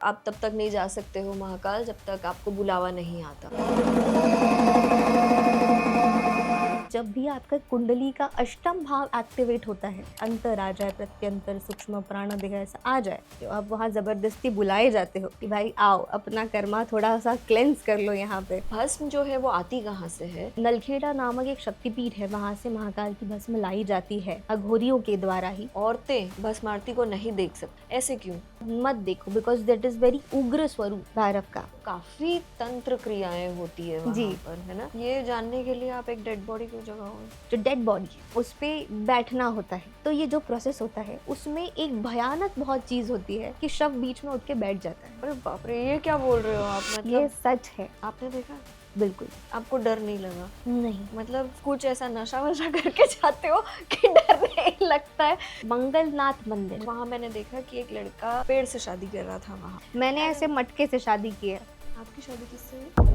आप तब तक नहीं जा सकते हो महाकाल जब तक आपको बुलावा नहीं आता। जब भी आपका कुंडली का अष्टम भाव एक्टिवेट होता है, अंतर आ जाए, प्रत्यंतर, सूक्ष्म, प्राणदेह ऐसा आ जाए, तो आप वहाँ जबरदस्ती बुलाए जाते हो कि भाई आओ अपना कर्मा थोड़ा सा क्लेंस कर लो। यहाँ पे भस्म जो है वो आती कहाँ से है? नलखेड़ा नामक एक शक्तिपीठ है, वहाँ से महाकाल की भस्म लाई जाती है अघोरियों के द्वारा ही। औरतें भस्म आरती को नहीं देख सकती, ऐसे क्यों? मत देखो, बिकॉज दैट इज वेरी उग्र स्वरूप भैरव का। काफी तंत्र क्रियाएं होती है जी। वहाँ पर, है ना? ये जानने के लिए आप एक डेड बॉडी क्यों जगाओगे? जो डेड बॉडी है उस पे बैठना होता है, तो ये जो प्रोसेस होता है उसमें एक भयानक बहुत चीज होती है कि शव बीच में उठ के बैठ जाता है। अरे बाप रे, ये क्या बोल रहे हो आप? ये मतलब सच है। आपने देखा? बिल्कुल आपको डर नहीं लगा? नहीं। मतलब कुछ ऐसा नशा वशा करके जाते हो कि डर नहीं लगता है? मंगलनाथ मंदिर, वहाँ मैंने देखा कि एक लड़का पेड़ से शादी कर रहा था वहाँ। मैंने ऐसे मटके से शादी की है, आपकी शादी किससे हुई?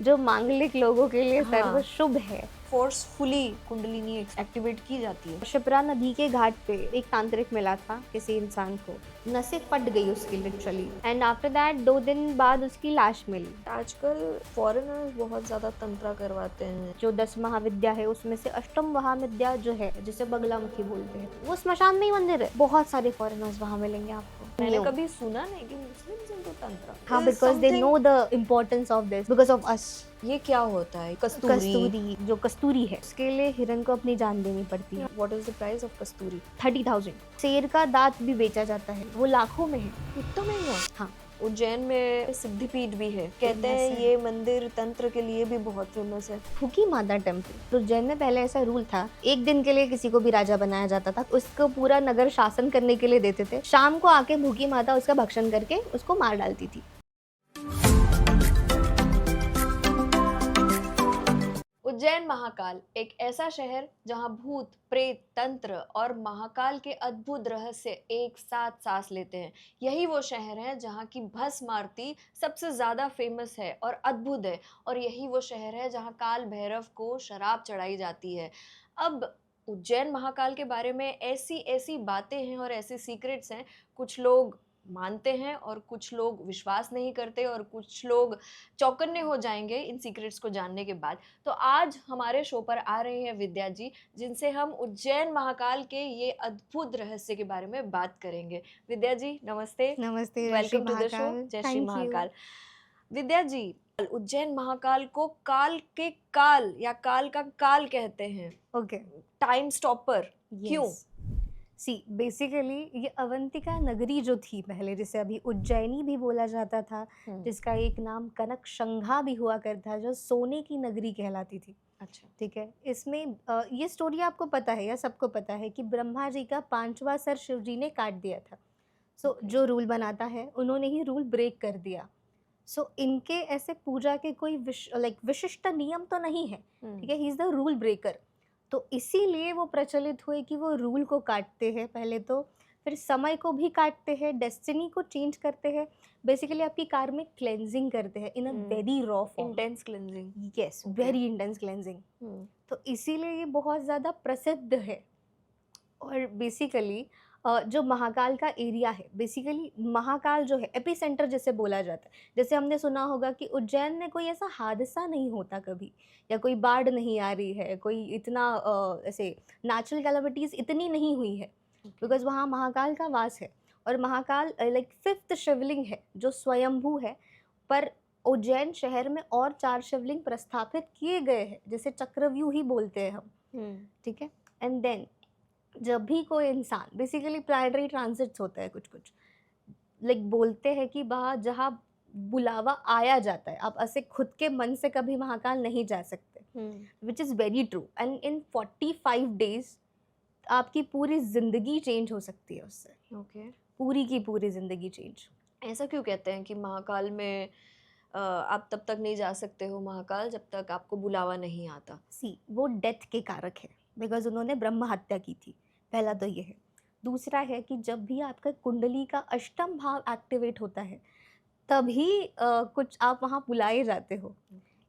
जो मांगलिक लोगों के लिए हाँ। सर्व शुभ है। फोर्सफुली कुंडलिनी एक्टिवेट की जाती है। शिप्रा नदी के घाट पे एक तांत्रिक मिला था किसी इंसान को, नसें फट गई उसकी लिटरली, एंड आफ्टर दैट 2 दिन बाद उसकी लाश मिली। आजकल फॉरेनर्स बहुत ज्यादा तंत्रा करवाते हैं। जो 10 महाविद्या है उसमें से अष्टम महाविद्या जो है, जिसे बगलामुखी बोलते हैं, वो स्मशान में ही मंदिर है। बहुत सारे फॉरेनर्स वहाँ मिलेंगे आपको। मैंने कभी सुना नहीं कि मुस्लिम्स इनको तंत्रा। हाँ, because they know the importance of this because of us. ये क्या होता है? कस्तूरी। कस्तूरी, जो कस्तूरी है उसके लिए हिरन को अपनी जान देनी पड़ती है। What is the price of कस्तूरी? 30,000। शेर का दांत भी बेचा जाता है, वो लाखों में है। इतना महंगा? हाँ। उज्जैन में सिद्धिपीठ भी है, कहते हैं है। ये मंदिर तंत्र के लिए भी बहुत फेमस है। फूकी माता टेम्पल, तो उज्जैन में पहले ऐसा रूल था, एक दिन के लिए किसी को भी राजा बनाया जाता था, उसको पूरा नगर शासन करने के लिए देते थे। शाम को आके भूखी माता उसका भक्षण करके उसको मार डालती थी। उज्जैन महाकाल एक ऐसा शहर जहां भूत, प्रेत, तंत्र और महाकाल के अद्भुत रहस्य एक साथ सांस लेते हैं। यही वो शहर है जहां की भस्म आरती सबसे ज्यादा फेमस है और अद्भुत है, और यही वो शहर है जहां काल भैरव को शराब चढ़ाई जाती है। अब उज्जैन महाकाल के बारे में ऐसी ऐसी बातें हैं और ऐसे सीक्रेट्स हैं, कुछ लोग मानते हैं और कुछ लोग विश्वास नहीं करते और कुछ लोग चौकन्ने हो जाएंगे इन सीक्रेट्स को जानने के बाद। तो आज हमारे शो पर आ रहे हैं विद्या जी, जिनसे हम उज्जैन महाकाल के ये अद्भुत रहस्य के बारे में बात करेंगे। विद्या जी नमस्ते। नमस्ते। Welcome to the show. जय श्री महाकाल। विद्या जी, उज्जैन महाकाल को काल के काल या काल का काल कहते हैं। ओके। टाइम स्टॉपर क्यों? सी बेसिकली ये अवंतिका नगरी जो थी पहले, जिसे अभी उज्जैनी भी बोला जाता था, जिसका एक नाम कनक शंघा भी हुआ करता, जो सोने की नगरी कहलाती थी। अच्छा। ठीक है। इसमें ये स्टोरी आपको पता है या सबको पता है कि ब्रह्मा जी का 5वां सर शिव जी ने काट दिया था। सो जो रूल बनाता है उन्होंने ही रूल ब्रेक कर दिया। सो इनके ऐसे पूजा के कोई विशिष्ट नियम तो नहीं है। ठीक है, he is the rule breaker. तो इसीलिए वो प्रचलित हुए कि वो रूल को काटते हैं पहले, तो फिर समय को भी काटते हैं, डेस्टिनी को चेंज करते हैं, बेसिकली आपकी कार में क्लेंजिंग करते हैं in a very raw form. Intense cleansing. Yes, very intense cleansing. तो इसीलिए ये बहुत ज़्यादा प्रसिद्ध है। और बेसिकली जो महाकाल का एरिया है, बेसिकली महाकाल जो है एपिसेंटर जैसे बोला जाता है। जैसे हमने सुना होगा कि उज्जैन में कोई ऐसा हादसा नहीं होता कभी, या कोई बाढ़ नहीं आ रही है, कोई इतना ऐसे नेचुरल कैलामिटीज़ इतनी नहीं हुई है, बिकॉज वहाँ महाकाल का वास है। और महाकाल 5th शिवलिंग है जो स्वयंभू है, पर उज्जैन शहर में और 4 शिवलिंग प्रस्थापित किए गए हैं, जिसे चक्रव्यूह ही बोलते हैं हम। ठीक है। एंड देन जब भी कोई इंसान, बेसिकली प्लानिटरी ट्रांजिट्स होता है कुछ कुछ, बोलते हैं कि वहाँ जहाँ बुलावा आया जाता है, आप ऐसे खुद के मन से कभी महाकाल नहीं जा सकते, which is very true. And in 45 days आपकी पूरी जिंदगी चेंज हो सकती है उससे। ओके। पूरी की पूरी जिंदगी चेंज। ऐसा क्यों कहते हैं कि महाकाल में आप तब तक नहीं जा सकते हो महाकाल जब तक आपको बुलावा नहीं आता? सी वो डेथ के कारक है, बिकॉज उन्होंने ब्रह्म हत्या की थी। पहला तो ये है। दूसरा है कि जब भी आपका कुंडली का अष्टम भाव एक्टिवेट होता है, तभी कुछ आप वहाँ बुलाए जाते हो।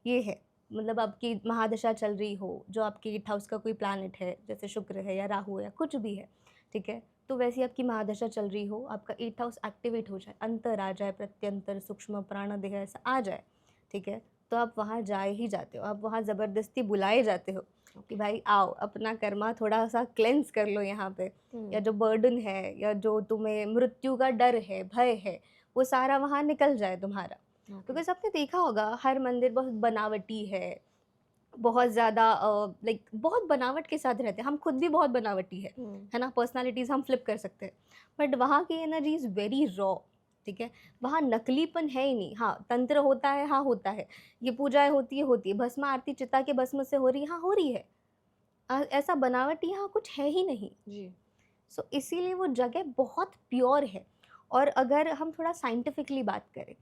ये है, मतलब आपकी महादशा चल रही हो, जो आपकी 8th हाउस का कोई प्लैनेट है, जैसे शुक्र है या राहु है या कुछ भी है, ठीक है, तो वैसी आपकी महादशा चल रही हो, आपका 8th हाउस एक्टिवेट हो जाए, अंतर आ जाए, प्रत्यंतर, सूक्ष्म प्राणदेह ऐसा आ जाए, ठीक है, तो आप वहाँ जा ही जाते हो, आप वहाँ ज़बरदस्ती बुलाए जाते हो कि भाई आओ अपना कर्मा थोड़ा सा क्लेंस कर लो यहाँ पे, या जो बर्डन है या जो तुम्हें मृत्यु का डर है, भय है, वो सारा वहाँ निकल जाए तुम्हारा। बिकॉज आपने देखा होगा हर मंदिर बहुत बनावटी है, बहुत ज़्यादा लाइक बहुत बनावट के साथ रहते हैं, हम खुद भी बहुत बनावटी है ना, पर्सनालिटीज़ हम फ्लिप कर सकते हैं, बट वहाँ की एनर्जी इज़ वेरी रॉ, ठीक है, वहाँ नकलीपन है ही नहीं। हाँ तंत्र होता है, हाँ होता है, ये पूजाएं होती है, भस्म आरती चिता के भस्म से हो रही है, हाँ हो रही है, ऐसा बनावटी यहाँ कुछ है ही नहीं जी। सो इसीलिए वो जगह बहुत प्योर है। और अगर हम थोड़ा साइंटिफिकली बात करें,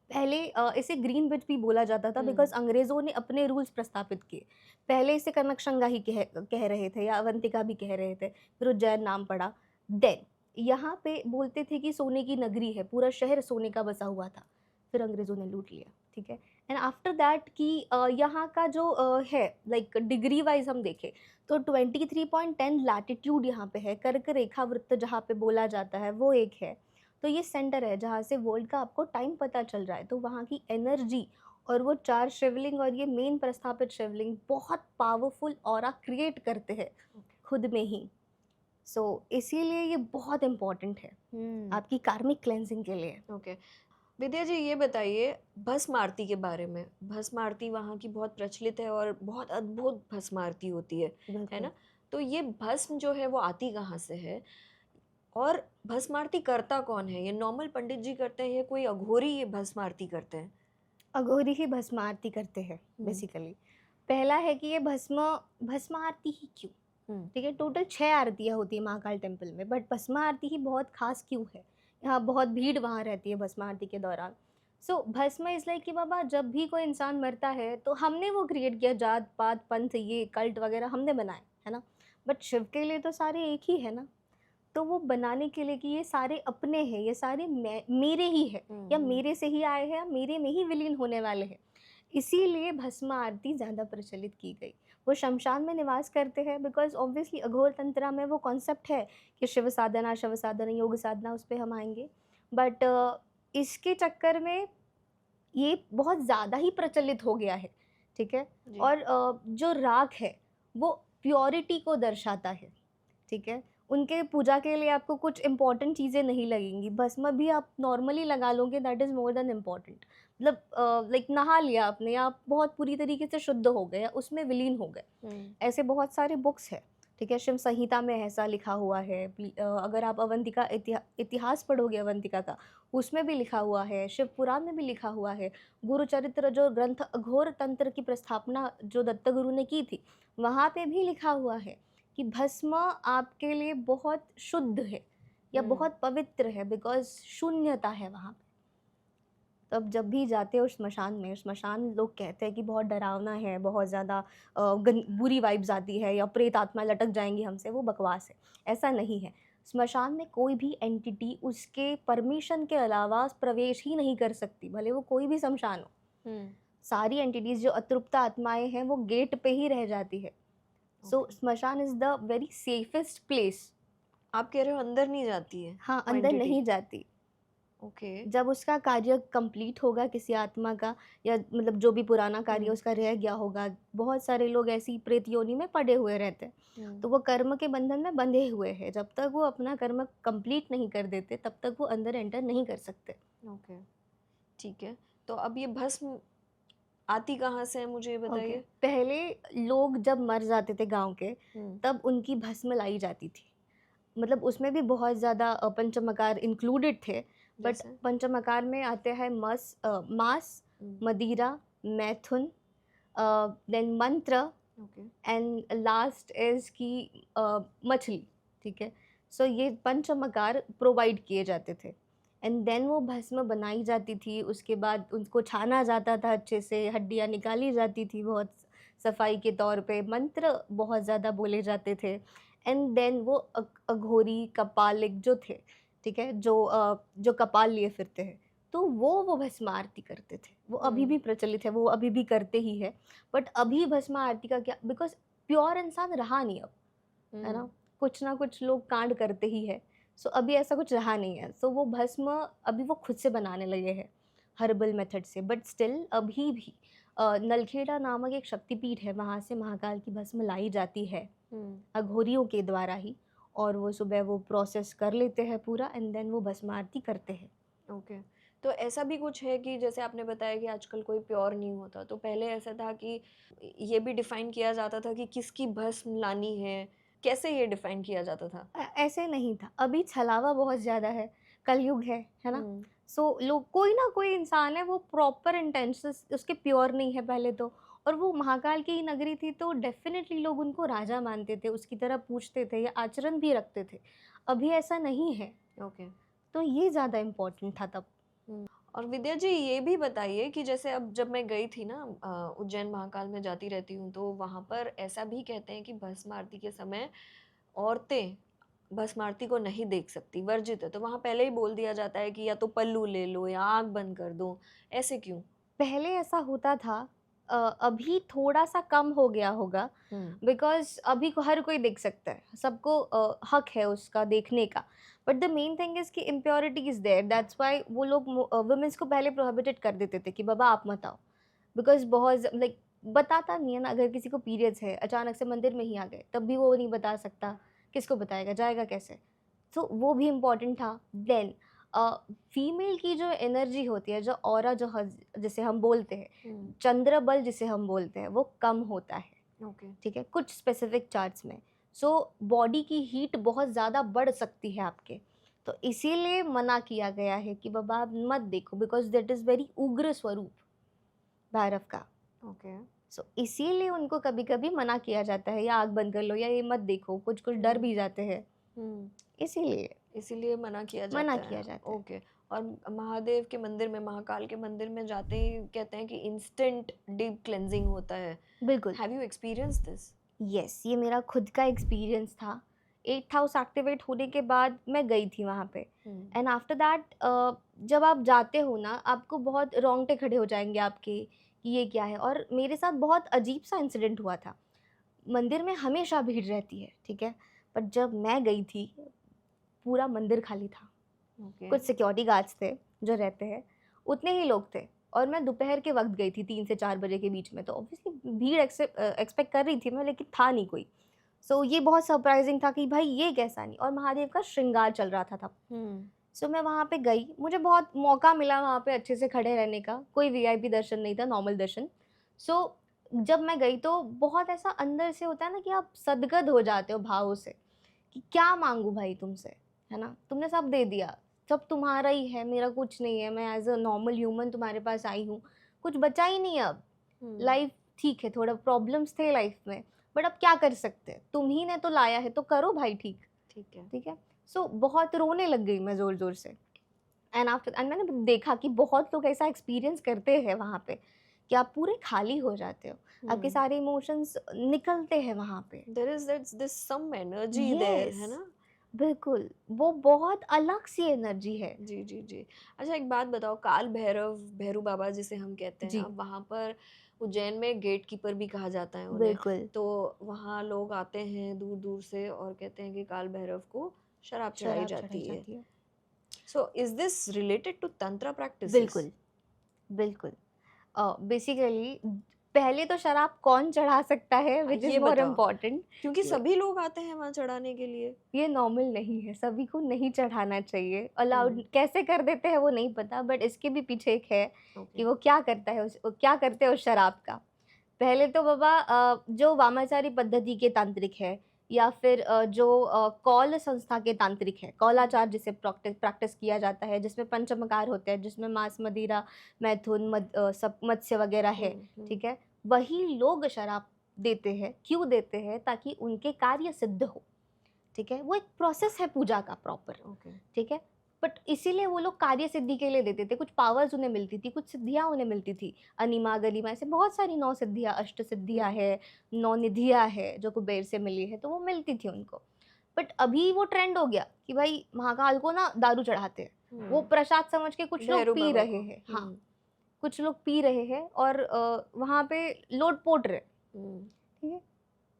पहले इसे ग्रीन विच भी बोला जाता था बिकॉज अंग्रेज़ों ने अपने रूल्स प्रस्तापित किए। पहले इसे कनकशंगा ही कह रहे थे या अवंतिका भी कह रहे थे, फिर उज्जैन नाम पड़ा। देन यहाँ पे बोलते थे कि सोने की नगरी है, पूरा शहर सोने का बसा हुआ था, फिर अंग्रेज़ों ने लूट लिया, ठीक है। एंड आफ्टर दैट कि यहाँ का जो है लाइक डिग्री वाइज हम देखें तो 23.10 लैटिट्यूड यहाँ पे है, कर्क रेखा वृत्त जहाँ पे बोला जाता है वो एक है। तो ये सेंटर है जहाँ से वर्ल्ड का आपको टाइम पता चल रहा है, तो वहाँ की एनर्जी और वो 4 शिवलिंग और ये मेन प्रस्थापित शिवलिंग बहुत पावरफुल ऑरा क्रिएट करते हैं खुद में ही। सो इसीलिए ये बहुत इम्पोर्टेंट है आपकी कार्मिक क्लेंजिंग के लिए। ओके विद्या जी, ये बताइए भस्म आरती के बारे में। भस्म आरती वहाँ की बहुत प्रचलित है और बहुत अद्भुत भस्म आरती होती है बिल्कुल। ना? तो ये भस्म जो है वो आती कहाँ से है और भस्म आरती करता कौन है? ये नॉर्मल पंडित जी करते हैं या कोई अघोरी ये भस्म आरती करते हैं? अघोरी ही भस्म आरती करते हैं बेसिकली। पहला है कि ये भस्म आरती ही क्यों, ठीक है, टोटल 6 आरतियाँ होती है महाकाल टेम्पल में, बट भस्म आरती ही बहुत खास क्यों है, यहाँ बहुत भीड़ वहाँ रहती है भस्म आरती के दौरान। सो भस्म इज़ लाइक कि बाबा जब भी कोई इंसान मरता है तो हमने वो क्रिएट किया, जात पात पंथ ये कल्ट वगैरह हमने बनाए, है ना, बट शिव के लिए तो सारे एक ही है ना। तो वो बनाने के लिए कि ये सारे अपने हैं, ये सारे मेरे ही है, या मेरे से ही आए हैं या मेरे में ही विलीन होने वाले हैं, इसीलिए भस्म आरती ज़्यादा प्रचलित की गई। वो शमशान में निवास करते हैं बिकॉज ऑब्वियसली अघोर तंत्रा में वो कॉन्सेप्ट है कि शिव साधना योग साधना, उस पर हम आएंगे, बट इसके चक्कर में ये बहुत ज़्यादा ही प्रचलित हो गया है, ठीक है। और जो राग है वो प्योरिटी को दर्शाता है, ठीक है। उनके पूजा के लिए आपको कुछ इंपॉर्टेंट चीज़ें नहीं लगेंगी, भस्म भी आप नॉर्मली लगा लोगे, that is more than important. मतलब लाइक नहा लिया आपने, या आप बहुत पूरी तरीके से शुद्ध हो गए या उसमें विलीन हो गए। ऐसे बहुत सारे बुक्स हैं, ठीक है, शिव संहिता में ऐसा लिखा हुआ है। अगर आप अवंतिका इतिहास पढ़ोगे अवंतिका का, उसमें भी लिखा हुआ है, शिव पुराण में भी लिखा हुआ है, गुरुचरित्र जो ग्रंथ अघोर तंत्र की प्रस्थापना जो दत्तगुरु ने की थी, वहाँ पे भी लिखा हुआ है कि भस्म आपके लिए बहुत शुद्ध है या बहुत पवित्र है, बिकॉज शून्यता है वहाँ पे। तो अब जब भी जाते हो श्मशान में, श्मशान लोग कहते हैं कि बहुत डरावना है, बहुत ज़्यादा बुरी वाइब्स आती है या प्रेत आत्मा लटक जाएंगी हमसे, वो बकवास है, ऐसा नहीं है। श्मशान में कोई भी एंटिटी उसके परमिशन के अलावा प्रवेश ही नहीं कर सकती, भले वो कोई भी शमशान हो। सारी एंटिटीज़ जो अतृप्त आत्माएं हैं वो गेट पे ही रह जाती है। सो श्मशान is the very safest place. आप कह रहे हो अंदर नहीं जाती है? हाँ, अंदर नहीं जाती। ओके। जब उसका कार्य कंप्लीट होगा किसी आत्मा का, या मतलब जो भी पुराना कार्य उसका रह गया होगा, बहुत सारे लोग ऐसी प्रेत योनि में पड़े हुए रहते हैं, तो वो कर्म के बंधन में बंधे हुए हैं, जब तक वो अपना कर्म कंप्लीट नहीं कर देते तब तक वो अंदर एंटर नहीं कर सकते। ओके, ठीक है। तो अब ये भस्म आती कहाँ से है, मुझे बताइए। पहले लोग जब मर जाते थे गांव के, तब उनकी भस्म लाई जाती थी, मतलब उसमें भी बहुत ज़्यादा पंचमकार इंक्लूडेड थे, बट पंचमकार में आते हैं मांस, मदिरा, मैथुन, देन मंत्र, एंड लास्ट इज की मछली, ठीक है। सो ये पंचमकार प्रोवाइड किए जाते थे, एंड देन वो भस्म बनाई जाती थी। उसके बाद उनको छाना जाता था अच्छे से, हड्डियाँ निकाली जाती थी बहुत सफाई के तौर पे, मंत्र बहुत ज़्यादा बोले जाते थे, एंड देन वो अघोरी कपालिक जो थे, ठीक है, जो कपाल लिए फिरते हैं, तो वो भस्म आरती करते थे। वो अभी भी प्रचलित है, वो अभी भी करते ही है, बट अभी भस्म आरती का क्या, बिकॉज प्योर इंसान रहा नहीं अब, है ना, कुछ ना कुछ लोग कांड करते ही है। सो अभी ऐसा कुछ रहा नहीं है। सो वो भस्म अभी वो खुद से बनाने लगे हैं हर्बल मेथड से, बट स्टिल अभी भी नलखेड़ा नामक एक शक्तिपीठ है, वहाँ से महाकाल की भस्म लाई जाती है अघोरियों के द्वारा ही, और वो सुबह वो प्रोसेस कर लेते हैं पूरा एंड देन वो भस्म आरती करते हैं। ओके। तो ऐसा भी कुछ है कि जैसे आपने बताया कि आजकल कोई प्योर नहीं होता, तो पहले ऐसा था कि ये भी डिफाइन किया जाता था कि किसकी भस्म लानी है, कैसे ये डिफाइन किया जाता था? ऐसे नहीं था, अभी छलावा बहुत ज़्यादा है, कलयुग है ना? हम्म। सो लोग, कोई ना कोई इंसान है वो प्रॉपर इंटेंशंस उसके प्योर नहीं है पहले तो, और वो महाकाल की ही नगरी थी तो डेफिनेटली लोग उनको राजा मानते थे, उसकी तरह पूछते थे या आचरण भी रखते थे। अभी ऐसा नहीं है, ओके। तो ये ज़्यादा इम्पोर्टेंट था तब। और विद्या जी ये भी बताइए कि जैसे अब जब मैं गई थी ना, उज्जैन महाकाल में जाती रहती हूँ, तो वहाँ पर ऐसा भी कहते हैं कि भस्म आरती के समय औरतें भस्म आरती को नहीं देख सकती, वर्जित है। तो वहाँ पहले ही बोल दिया जाता है कि या तो पल्लू ले लो या आँख बंद कर दो। ऐसे क्यों? पहले ऐसा होता था, अभी थोड़ा-सा कम हो गया होगा, बिकॉज़ अभी को हर कोई देख सकता है, सबको हक है उसका देखने का। But the main thing is कि impurity is there, that's why वो लोग वुमेन्स को पहले प्रोहिबिटेड कर देते थे कि बाबा आप मत आओ। बिकॉज़ बहुत लाइक बताता नहीं है ना, अगर किसी को पीरियड्स है, अचानक से मंदिर में ही आ गए, तब भी वो नहीं बता सकता, किसको बताएगा, जाएगा कैसे? तो वो भी इम्पोर्टेंट था। देन फीमेल की जो एनर्जी होती है, जो ऑरा जो जिसे हम बोलते हैं, चंद्र बल जिसे हम बोलते हैं, वो कम होता है। ओके। ठीक है, कुछ स्पेसिफिक चार्ट्स में। सो बॉडी की हीट बहुत ज़्यादा बढ़ सकती है आपके, तो इसीलिए मना किया गया है कि बाबा आप मत देखो, बिकॉज दैट इज़ वेरी उग्र स्वरूप भैरव का। ओके। सो इसीलिए उनको कभी कभी मना किया जाता है, या आग बंद कर लो, या ये मत देखो, कुछ कुछ डर भी जाते हैं, इसीलिए इसीलिए मना किया मना जाता है। किया जाता है। ओके। और महादेव के मंदिर में, महाकाल के मंदिर में जाते ही कहते हैं कि इंस्टेंट डीप क्लेंजिंग होता है। बिल्कुल। Have you experience this? Yes, ये मेरा खुद का एक्सपीरियंस था। 8 हाउस एक्टिवेट होने के बाद मैं गई थी वहाँ पे, एंड आफ्टर दैट जब आप जाते हो ना, आपको बहुत रोंगटे खड़े हो जाएंगे आपके कि ये क्या है। और मेरे साथ बहुत अजीब सा इंसिडेंट हुआ था। मंदिर में हमेशा भीड़ रहती है, ठीक है, बट जब मैं गई थी पूरा मंदिर खाली था। ओके। कुछ सिक्योरिटी गार्ड्स थे जो रहते हैं, उतने ही लोग थे, और मैं दोपहर के वक्त गई थी 3 से 4 बजे के बीच में, तो ऑब्वियसली भीड़ एक्सपेक्ट कर रही थी मैं, लेकिन था नहीं कोई। सो ये बहुत सरप्राइजिंग था कि भाई ये कैसा नहीं, और महादेव का श्रृंगार चल रहा था तब। सो मैं वहाँ पे गई, मुझे बहुत मौका मिला वहाँ पे अच्छे से खड़े रहने का, कोई वीआईपी दर्शन नहीं था, नॉर्मल दर्शन। सो जब मैं गई तो बहुत ऐसा अंदर से होता है ना कि आप सदगद हो जाते हो भाव से, कि क्या मांगू भाई तुमसे, है ना, तुमने सब दे दिया, सब तुम्हारा ही है, मेरा कुछ नहीं है, मैं एज अ नॉर्मल ह्यूमन तुम्हारे पास आई हूँ, कुछ बचा ही नहीं अब। लाइफ ठीक है, थोड़ा प्रॉब्लम्स थे लाइफ में, बट अब क्या कर सकते हैं, तुम ही ने तो लाया है तो करो भाई, ठीक ठीक है। ठीक है। सो बहुत रोने लग गई मैं ज़ोर ज़ोर से, एंड मैंने देखा कि बहुत लोग ऐसा एक्सपीरियंस करते हैं वहाँ पे, कि आप पूरे खाली हो जाते हो, आपके सारे इमोशंस निकलते हैं वहाँ पे। There is this some energy there, है यस, ना? बिल्कुल, वो बहुत अलग सी एनर्जी है। जी, जी, जी। अच्छा एक बात बताओ, काल भैरव, भैरू बाबा जिसे हम कहते हैं, जी, अब वहाँ पर उज्जैन में गेट कीपर भी कहा जाता है उन्हें। बिल्कुल, तो वहाँ लोग आते हैं दूर-दूर से और कहते हैं कि काल भैरव को शराब चढ़ाई शराब चढ़ाई जाती है। जाती है। So is this related to tantra practices? बिल्कुल, बिल्कुल। बेसिकली पहले तो शराब कौन चढ़ा सकता है, व्हिच इज़ ये मोर बताओ, इम्पोर्टेंट। क्योंकि सभी लोग आते हैं वहाँ चढ़ाने के लिए। ये नॉर्मल नहीं है, सभी को नहीं चढ़ाना चाहिए। अलाउड हुँ, कैसे कर देते हैं वो नहीं पता, बट इसके भी पीछे एक है ओके। कि वो क्या करता है, वो क्या करते हैं उस शराब का। पहले तो बाबा जो वामाचारी पद्धति के तांत्रिक है, या फिर जो कौल संस्था के तांत्रिक है, कौलाचार जिसे प्रैक्टिस किया जाता है, जिसमें पंचमकार होते हैं, जिसमें मांस, मदिरा, मैथुन, सब मत्स्य वगैरह है, ठीक है? वही लोग शराब देते हैं, क्यों देते हैं? ताकि उनके कार्य सिद्ध हो, ठीक है? वो एक प्रोसेस है पूजा का प्रॉपर, ओके। ठीक है? बट इसीलिए वो लोग कार्य सिद्धि के लिए देते थे, कुछ पावर्स उन्हें मिलती थी, कुछ सिद्धियाँ उन्हें मिलती थी। अनिमा, गलिमा, ऐसे बहुत सारी 9 सिद्धियाँ, अष्ट सिद्धियाँ है, 9 निधियाँ है, जो कुबेर से मिली है, तो वो मिलती थी उनको। बट अभी वो ट्रेंड हो गया कि भाई महाकाल को ना दारू चढ़ाते हैं। वो प्रसाद समझ के कुछ लोग भैरू पी बाबा रहे को। हैं, हाँ, कुछ लोग पी रहे हैं, और वहाँ पे लोट-पोट रहे, ठीक है?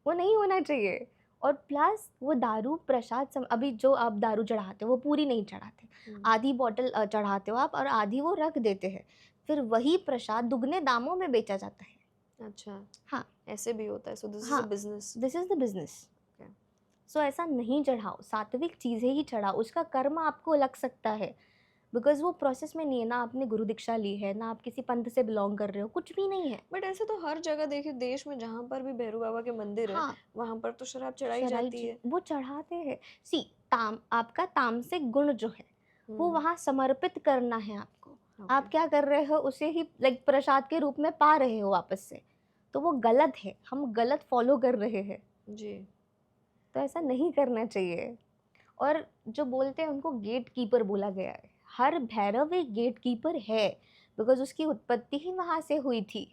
वो नहीं होना चाहिए। और प्लस वो दारू प्रसाद अभी जो आप दारू चढ़ाते हो वो पूरी नहीं चढ़ाते, आधी बॉटल चढ़ाते हो आप और आधी वो रख देते हैं, फिर वही प्रसाद दुगने दामों में बेचा जाता है। अच्छा, हाँ ऐसे भी होता है। सो दिस इज हाँ, a business. This is the business. So ऐसा नहीं चढ़ाओ, सात्विक चीज़ें ही चढ़ाओ, उसका कर्म आपको लग सकता है बिकॉज वो प्रोसेस में नहीं है, ना आपने गुरु दीक्षा ली है, ना आप किसी पंथ से बिलोंग कर रहे हो, कुछ भी नहीं है। बट ऐसे तो हर जगह देखिए, देश में जहाँ पर भी भैरू बाबा के मंदिर है, हाँ, वहां पर तो शराब चढ़ाई शराई जाती है। वो चढ़ाते हैं। सी आपका तामसिक गुण जो है वो हम्म। वहाँ समर्पित करना है आपको। ओके। आप क्या कर रहे हो, उसे ही लाइक प्रसाद के रूप में पा रहे हो वापस से, तो वो गलत है, हम गलत फॉलो कर रहे हैं, जी। तो ऐसा नहीं करना चाहिए। और जो बोलते हैं उनको गेट कीपर बोला गया है, हर भैरव एक गेट कीपर है बिकॉज उसकी उत्पत्ति ही वहाँ से हुई थी,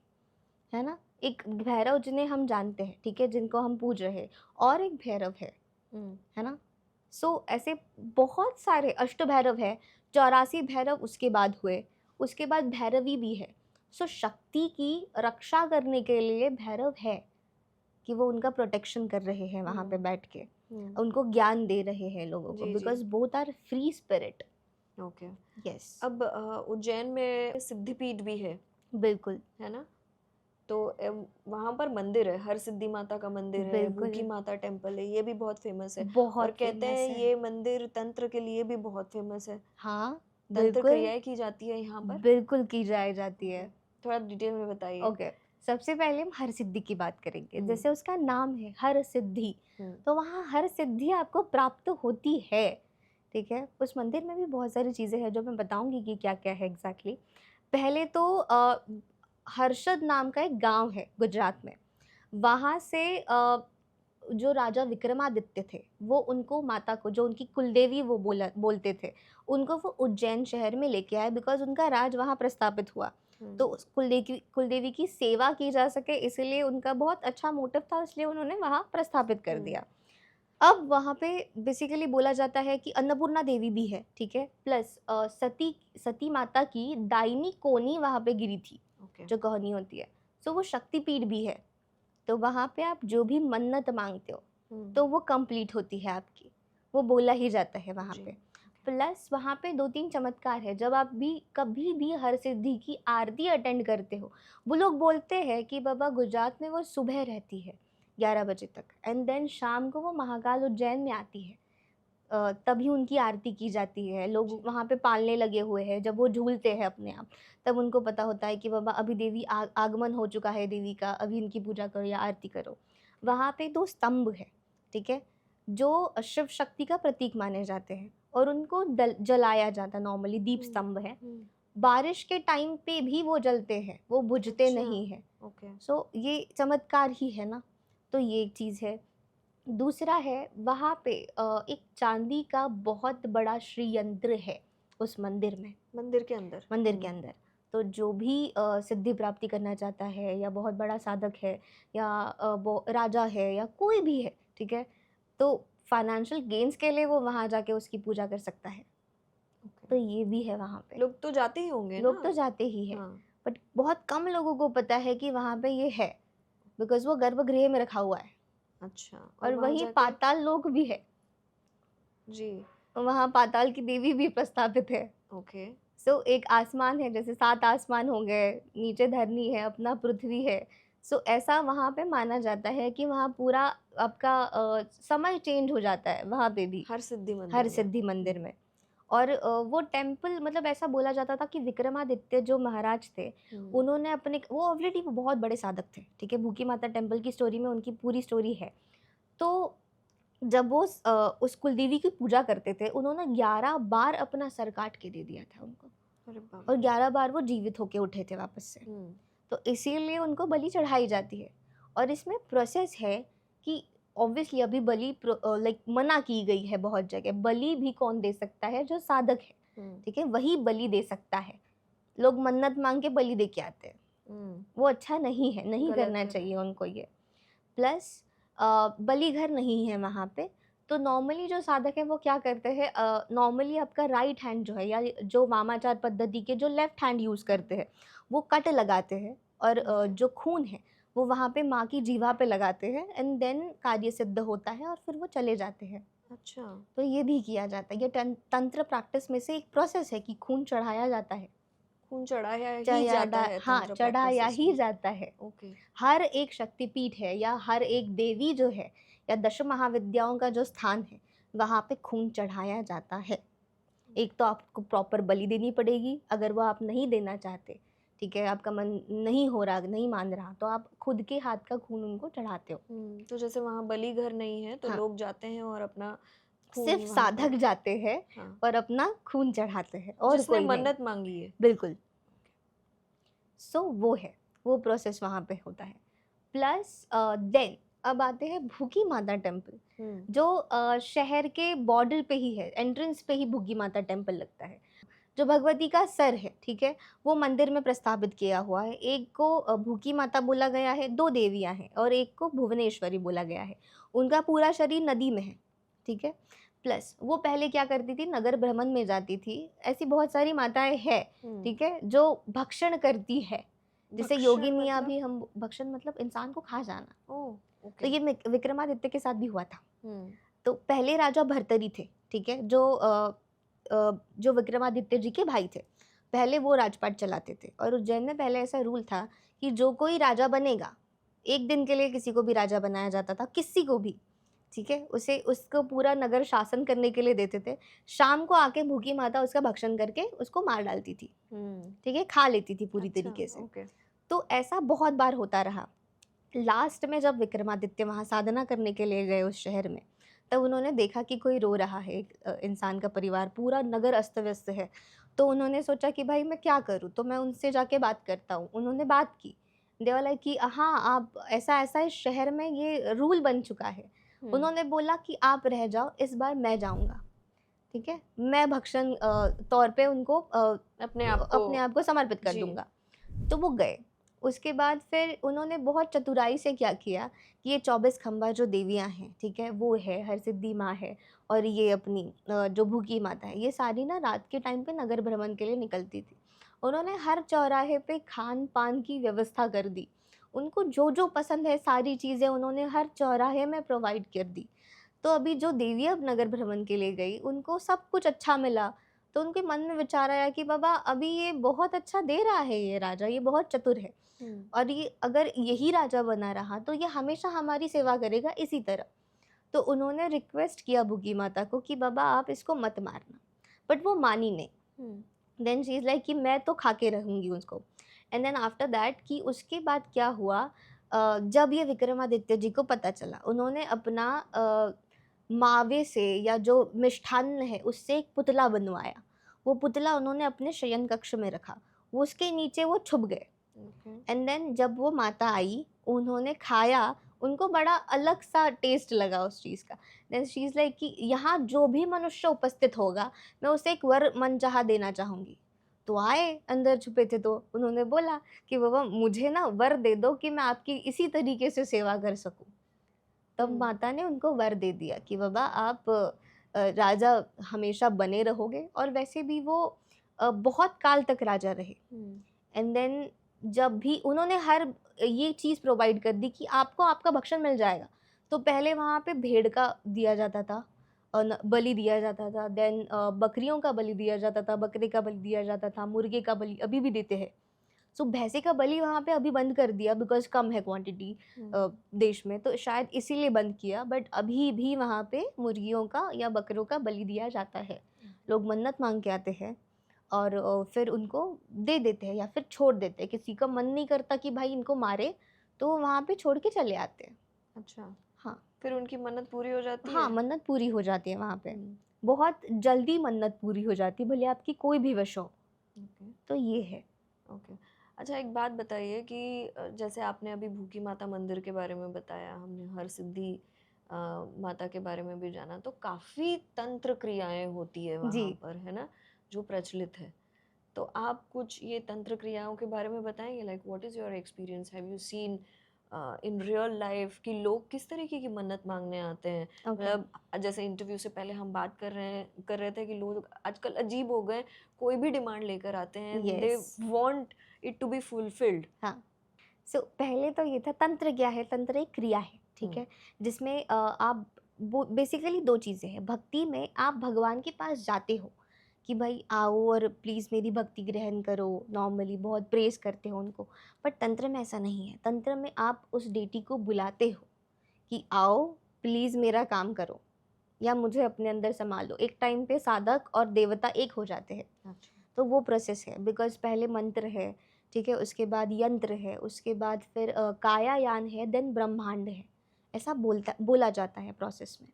है ना। एक भैरव जिन्हें हम जानते हैं, ठीक है, जिनको हम पूज रहे हैं, और एक भैरव है ना। सो ऐसे बहुत सारे अष्ट भैरव है, 84 भैरव उसके बाद हुए, उसके बाद भैरवी भी है। सो शक्ति की रक्षा करने के लिए भैरव है कि वो उनका प्रोटेक्शन कर रहे हैं वहाँ पे बैठ के, उनको ज्ञान दे रहे हैं लोगों को, जी, जी। Because both are free spirit. Okay. Yes, अब उज्जैन में सिद्धिपीठ भी है बिल्कुल है ना। तो वहां पर मंदिर है, हर सिद्धि माता का मंदिर है, बिल्कुल, भूखी माता टेम्पल है, ये भी बहुत फेमस है। और बहुत कहते फेमस हैं है। ये मंदिर तंत्र के लिए भी बहुत फेमस है। हाँ, तंत्र बिल्कुल, क्रियाएं की जाती है यहाँ पर। बिल्कुल की जाती है। Okay, थोड़ा डिटेल में बताइए। ओके, सबसे पहले हम हर सिद्धि की बात करेंगे। हम्म। जैसे उसका नाम है हर सिद्धि, हम्म। तो वहाँ हर सिद्धि आपको प्राप्त होती है, ठीक है। उस मंदिर में भी बहुत सारी चीज़ें हैं जो मैं बताऊंगी कि क्या क्या है एग्जैक्टली। पहले तो हर्षद नाम का एक गांव है गुजरात में, वहाँ से जो राजा विक्रमादित्य थे वो उनको माता को, जो उनकी कुलदेवी वो बोलते थे, उनको वो उज्जैन शहर में लेके आए बिकॉज उनका राज वहाँ प्रस्थापित हुआ। तो उस कुलदेवी की सेवा की जा सके, इसलिए उनका बहुत अच्छा मोटिव था, इसलिए उन्होंने वहाँ प्रस्थापित कर दिया। अब वहाँ पे बेसिकली बोला जाता है कि अन्नपूर्णा देवी भी है, ठीक है, प्लस सती माता की दाहिनी कोनी वहाँ पे गिरी थी, Okay. जो कहानी होती है। सो वो शक्तिपीठ भी है, तो वहाँ पे आप जो भी मन्नत मांगते हो तो वो कंप्लीट होती है आपकी, वो बोला ही जाता है वहाँ जी। पे। प्लस वहाँ पे 2-3 चमत्कार है, जब आप भी कभी भी हर सिद्धि की आरती अटेंड करते हो, वो लोग बोलते हैं कि बाबा गुजरात में वो सुबह रहती है 11 बजे तक, एंड देन शाम को वो महाकाल उज्जैन में आती है, तभी उनकी आरती की जाती है। लोग वहाँ पे पालने लगे हुए हैं, जब वो झूलते हैं अपने आप, तब उनको पता होता है कि बाबा अभी देवी आगमन हो चुका है देवी का, अभी इनकी पूजा करो या आरती करो। वहाँ पे 2 स्तंभ है, ठीक है, जो शिव शक्ति का प्रतीक माने जाते हैं और उनको जलाया जाता, नॉर्मली दीप स्तंभ है। बारिश के टाइम पे भी वो जलते हैं, वो बुझते अच्छा। नहीं है। ओके। सो ये चमत्कार ही है ना, तो ये एक चीज़ है। दूसरा है वहाँ पे एक चांदी का बहुत बड़ा श्री यंत्र है उस मंदिर में, मंदिर के अंदर। मंदिर के अंदर। तो जो भी सिद्धि प्राप्ति करना चाहता है, या बहुत बड़ा साधक है, या वो राजा है, या कोई भी है, ठीक है, तो फाइनेंशियल गेन्स के लिए वो वहाँ जाके उसकी पूजा कर सकता है। तो ये भी है वहाँ पे, लोग तो जाते ही होंगे लोग ना। तो जाते ही है, हाँ। बट बहुत कम लोगों को पता है कि वहाँ पे ये है, बिकॉज वो गर्भगृह में रखा हुआ है। अच्छा। और वहाँ वही जाके पाताल लोक भी है, जी। वहाँ पाताल की देवी भी प्रस्थापित है। ओके। सो एक आसमान है, जैसे 7 आसमान हो गए, नीचे धरनी है, अपना पृथ्वी है। सो ऐसा वहाँ पे माना जाता है कि वहाँ पूरा आपका समय चेंज हो जाता है वहाँ पे भी, हर सिद्धि मंदिर हर में। सिद्धि मंदिर में। और वो टेम्पल, मतलब ऐसा बोला जाता था कि विक्रमादित्य जो महाराज थे, उन्होंने अपने, वो ऑलरेडी बहुत बड़े साधक थे, ठीक है, भूखी माता टेम्पल की स्टोरी में उनकी पूरी स्टोरी है। तो जब वो उस कुलदेवी की पूजा करते थे, उन्होंने 11 बार अपना सर काट के दे दिया था उनको, अरे बाप और रे। 11 बार वो जीवित होके उठे थे वापस से। तो इसीलिए उनको बलि चढ़ाई जाती है। और इसमें प्रोसेस है कि ऑब्वियसली अभी बलि लाइक मना की गई है बहुत जगह, बलि भी कौन दे सकता है, जो साधक है, ठीक है, वही बलि दे सकता है। लोग मन्नत मांग के बलि दे के आते हैं, वो अच्छा नहीं है, नहीं करना चाहिए उनको ये। प्लस बलि घर नहीं है वहाँ पे, तो नॉर्मली जो साधक है वो क्या करते हैं, नॉर्मली आपका राइट हैंड जो है, या जो वामाचार पद्धति के जो लेफ्ट हैंड यूज़ करते हैं, वो कट लगाते हैं, और जो खून है वो वहाँ पे माँ की जीवा पे लगाते हैं एंड देन कार्य सिद्ध होता है और फिर वो चले जाते हैं। अच्छा। तो ये भी किया जाता है, ये तंत्र प्रैक्टिस में से एक प्रोसेस है कि खून चढ़ाया जाता है। खून चढ़ाया ही जाता है हाँ, तंत्र चढ़ाया प्रैक्टिसेस ही में। जाता है। ओके। हर एक शक्तिपीठ है या हर एक देवी जो है या दश महाविद्याओं का जो स्थान है, वहाँ पे खून चढ़ाया जाता है। एक तो आपको प्रॉपर बलि देनी पड़ेगी, अगर वो आप नहीं देना चाहते, ठीक है, आपका मन नहीं हो रहा, नहीं मान रहा, तो आप खुद के हाथ का खून उनको चढ़ाते हो। तो जैसे वहाँ बलि घर नहीं है तो हाँ, लोग जाते हैं और अपना खून सिर्फ वहाँ साधक पर। जाते हैं हाँ। और अपना खून चढ़ाते हैं और जिसने कोई नहीं। मन्नत मांगी है। बिल्कुल। सो वो है, वो प्रोसेस वहाँ पे होता है। प्लस देन अब आते हैं भूखी माता टेम्पल, जो शहर के बॉर्डर पे ही है, एंट्रेंस पे ही भूखी माता टेम्पल लगता है। जो भगवती का सर है, ठीक है, वो मंदिर में प्रस्तावित किया हुआ है। एक को भूखी माता बोला गया है, 2 देवियाँ हैं, और एक को भुवनेश्वरी बोला गया है। उनका पूरा शरीर नदी में है, ठीक है। प्लस वो पहले क्या करती थी, नगर भ्रमण में जाती थी। ऐसी बहुत सारी माताएं हैं, ठीक है, जो भक्षण करती है। जैसे योगिनियाँ भी, हम भक्षण मतलब इंसान को खा जाना। ओह, तो ओके। ये विक्रमादित्य के साथ भी हुआ था। हम्म। तो पहले राजा भर्तरी थे, ठीक है, जो विक्रमादित्य जी के भाई थे। पहले वो राजपाट चलाते थे और उज्जैन में पहले ऐसा रूल था कि जो कोई राजा बनेगा, एक दिन के लिए किसी को भी राजा बनाया जाता था, किसी को भी, ठीक है, उसे उसको पूरा नगर शासन करने के लिए देते थे। शाम को आके भूखी माता उसका भक्षण करके उसको मार डालती थी, ठीक है, खा लेती थी पूरी अच्छा, तरीके से। ओके। तो ऐसा बहुत बार होता रहा। लास्ट में जब विक्रमादित्य वहाँ साधना करने के लिए गए उस शहर में, तब उन्होंने देखा कि कोई रो रहा है, एक इंसान का परिवार, पूरा नगर अस्त व्यस्त है। तो उन्होंने सोचा कि भाई मैं क्या करूँ, तो मैं उनसे जाके बात करता हूँ। उन्होंने बात की, देवा लाइक कि हाँ, आप ऐसा ऐसा इस शहर में ये रूल बन चुका है। उन्होंने बोला कि आप रह जाओ, इस बार मैं जाऊँगा, ठीक है, मैं भक्षण तौर पे उनको अपने आप को समर्पित कर जी। दूंगा। तो वो गए। उसके बाद फिर उन्होंने बहुत चतुराई से क्या किया कि ये 24 खंबा जो देवियाँ हैं, ठीक है, वो है, हरसिद्धि माँ है, और ये अपनी जो भूखी माता है, ये सारी ना रात के टाइम पे नगर भ्रमण के लिए निकलती थी। उन्होंने हर चौराहे पे खान पान की व्यवस्था कर दी। उनको जो जो पसंद है सारी चीज़ें उन्होंने हर चौराहे में प्रोवाइड कर दी। तो अभी जो देवी अब नगर भ्रमण के लिए गई, उनको सब कुछ अच्छा मिला। तो उनके मन में विचार आया कि बाबा अभी ये बहुत अच्छा दे रहा है, ये राजा, ये बहुत चतुर है, और ये अगर यही राजा बना रहा तो ये हमेशा हमारी सेवा करेगा इसी तरह। तो उन्होंने रिक्वेस्ट किया भूखी माता को कि बाबा आप इसको मत मारना, बट वो मानी नहीं। देन शी इज़ लाइक कि मैं तो खा के रहूँगी उसको। एंड देन आफ्टर दैट कि उसके बाद क्या हुआ, जब ये विक्रमादित्य जी को पता चला, उन्होंने अपना मावे से या जो मिष्ठान्न है उससे एक पुतला बनवाया। वो पुतला उन्होंने अपने शयन कक्ष में रखा, वो उसके नीचे वो छुप गए। एंड देन जब वो माता आई, उन्होंने खाया, उनको बड़ा अलग सा टेस्ट लगा उस चीज़ का। देन शी इज़ लाइक कि यहाँ जो भी मनुष्य उपस्थित होगा, मैं उसे एक वर मनचाहा देना चाहूँगी। तो आए, अंदर छुपे थे, तो उन्होंने बोला कि बाबा मुझे ना वर दे दो कि मैं आपकी इसी तरीके से सेवा कर सकूँ। तब माता ने उनको वर दे दिया कि बाबा आप राजा हमेशा बने रहोगे, और वैसे भी वो बहुत काल तक राजा रहे। एंड देन जब भी उन्होंने हर ये चीज़ प्रोवाइड कर दी कि आपको आपका भक्षण मिल जाएगा। तो पहले वहाँ पे भेड़ का दिया जाता था, बलि दिया जाता था, देन बकरियों का बलि दिया जाता था, बकरे का बलि दिया जाता था, मुर्गे का बलि अभी भी देते हैं। सो भैंसे का बलि वहाँ पे अभी बंद कर दिया, बिकॉज़ कम है क्वांटिटी देश में, तो शायद इसीलिए बंद किया, बट अभी भी वहाँ पे मुर्गियों का या बकरों का बलि दिया जाता है। लोग मन्नत मांग के आते हैं और फिर उनको दे देते हैं या फिर छोड़ देते हैं। किसी का मन नहीं करता कि भाई इनको मारे, तो वो वहाँ पे छोड़ के चले आते हैं। अच्छा, हाँ, फिर उनकी मन्नत पूरी हो जाती हाँ, है? मन्नत पूरी हो जाती है वहाँ पे। बहुत जल्दी मन्नत पूरी हो जाती है, भले आपकी कोई भी विश हो। ओके, तो ये है। ओके। अच्छा, एक बात बताइए कि जैसे आपने अभी भूखी माता मंदिर के बारे में बताया, हमने हरसिद्धि माता के बारे में भी जाना, तो काफ़ी तंत्र क्रियाएँ होती है जी। वहाँ पर, है ना? जो प्रचलित है। तो आप कुछ ये तंत्र क्रियाओं के बारे में बताएँगे? Like what is your experience? Have you seen in real life कि लोग किस तरीके की मन्नत मांगने आते हैं? ओके। मतलब जैसे इंटरव्यू से पहले हम बात कर रहे थे कि लोग आजकल अजीब हो गए, कोई भी डिमांड लेकर आते हैं, they yes. Want it to be fulfilled. हाँ। सो पहले तो ये था, तंत्र क्या है? तंत्र एक क्रिया है, ठीक है, जिसमें आप बेसिकली दो चीज़ें हैं। भक्ति में आप भगवान के पास जाते हो कि भाई आओ और प्लीज़ मेरी भक्ति ग्रहण करो, नॉर्मली बहुत प्रेज करते हो उनको। बट तंत्र में ऐसा नहीं है। तंत्र में आप उस डेटी को बुलाते हो कि आओ प्लीज़ मेरा काम करो या मुझे अपने अंदर संभालो। एक टाइम पे साधक और देवता एक हो जाते हैं। अच्छा। तो वो प्रोसेस है, बिकॉज पहले मंत्र है, ठीक है, उसके बाद यंत्र है, उसके बाद फिर कायायान है, देन ब्रह्मांड है, ऐसा बोला जाता है प्रोसेस में।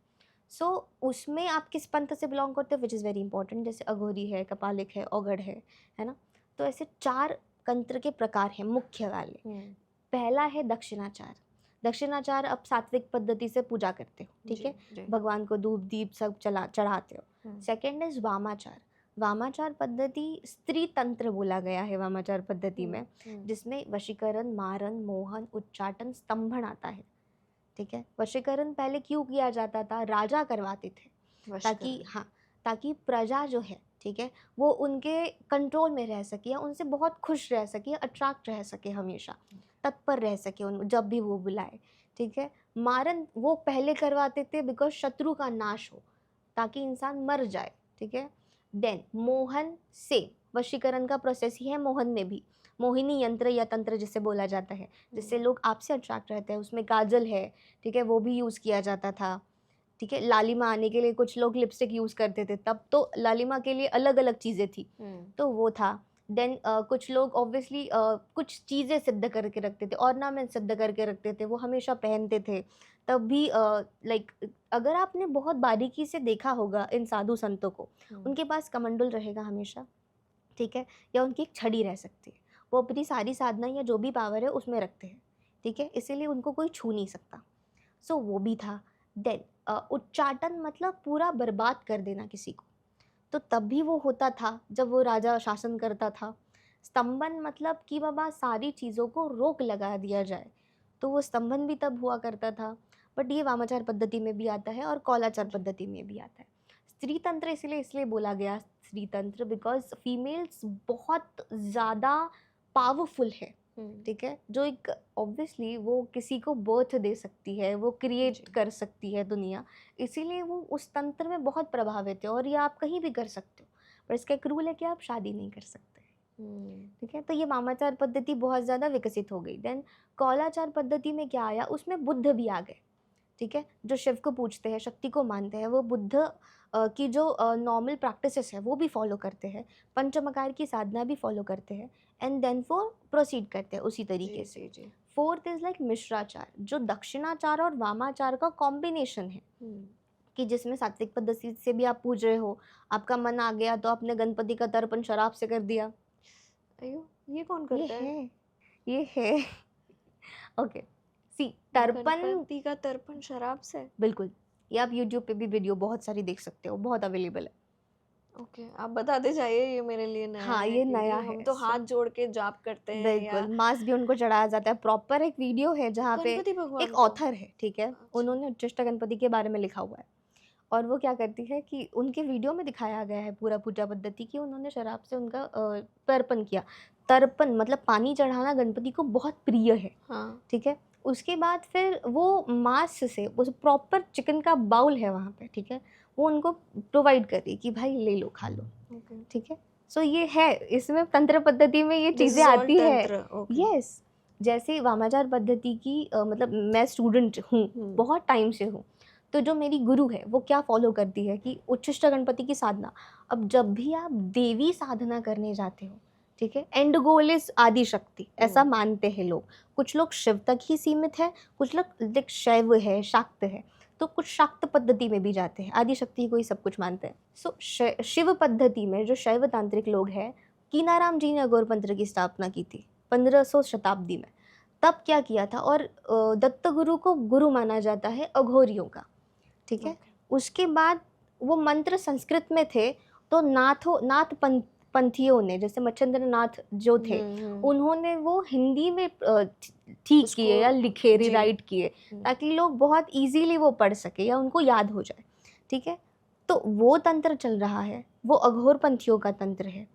सो उसमें आप किस पंथ से बिलोंग करते हो, विच इज़ वेरी इंपॉर्टेंट। जैसे अघोरी है, कपालिक है, औगड़ है ना। तो ऐसे 4 तंत्र के प्रकार हैं मुख्य वाले। पहला है दक्षिणाचार। दक्षिणाचार आप सात्विक पद्धति से पूजा करते हो, ठीक है, भगवान को धूप दीप सब चढ़ाते हो। Second is वामाचार। वामाचार पद्धति स्त्री तंत्र बोला गया है वामाचार पद्धति में, जिसमें वशीकरण, मारन, मोहन, उच्चाटन, स्तंभन आता है, ठीक है। वशीकरण पहले क्यों किया जाता था? राजा करवाते थे, ताकि हाँ, ताकि प्रजा जो है, ठीक है, वो उनके कंट्रोल में रह सके या उनसे बहुत खुश रह सके, अट्रैक्ट रह सके, हमेशा तत्पर रह सके उन जब भी वो बुलाए, ठीक है। मारन वो पहले करवाते थे बिकॉज शत्रु का नाश हो, ताकि इंसान मर जाए, ठीक है। देन मोहन से वशीकरण का प्रोसेस ही है मोहन में भी, मोहिनी यंत्र या तंत्र जिसे बोला जाता है, जिससे लोग आपसे अट्रैक्ट रहते हैं। उसमें काजल है, ठीक है, वो भी यूज़ किया जाता था, ठीक है। लालिमा आने के लिए कुछ लोग लिपस्टिक यूज़ करते थे, तब तो लालिमा के लिए अलग अलग चीज़ें थी, तो वो था। देन कुछ लोग ऑब्वियसली कुछ चीज़ें सिद्ध करके रखते थे, ऑर्नामेंट सिद्ध करके रखते थे, वो हमेशा पहनते थे। तब भी लाइक अगर आपने बहुत बारीकी से देखा होगा इन साधु संतों को, उनके पास कमंडल रहेगा हमेशा, ठीक है, या उनकी एक छड़ी रह सकती है। वो अपनी सारी साधना या जो भी पावर है उसमें रखते हैं, ठीक है, इसीलिए उनको कोई छू नहीं सकता। सो वो भी था। देन उच्चाटन मतलब पूरा बर्बाद कर देना किसी को, तो तब भी वो होता था जब वो राजा शासन करता था। स्तंभन मतलब कि बाबा सारी चीज़ों को रोक लगा दिया जाए, तो वो स्तंभन भी तब हुआ करता था। बट ये वामाचार पद्धति में भी आता है और कौलाचार पद्धति में भी आता है। स्त्री तंत्र इसलिए बोला गया स्त्री तंत्र बिकॉज फीमेल्स बहुत ज़्यादा पावरफुल है, ठीक है, जो एक ऑब्वियसली वो किसी को बर्थ दे सकती है, वो क्रिएट कर सकती है दुनिया, इसीलिए वो उस तंत्र में बहुत प्रभावित है। और ये आप कहीं भी कर सकते हो, पर इसका एक रूल है कि आप शादी नहीं कर सकते, ठीक है। तो ये वामाचार पद्धति बहुत ज़्यादा विकसित हो गई। देन कौलाचार पद्धति में क्या आया, उसमें बुद्ध भी आ गए, ठीक है, जो शिव को पूजते हैं, शक्ति को मानते हैं, वो बुद्ध की जो नॉर्मल प्रैक्टिसेस है वो भी फॉलो करते हैं, पंचमकार की साधना भी फॉलो करते हैं, एंड देन वो प्रोसीड करते हैं उसी तरीके से। फोर्थ इज लाइक मिश्राचार, जो दक्षिणाचार और वामाचार का कॉम्बिनेशन है, कि जिसमें सात्विक पद्धति से भी आप पूज रहे हो, आपका मन आ गया तो आपने गणपति का तर्पण शराब से कर दिया। अयो, ये कौन करता है? ये है ओके सी, तर्पण, गणपति का तर्पण शराब से? बिल्कुल, ये आप यूट्यूब पे भी वीडियो बहुत सारी देख सकते हो, बहुत अवेलेबल है। ओके, आप बताते जाइए, ये मेरे लिए नया हाँ, है, ये क्योंकि नया हम है। तो हाथ जोड़ के जाप करते हैं, या बिल्कुल, मांस भी उनको चढ़ाया जाता है। प्रॉपर एक वीडियो है जहाँ पे गणपति भगवान एक को? ऑथर है, ठीक है, उन्होंने उच्चिष्ट गणपति के बारे में लिखा हुआ है, और वो क्या करती है कि उनके वीडियो में दिखाया गया है पूरा पूजा पद्धति की, उन्होंने शराब से उनका तर्पण किया। तर्पण मतलब पानी चढ़ाना गणपति को बहुत प्रिय है, हाँ, ठीक है। उसके बाद फिर वो मांस से, वो प्रॉपर चिकन का बाउल है वहाँ पे, ठीक है, वो उनको प्रोवाइड कर रही कि भाई ले लो, खा लो, ठीक है। सो ये है, इसमें तंत्र पद्धति में ये चीज़ें आती है। यस, जैसे वामाचार पद्धति की मतलब मैं स्टूडेंट हूँ, बहुत टाइम से हूँ, तो जो मेरी गुरु है वो क्या फॉलो करती है कि उच्छिष्ट गणपति की साधना। अब जब भी आप देवी साधना करने जाते हो, ठीक है, एंड गोल इज आदि शक्ति, ऐसा मानते हैं लोग। कुछ लोग शिव तक ही सीमित है, कुछ लोग शैव है, शाक्त है, तो कुछ शाक्त पद्धति में भी जाते हैं, आदि शक्ति को ही सब कुछ मानते हैं। सो शिव पद्धति में जो शैव तांत्रिक लोग हैं, कीनाराम जी ने अघोर पंत्र की स्थापना की थी 1500 शताब्दी में। तब क्या किया था, और दत्त गुरु को गुरु माना जाता है अघोरियों का, ठीक है। उसके बाद वो मंत्र संस्कृत में थे, तो नाथ पंथियों ने, जैसे मच्छिंद्र नाथ जो थे, उन्होंने वो हिंदी में ठीक किए या लिखे, रिराइट किए, ताकि लोग बहुत इजीली वो पढ़ सके या उनको याद हो जाए, ठीक है। तो वो तंत्र चल रहा है, वो अघोर पंथियों का तंत्र है।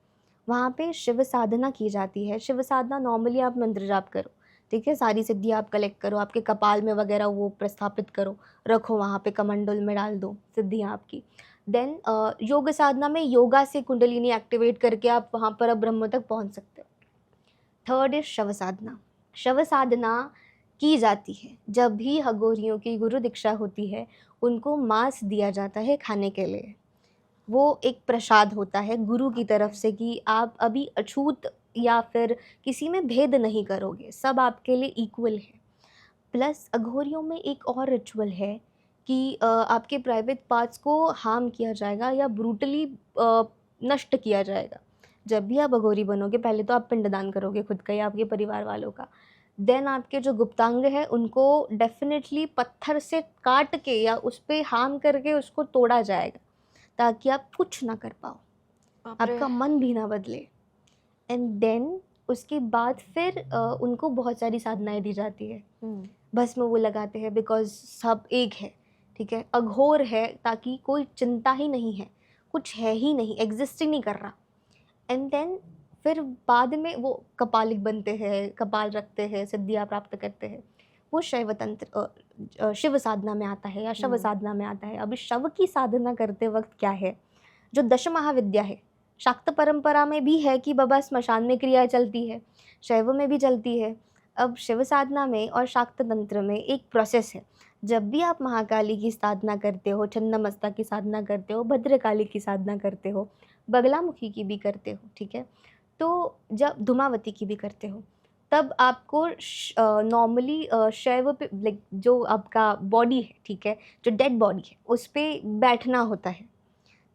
वहाँ पे शिव साधना की जाती है। शिव साधना नॉर्मली आप मंत्र जाप करो, ठीक है, सारी सिद्धियाँ आप कलेक्ट करो, आपके कपाल में वगैरह वो प्रस्थापित करो, रखो वहाँ पे, कमंडल में डाल दो सिद्धियाँ आपकी। देन योग साधना में योगा से कुंडलिनी एक्टिवेट करके आप वहाँ पर अब ब्रह्म तक पहुँच सकते हो। थर्ड इज शव साधना। शव साधना की जाती है जब भी अघोरियों की गुरु दीक्षा होती है, उनको मांस दिया जाता है खाने के लिए। वो एक प्रसाद होता है गुरु की तरफ से कि आप अभी अछूत या फिर किसी में भेद नहीं करोगे, सब आपके लिए इक्वल है। प्लस अघोरियों में एक और रिचुअल है कि आपके प्राइवेट पार्ट्स को हार्म किया जाएगा या ब्रूटली नष्ट किया जाएगा। जब भी आप अघोरी बनोगे, पहले तो आप पिंडदान करोगे खुद का या आपके परिवार वालों का, देन आपके जो गुप्तांग है उनको डेफिनेटली पत्थर से काट के या उस पर हार्म करके उसको तोड़ा जाएगा, ताकि आप कुछ ना कर पाओ, बाप रे। आपका मन भी ना बदले। एंड देन उसके बाद फिर उनको बहुत सारी साधनाएं दी जाती है। भस्म वो लगाते हैं बिकॉज सब एक है, ठीक है, अघोर है ताकि कोई चिंता ही नहीं है, कुछ है ही नहीं, एग्जिस्ट ही नहीं कर रहा। एंड देन फिर बाद में वो कपालिक बनते हैं, कपाल रखते हैं, सिद्धियाँ प्राप्त करते हैं। वो शैव तंत्र शिव साधना में आता है या शव साधना में आता है। अभी शव की साधना करते वक्त क्या है, जो दश महाविद्या है, शाक्त परंपरा में भी है कि बाबा स्मशान में क्रिया चलती है, शैव में भी चलती है। अब शिव साधना में और शाक्त तंत्र में एक प्रोसेस है। जब भी आप महाकाली की साधना करते हो, छन्नमस्ता की साधना करते हो, भद्रकाली की साधना करते हो, बगलामुखी की भी करते हो, ठीक है, तो जब धूमावती की भी करते हो, तब आपको नॉर्मली शैव पे, लाइक जो आपका बॉडी है, ठीक है, जो डेड बॉडी है उस पर बैठना होता है,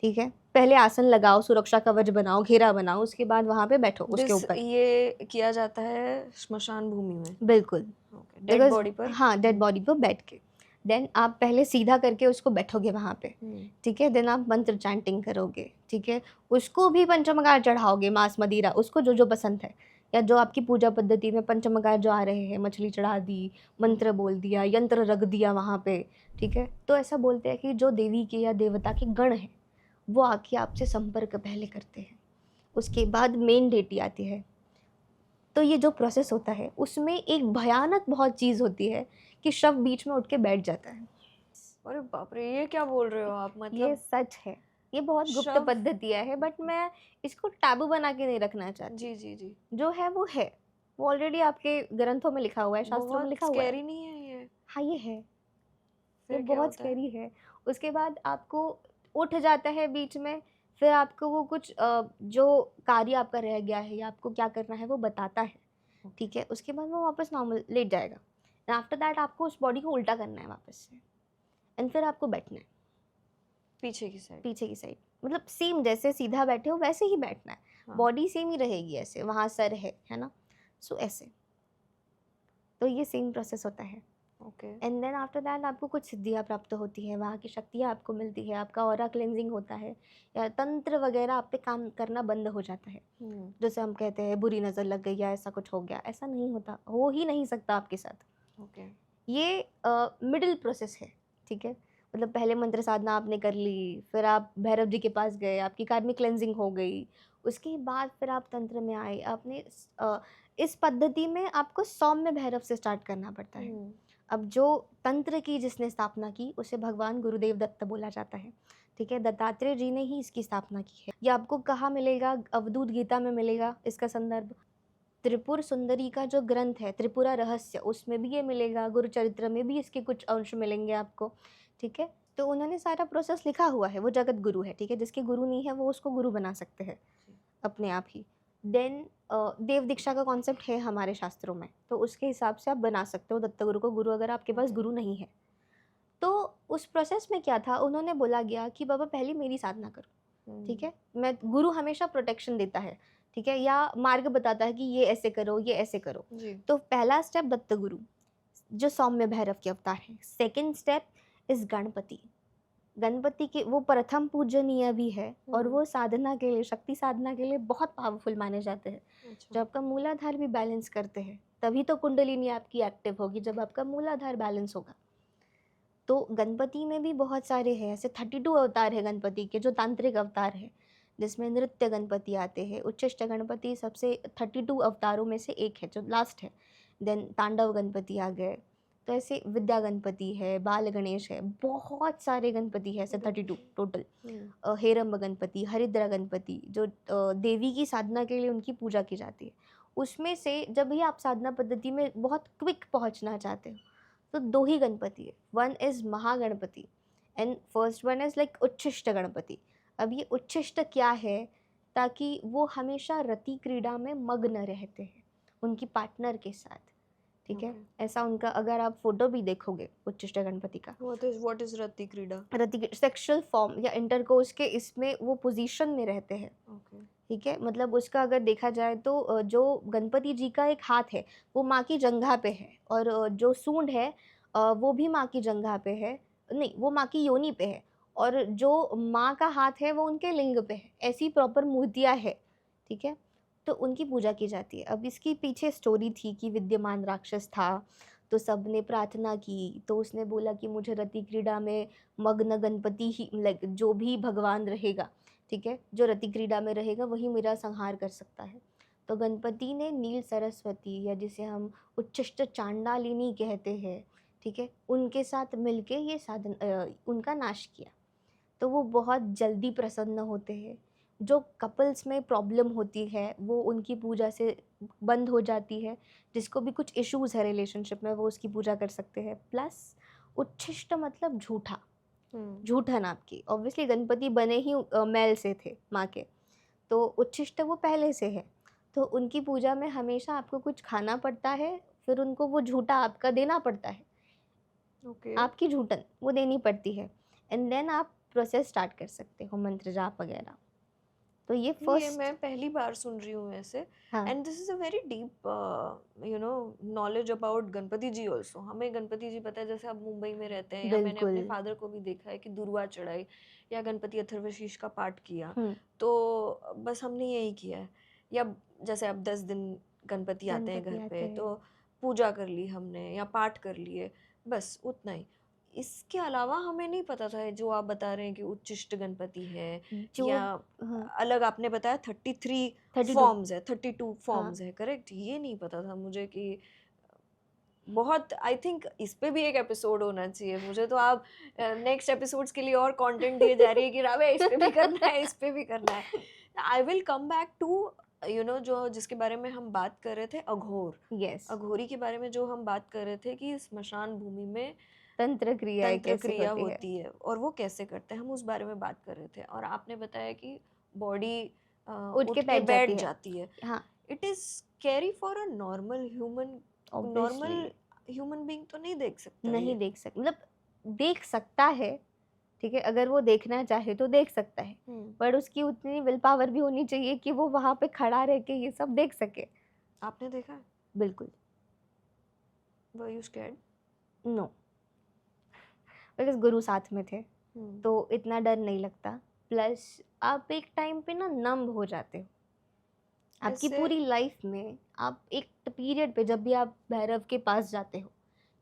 ठीक है। पहले आसन लगाओ, सुरक्षा कवच बनाओ, घेरा बनाओ, उसके बाद वहाँ पे बैठो उसके ऊपर। ये किया जाता है श्मशान भूमि में? बिल्कुल, डेड बॉडी पर? हाँ, डेड बॉडी पर बैठ के देन आप पहले सीधा करके उसको बैठोगे वहाँ पे, ठीक है। देन आप मंत्र चैंटिंग करोगे, ठीक है, उसको भी पंचमकार चढ़ाओगे, मांस मदिरा, उसको जो जो पसंद है, या जो आपकी पूजा पद्धति में पंचमकार जो आ रहे हैं, मछली चढ़ा दी, मंत्र बोल दिया, यंत्र रख दिया वहाँ पे, ठीक है। तो ऐसा बोलते हैं कि जो देवी के या देवता के गण हैं वो आके आपसे संपर्क पहले करते हैं, उसके बाद मेन डेटी आती है। तो ये जो प्रोसेस होता है उसमें एक भयानक बहुत चीज़ होती है कि शव बीच में उठ के बैठ जाता है। अरे बाप रे, ये क्या बोल रहे हो आप? ये मतलब सच है, ये बहुत गुप्त शव? पद्धतियाँ है, बट मैं इसको टैबू बना के नहीं रखना चाहती। जी जी जी। जो है वो है, वो ऑलरेडी आपके ग्रंथों में लिखा हुआ है, शास्त्रों में बहुत लिखा हुआ है। स्कैरी नहीं है ये? हाँ ये है, ये फिर क्या बहुत होता है? स्कैरी है। उसके बाद आपको उठ जाता है बीच में, फिर आपको वो कुछ जो कार्य आपका रह गया है या आपको क्या करना है वो बताता है, ठीक है। उसके बाद वो वापस नॉर्मल लेट जाएगा। एंड आफ्टर दैट आपको उस बॉडी को उल्टा करना है वापस से, एंड फिर आपको बैठना है पीछे की साइड? पीछे की साइड, मतलब सेम जैसे सीधा बैठे हो वैसे ही बैठना है। हाँ। बॉडी सेम ही रहेगी ऐसे, वहाँ सर है ना, सो ऐसे। तो ये सेम प्रोसेस होता है। Okay. And then after that आपको कुछ सिद्धियाँ प्राप्त होती है, वहाँ की शक्तियाँ आपको मिलती है, आपका ऑरा क्लेंजिंग होता है, या तंत्र वगैरह आप पे काम करना बंद हो जाता है। जैसे हम कहते हैं बुरी नज़र लग गई या ऐसा कुछ हो गया, ऐसा नहीं होता, हो ही नहीं सकता आपके साथ। ओके। ये मिडिल प्रोसेस है, ठीक है। मतलब पहले मंत्र साधना आपने कर ली, फिर आप भैरव जी के पास गए, आपकी कार्मिक क्लेंजिंग हो गई, उसके बाद फिर आप तंत्र में आए। आपने इस पद्धति में आपको सौम्य भैरव से स्टार्ट करना पड़ता है। अब जो तंत्र की जिसने स्थापना की उसे भगवान गुरुदेव दत्त बोला जाता है, ठीक है। दत्तात्रेय जी ने ही इसकी स्थापना की है। ये आपको कहाँ मिलेगा? अवधूत गीता में मिलेगा इसका संदर्भ। त्रिपुर सुंदरी का जो ग्रंथ है त्रिपुरा रहस्य, उसमें भी ये मिलेगा। गुरुचरित्र में भी इसके कुछ अंश मिलेंगे आपको, ठीक है। तो उन्होंने सारा प्रोसेस लिखा हुआ है, वो जगत गुरु है, ठीक है। जिसके गुरु नहीं है वो उसको गुरु बना सकते हैं अपने आप ही। देन देव दीक्षा का कॉन्सेप्ट है हमारे शास्त्रों में, तो उसके हिसाब से आप बना सकते हो दत्त गुरु को गुरु, अगर आपके पास गुरु नहीं है। तो उस प्रोसेस में क्या था, उन्होंने बोला गया कि बाबा पहले मेरी साधना करो, ठीक है। मैं गुरु हमेशा प्रोटेक्शन देता है, ठीक है, या मार्ग बताता है कि ये ऐसे करो, ये ऐसे करो। तो पहला स्टेप दत्त गुरु, जो सौम्य भैरव के अवतार है। Second step is Ganpati. Ganpati के वो प्रथम पूजनीय भी है, और वो साधना के लिए, शक्ति साधना के लिए बहुत पावरफुल माने जाते हैं। अच्छा। जब आपका मूलाधार भी बैलेंस करते हैं तभी तो कुंडलिनी आपकी एक्टिव होगी, जब आपका मूलाधार बैलेंस होगा। तो गणपति में भी बहुत सारे हैं, ऐसे 32 अवतार है गणपति के, जो तांत्रिक अवतार है, जिसमें नृत्य गणपति आते हैं। उच्चिष्ट गणपति सबसे 32 अवतारों में से एक है, जो लास्ट है। देन तांडव गणपति आ गए। तो ऐसे विद्या गणपति है, बाल गणेश है, बहुत सारे गणपति है, ऐसे 32 टोटल। हेरंब गणपति, हरिद्रा गणपति, जो देवी की साधना के लिए उनकी पूजा की जाती है। उसमें से जब भी आप साधना पद्धति में बहुत क्विक पहुंचना चाहते हो तो 2 ही गणपति है। One is Mahaganpati and first one is like Uchchhishta Ganpati. अब ये उच्छिष्ट क्या है, ताकि वो हमेशा रति क्रीड़ा में मग्न रहते हैं उनकी पार्टनर के साथ, ठीक है। ऐसा उनका अगर आप फोटो भी देखोगे उच्छिष्ट गणपति का, व्हाट इज रति क्रीड़ा? रति सेक्सुअल फॉर्म या इंटरकोर्स के इसमें वो पोजीशन में रहते हैं, ओके, ठीक है। मतलब उसका अगर देखा जाए तो जो गणपति जी का एक हाथ है वो माँ की जंघा पे है, और जो सूंड है वो भी माँ की जंघा पे है, नहीं वो माँ की योनि पे है, और जो माँ का हाथ है वो उनके लिंग पे है। ऐसी प्रॉपर मूर्तियाँ है, ठीक है। तो उनकी पूजा की जाती है। अब इसकी पीछे स्टोरी थी कि विद्यमान राक्षस था, तो सबने प्रार्थना की, तो उसने बोला कि मुझे रति क्रीड़ा में मग्न गणपति ही, लाइक जो भी भगवान रहेगा, ठीक है, जो रति क्रीड़ा में रहेगा वही मेरा संहार कर सकता है। तो गणपति ने नील सरस्वती, या जिसे हम उच्छिष्ट चांडालिनी कहते हैं, ठीक है, उनके साथ मिलके ये उनका नाश किया। तो वो बहुत जल्दी प्रसन्न होते हैं। जो कपल्स में प्रॉब्लम होती है वो उनकी पूजा से बंद हो जाती है। जिसको भी कुछ इश्यूज है रिलेशनशिप में वो उसकी पूजा कर सकते हैं। प्लस उच्छिष्ट मतलब झूठा, झूठन आपकी। ऑब्वियसली गणपति बने ही मैल से थे माँ के, तो उच्छिष्ट वो पहले से है। तो उनकी पूजा में हमेशा आपको कुछ खाना पड़ता है, फिर उनको वो झूठा आपका देना पड़ता है। आपकी झूठन वो देनी पड़ती है, एंड देन आप प्रोसेस स्टार्ट कर सकते हो, मंत्र जाप वगैरह। तो ये फर्स्ट, मैं पहली बार सुन रही हूँ ऐसे। हाँ, and this is a very deep knowledge about Ganpati ji also. हमें गणपति जी पता है, जैसे आप मुंबई में रहते हैं, या मैंने अपने बिल्कुल। फादर को भी देखा है कि दुर्वा चढ़ाई या गणपति अथर्वशीष का पाठ किया, तो बस हमने यही किया है। या जैसे अब 10 दिन गणपति आते हैं घर पे, तो पूजा कर ली हमने या पाठ कर लिए, बस उतना ही। इसके अलावा हमें नहीं पता था जो आप बता रहे हैं कि उच्छिष्ट गणपति है, जो या अलग आपने बताया 33 फॉर्म्स है, 32 फॉर्म्स है, करेक्ट? ये नहीं पता था मुझे कि बहुत, आई थिंक इस पे भी एक एपिसोड होना चाहिए। मुझे तो आप नेक्स्ट एपिसोड्स के लिए और कंटेंट दिए जा रही है कि रावे इस पे भी करना है, इस पे भी करना है। I will come back to जो जिसके बारे में हम बात कर रहे थे, अघोर। यस, अघोरी के बारे में जो हम बात कर रहे थे कि स्मशान भूमि में तंत्र क्रिया होती है और वो कैसे करते हैं, हम उस बारे में बात कर रहे थे। और आपने बताया कि बॉडी उठ के बैठ जाती है। हाँ, it is scary for a normal human being तो नहीं देख सकता, नहीं देख सकता, मतलब देख सकता है, ठीक है, अगर वो देखना चाहे तो देख सकता है, पर उसकी उतनी विल पावर भी होनी चाहिए कि वो वहां पे खड़ा रह के ये सब देख सके। आपने देखा? बिल्कुल। Were you scared? No, because गुरु साथ में थे, तो इतना डर नहीं लगता। प्लस आप एक टाइम पे ना नंब हो जाते हो। आपकी पूरी लाइफ में आप एक पीरियड पे, जब भी आप भैरव के पास जाते हो,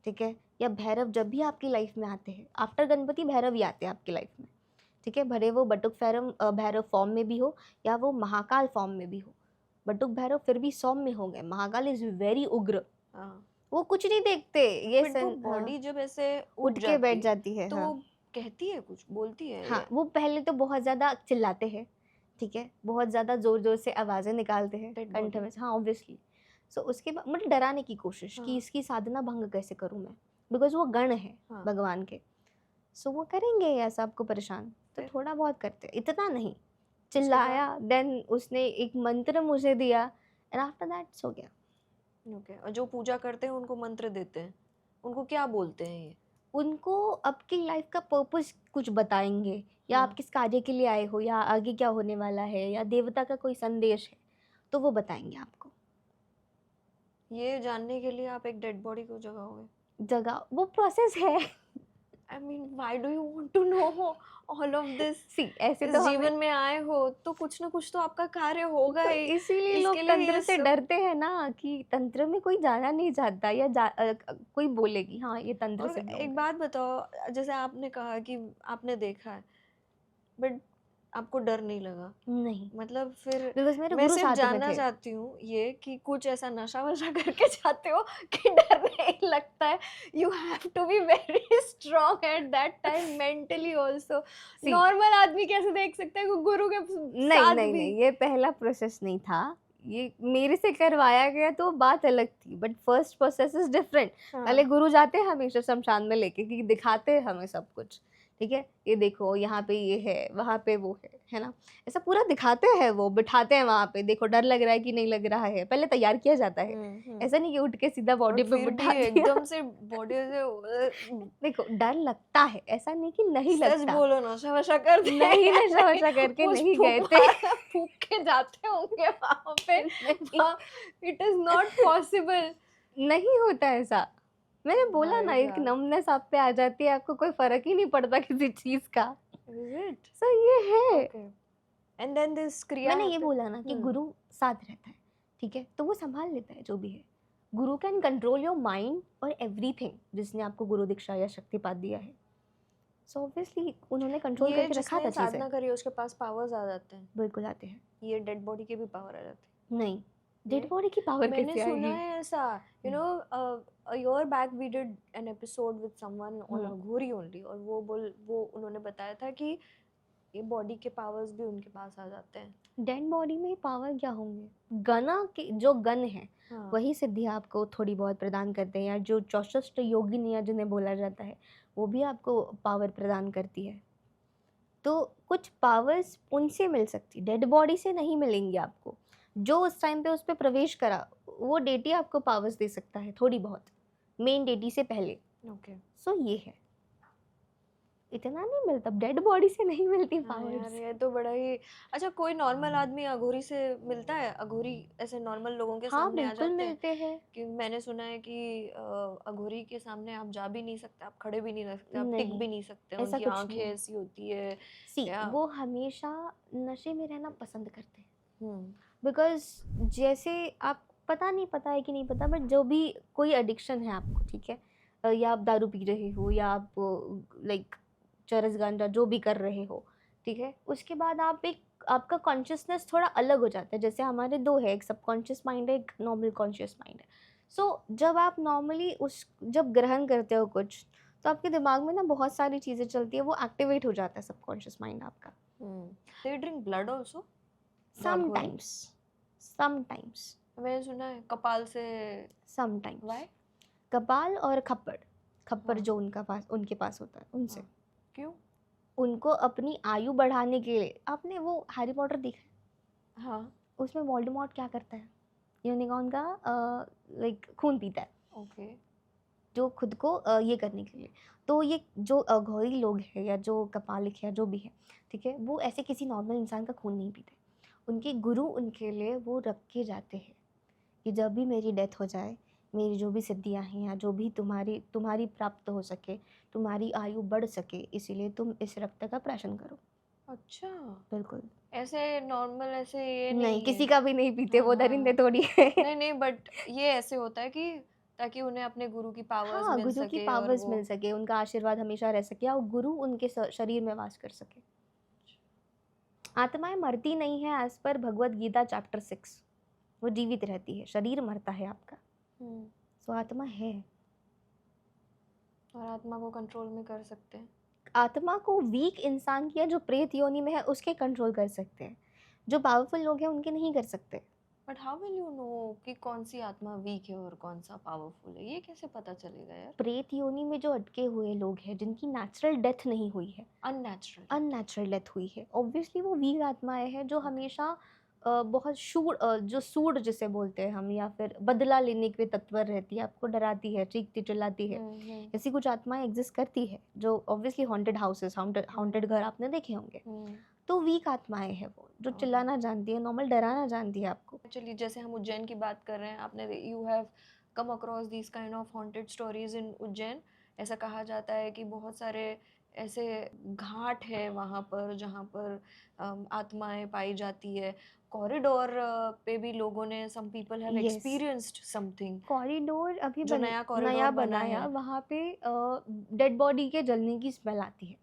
ठीक है, या भैरव जब भी आपकी लाइफ में आते हैं, आफ्टर गणपति भैरव ही आते हैं आपकी लाइफ में, ठीक है, भले वो बटुक भैरव फॉर्म में भी हो या वो महाकाल फॉर्म में भी हो। बटुक भैरव फिर भी सौम्य हो गए, महाकाल इज वेरी उग्र। वो कुछ नहीं देखते, ये बॉडी जब ऐसे उठ के बैठ जाती है, तो वो कहती है, कुछ बोलती है। हाँ, वो पहले तो बहुत ज्यादा चिल्लाते हैं, ठीक है, बहुत ज्यादा जोर जोर से आवाजें निकालते हैं कंठ में, हाँ ऑब्वियसली। सो उसके बाद मतलब डराने की कोशिश कि इसकी साधना भंग कैसे करूं मैं, बिकॉज वो गण है भगवान के। सो वो करेंगे ऐसा आपको परेशान, तो थोड़ा बहुत करते, इतना नहीं। चिल्लाया, देन उसने एक मंत्र मुझे दिया, एंड आफ्टर दैट सो गया। ओके। और जो पूजा करते हैं उनको मंत्र देते हैं, उनको क्या बोलते हैं ये? उनको आपकी लाइफ का पर्पस कुछ बताएंगे, या आप किस कार्य के लिए आए हो, या आगे क्या होने वाला है, या देवता का कोई संदेश है, तो वो बताएंगे आपको। ये जानने के लिए आप एक डेड बॉडी को जगाओगे? जगह, वो प्रोसेस है। I mean, why do you want to know all of this? See, ऐसे तो जीवन में आए हो तो कुछ ना कुछ तो आपका कार्य होगा ही। इसीलिए लोग तंत्र से डरते हैं ना, कि तंत्र में कोई जाना नहीं चाहता, या कोई बोलेगी हाँ ये तंत्र से। एक बात बताओ, जैसे आपने कहा कि आपने देखा है, बट आपको डर नहीं लगा? नहीं, मतलब फिर बिकॉज़ मेरे मैं गुरु सिर्फ साथ में जानना थे। चाहती हूँ ये कि कुछ ऐसा नशा-वशा करके जाते हो कि डर नहीं लगता है? You have to be very strong at that time mentally also. See normal आदमी कैसे देख सकता है कि गुरु के नहीं, साथ नहीं, भी? नहीं, ये पहला प्रोसेस नहीं था। ये मेरे से करवाया गया तो बात अलग थी, but first process is different. पहले हाँ। गुरु जाते हैं हमेशा शमशान में लेके कि दिखाते हैं हमें सब कुछ, ठीक है? ये देखो यहाँ पे ये है, वहाँ पे वो है ना? ऐसा पूरा दिखाते हैं वो, बिठाते हैं वहाँ पे, देखो डर लग रहा है कि नहीं लग रहा है, पहले तैयार किया जाता है। हुँ। ऐसा नहीं कि उठ के सीधा बॉडी बट पे फिर भी बिठा दिया। एकदम से बॉडी से देखो डर लगता है, ऐसा नहीं कि नहीं सच लगता। बोलो नशा-वशा करते नहीं हैं नशा-वशा करके कुछ नहीं गए थे। फूँक के जाते होंगे वहाँ पे। नहीं। वहाँ इट इज़ नॉट पॉसिबल। नहीं होता ऐसा। मैंने बोला ना भाई एक साहब, नमनेस आप पे आ जाती है, आपको कोई फ़र्क ही नहीं पड़ता किसी चीज़ का। Is it? सो ये है। ओके। एंड देन दिस क्रिया मैंने ये हैपेंड? बोला ना कि हुँ। गुरु साथ रहता है, ठीक है? तो वो सँभाल लेता है जो भी है। गुरु कैन कंट्रोल योर माइंड और एवरीथिंग जिसने आपको गुरु दीक्षा या शक्तिपात दिया है। सो ऑब्वियसली उन्होंने कंट्रोल ये करके रखा था जिसने चीज़ें। साधना करी है उसके पास पावर्स आ जाते हैं। बिल्कुल आते हैं। ये डेड बॉडी के भी पावर आ जाते नहीं, हैं। डेड बॉडी की पावर मैंने कैसे सुना आएगी? है ऐसा, you hmm, no, a year back we did an episode with someone on hmm. Aghori only, और वो उन्होंने बताया था कि ये बॉडी के पावर्स भी उनके पास आ जाते हैं। डेड बॉडी में पावर क्या होंगे? गना के जो गण है, हाँ। वही सिद्धियाँ आपको थोड़ी बहुत प्रदान करते हैं या जो चौसष्ट योगिनियाँ जिन्हें बोला जाता है, वो भी आपको पावर प्रदान करती है। तो कुछ पावर्स उनसे मिल सकती, डेड बॉडी से नहीं मिलेंगी आपको। जो उस टाइम पे उस पे प्रवेश करा, वो डेटी आपको पावर्स दे सकता है थोड़ी बहुत, मेन डेटी से पहले। ओके। सो ये है। इतना नहीं मिलता, डेड बॉडी से नहीं मिलती हाँ यार, पावर्स। ये तो बड़ा ही अच्छा। कोई नॉर्मल आदमी अघोरी से मिलता है? अघोरी ऐसे नॉर्मल लोगों के हाँ, सामने आ बिल्कुल जाते हैं? मिलते हैं। कि मैंने सुना है कि अघोरी के सामने आप जा भी नहीं सकते, आप खड़े भी नहीं रह सकते, आप टिक नहीं, भी नहीं सकते, ऐसा उनकी कुछ आंखें नहीं है। ऐसी होती है सी या? वो हमेशा नशे में रहना पसंद करते हैं, हम्म। बिकॉज जैसे आप पता नहीं पता है कि नहीं पता, बट जो भी कोई एडिक्शन है आपको, ठीक है, या आप दारू पी रहे हो या आप लाइक चरस गांजा जो भी कर रहे हो, ठीक है, उसके बाद आप एक आपका कॉन्शियसनेस थोड़ा अलग हो जाता है। जैसे हमारे दो है, एक सबकॉन्शियस माइंड है, एक नॉर्मल कॉन्शियस माइंड है। सो जब आप नॉर्मली उस जब ग्रहण करते हो कुछ, तो आपके दिमाग में ना बहुत सारी चीज़ें चलती है, वो एक्टिवेट हो जाता है सबकॉन्शियस माइंड आपका। They drink blood also, the Aghori? Sometimes, sometimes, मैंने सुना है कपाल से। समटाइम्स। वाई? कपाल और खप्पड़, खप्पड़ हाँ। जो उनके पास होता है उनसे। हाँ। क्यों? उनको अपनी आयु बढ़ाने के लिए, आपने वो हैरी पॉटर देखा है? हाँ। उसमें वोल्डेमॉर्ट क्या करता है? यूनिकॉर्न का लाइक खून पीता है, ओके। जो खुद को ये करने के लिए। तो ये जो अघोरी लोग हैं या जो कपालिक है जो भी है, ठीक है, वो ऐसे किसी नॉर्मल इंसान का खून नहीं पीते। उनके गुरु उनके लिए वो रख के जाते हैं कि जब भी मेरी डेथ हो जाए, मेरी जो भी सिद्धियाँ हैं या जो भी तुम्हारी तुम्हारी प्राप्त हो सके, तुम्हारी आयु बढ़ सके, इसीलिए तुम इस रक्त का प्राशन करो। अच्छा, बिल्कुल। ऐसे नॉर्मल ऐसे ये नहीं, नहीं किसी है? का भी नहीं पीते, हाँ वो हाँ दरिंदे हाँ। थोड़ी है। नहीं नहीं, बट ये ऐसे होता है कि ताकि उन्हें अपने गुरु की पावर्स हाँ, मिल गुरु की सके और पावर्स वो। मिल सके, उनका आशीर्वाद हमेशा रह सके और गुरु उनके शरीर में वास कर सके। आत्माएँ मरती नहीं हैं as per Bhagavad Gita chapter 6, वो जीवित रहती है, शरीर मरता है आपका। हम्म। सो आत्मा है। और आत्मा को कंट्रोल में कर सकते हैं? आत्मा को वीक इंसान की या जो प्रेत योनि में है उसके कंट्रोल कर सकते हैं। जो पावरफुल लोग हैं उनके नहीं कर सकते। But how will you know कि कौन सी आत्मा वीक है और कौन सा पावरफुल है? ये कैसे पता चलेगा यार? प्रेत योनि में जो अटके हुए लोग हैं जिनकी नेचुरल डेथ नहीं हुई है, अननेचुरल। अननेचुरल डेथ हुई है, ऑब्वियसली वो वीक आत्माएं हैं जो Okay. हमेशा बहुत जो सूड जिसे बोलते हैं हम, या फिर बदला लेने के तत्पर रहती है, आपको डराती है, चीखती चिल्लाती है। ऐसी कुछ आत्माएं एग्जिस्ट करती है जो ऑब्वियसली हॉन्टेड हाउसेस, हॉन्टेड घर आपने देखे होंगे। तो वीक आत्माएं हैं वो जो Okay. चिल्लाना जानती है, नॉर्मल डराना जानती है आपको। एक्चुअली जैसे हम उज्जैन की बात कर रहे हैं, आपने you have come across these kind of haunted stories in Ujjain? ऐसा कहा जाता है कि बहुत सारे ऐसे घाट है वहाँ पर जहाँ पर आत्माएं पाई जाती है। कॉरिडोर पे भी लोगों ने, some people have yes, experienced something. Corridor अभी जो नया कॉरिडोर नया बना बनाया, है। वहाँ पे डेड बॉडी के जलने की स्मेल आती है।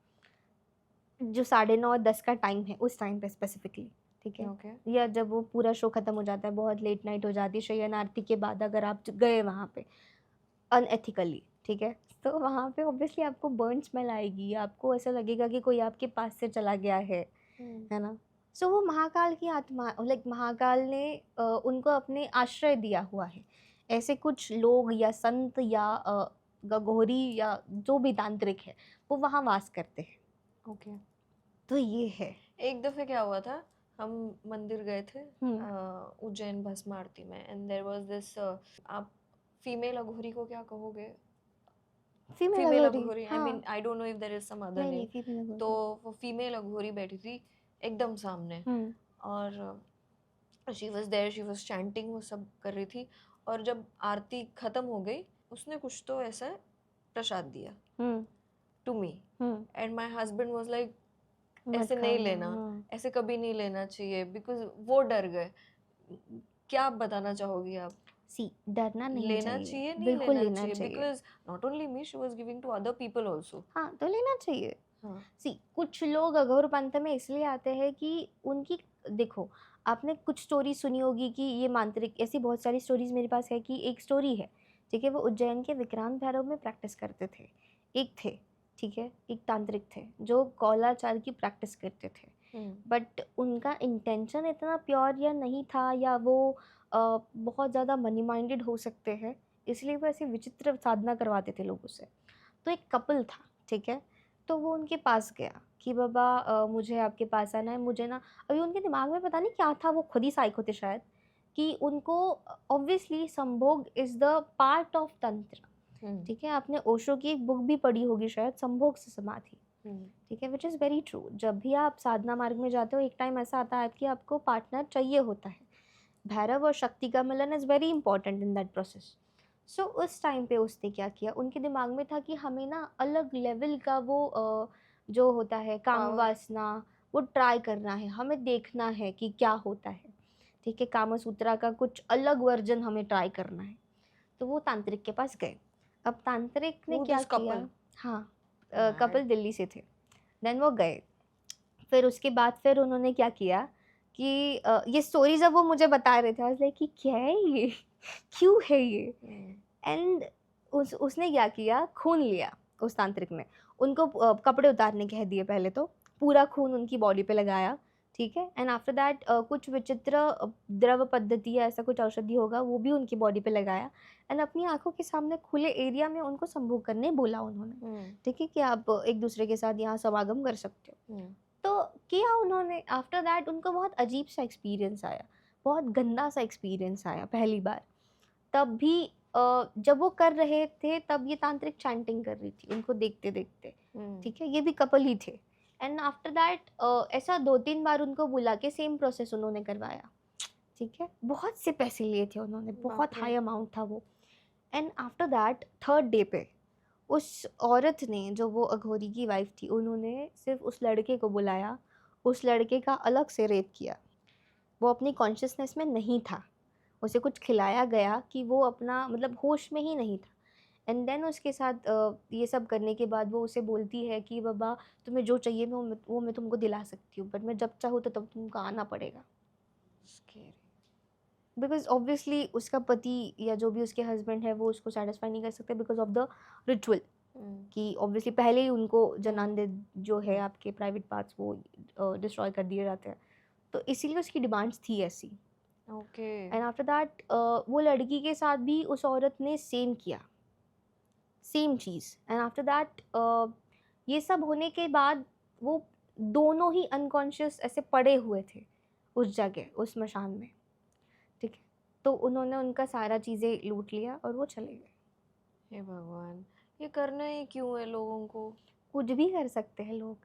जो 9:30-10 का टाइम है उस टाइम पे स्पेसिफिकली, ठीक है, ओके। या जब वो पूरा शो खत्म हो जाता है, बहुत लेट नाइट हो जाती है, शयन आरती के बाद अगर आप गए वहाँ पे अनएथिकली, ठीक है, तो वहाँ पे ऑब्वियसली आपको बर्न स्मेल आएगी, आपको ऐसा लगेगा कि कोई आपके पास से चला गया है ना। सो वो महाकाल की आत्मा, लाइक महाकाल ने उनको अपने आश्रय दिया हुआ है। ऐसे कुछ लोग या संत या गघोरी या जो भी तांत्रिक है वो वहाँ वास करते हैं। ओके। तो ये है। एक दफे क्या हुआ था, हम मंदिर गए थे उज्जैन भस्म आरती में, एंड देयर वाज दिस, आप फीमेल अघोरी को क्या कहोगे? फीमेल फीमेल अघोरी, अघोरी, आई हाँ। Mean I don't know if there is some other नहीं नेम। नहीं, फीमेल तो अघोरी। वो फीमेल अघोरी बैठी थी एकदम सामने, हम्म और she was there, she was chanting, वो सब कर रही थी। और जब आरती खत्म हो गई, उसने कुछ तो ऐसा प्रसाद दिया hmm to me, hmm and my husband was like मत ऐसे नहीं खाना, लेना, हाँ। ऐसे कभी नहीं लेना चाहिए, बिकॉज वो डर गए। क्या बताना चाहोगी आप? सी, डरना नहीं लेना चाहिए, चाहिए, नहीं बिल्कुल लेना लेना चाहिए? चाहिए। Because not only me, she was giving to other people also. हाँ, तो लेना चाहिए। हाँ। सी, कुछ लोग अघोर पंथ में इसलिए आते हैं कि उनकी, देखो, आपने कुछ स्टोरी सुनी होगी कि ये मांत्रिक, ऐसी बहुत सारी स्टोरीज मेरे पास है कि एक स्टोरी है, ठीक है, वो उज्जैन के विक्रांत भैरव में प्रैक्टिस करते थे। एक थे, ठीक है, एक तांत्रिक थे जो कौलाचार की प्रैक्टिस करते थे, बट उनका इंटेंशन इतना प्योर या नहीं था, या वो बहुत ज़्यादा मनी माइंडेड हो सकते हैं, इसलिए वो ऐसी विचित्र साधना करवाते थे लोगों से। तो एक कपल था, ठीक है, तो वो उनके पास गया कि बाबा मुझे आपके पास आना है, मुझे ना, अभी उनके दिमाग में पता नहीं क्या था, वो खुद ही साइको थे शायद, कि उनको ऑब्वियसली संभोग इज द पार्ट ऑफ तंत्र, ठीक है, आपने ओशो की एक बुक भी पढ़ी होगी शायद, संभोग से समाधि, ठीक है, विच इज़ वेरी ट्रू। जब भी आप साधना मार्ग में जाते हो, एक टाइम ऐसा आता है कि आपको पार्टनर चाहिए होता है, भैरव और शक्ति का मिलन is very important in that process. So उस टाइम पे उसने क्या किया, उनके दिमाग में था कि हमें ना अलग लेवल का वो जो होता है काम Power. वासना, वो ट्राई करना है, हमें देखना है कि क्या होता है, ठीक है, कामा सूत्रा का कुछ अलग वर्जन हमें ट्राई करना है। तो वो तांत्रिक के पास गए। अब तांत्रिक ने Who क्या this किया, couple? हाँ, Mad. कपल दिल्ली से थे, देन वो गए। फिर उसके बाद फिर उन्होंने क्या किया कि ये स्टोरी जब वो मुझे बता रहे थे, आई वाज लाइक कि क्या है ये क्यों है ये, एंड उसने क्या किया, खून लिया उस तांत्रिक ने, उनको कपड़े उतारने कह दिए पहले, तो पूरा खून उनकी बॉडी पे लगाया, ठीक है, एंड आफ्टर दैट कुछ विचित्र द्रव पद्धति या ऐसा कुछ औषधि होगा वो भी उनकी बॉडी पे लगाया, एंड अपनी आंखों के सामने खुले एरिया में उनको संभोग करने बोला उन्होंने, ठीक है, कि आप एक दूसरे के साथ यहाँ समागम कर सकते हो। तो किया उन्होंने। आफ्टर दैट उनको बहुत अजीब सा एक्सपीरियंस आया, बहुत गंदा सा एक्सपीरियंस आया पहली बार। तब भी जब वो कर रहे थे तब ये तांत्रिक चैंटिंग कर रही थी उनको देखते देखते, ठीक है, ये भी कपल ही थे, एंड आफ्टर दैट ऐसा 2-3 बार उनको बुला के सेम प्रोसेस उन्होंने करवाया, ठीक है, बहुत से पैसे लिए थे उन्होंने, बहुत हाई अमाउंट था वो, and after that third day पे उस औरत ने, जो वो अघोरी की वाइफ थी, उन्होंने सिर्फ उस लड़के को बुलाया, उस लड़के का अलग से रेप किया, वो अपनी कॉन्शियसनेस में नहीं था, उसे कुछ खिलाया गया कि वो अपना मतलब होश में ही नहीं था, एंड देन उसके साथ ये सब करने के बाद वो उसे बोलती है कि बाबा तुम्हें जो चाहिए वो मैं तुमको दिला सकती हूँ, बट मैं जब चाहूँ तो तब तुमको आना पड़ेगा, Scary. बिकॉज ऑब्वियसली उसका पति या जो भी उसके हस्बैंड है वो उसको सेटिस्फाई नहीं कर सकते बिकॉज ऑफ द रिचुअल, कि ऑब्वियसली पहले ही उनको जनांदे जो है आपके प्राइवेट पार्ट्स वो डिस्ट्रॉय कर दिए जाते हैं, तो इसीलिए उसकी डिमांड्स थी ऐसी। ओके। एंड आफ्टर दैट वो लड़की के साथ भी उस औरत ने सेम किया, same cheese, and after that ये सब होने के बाद वो दोनों ही अनकॉन्शियस ऐसे पड़े हुए थे उस जगह, उस मशान में, ठीक है, तो उन्होंने उनका सारा चीज़ें लूट लिया और वो चले गए। हे भगवान, ये करना ही क्यों है लोगों को? कुछ भी कर सकते हैं लोग।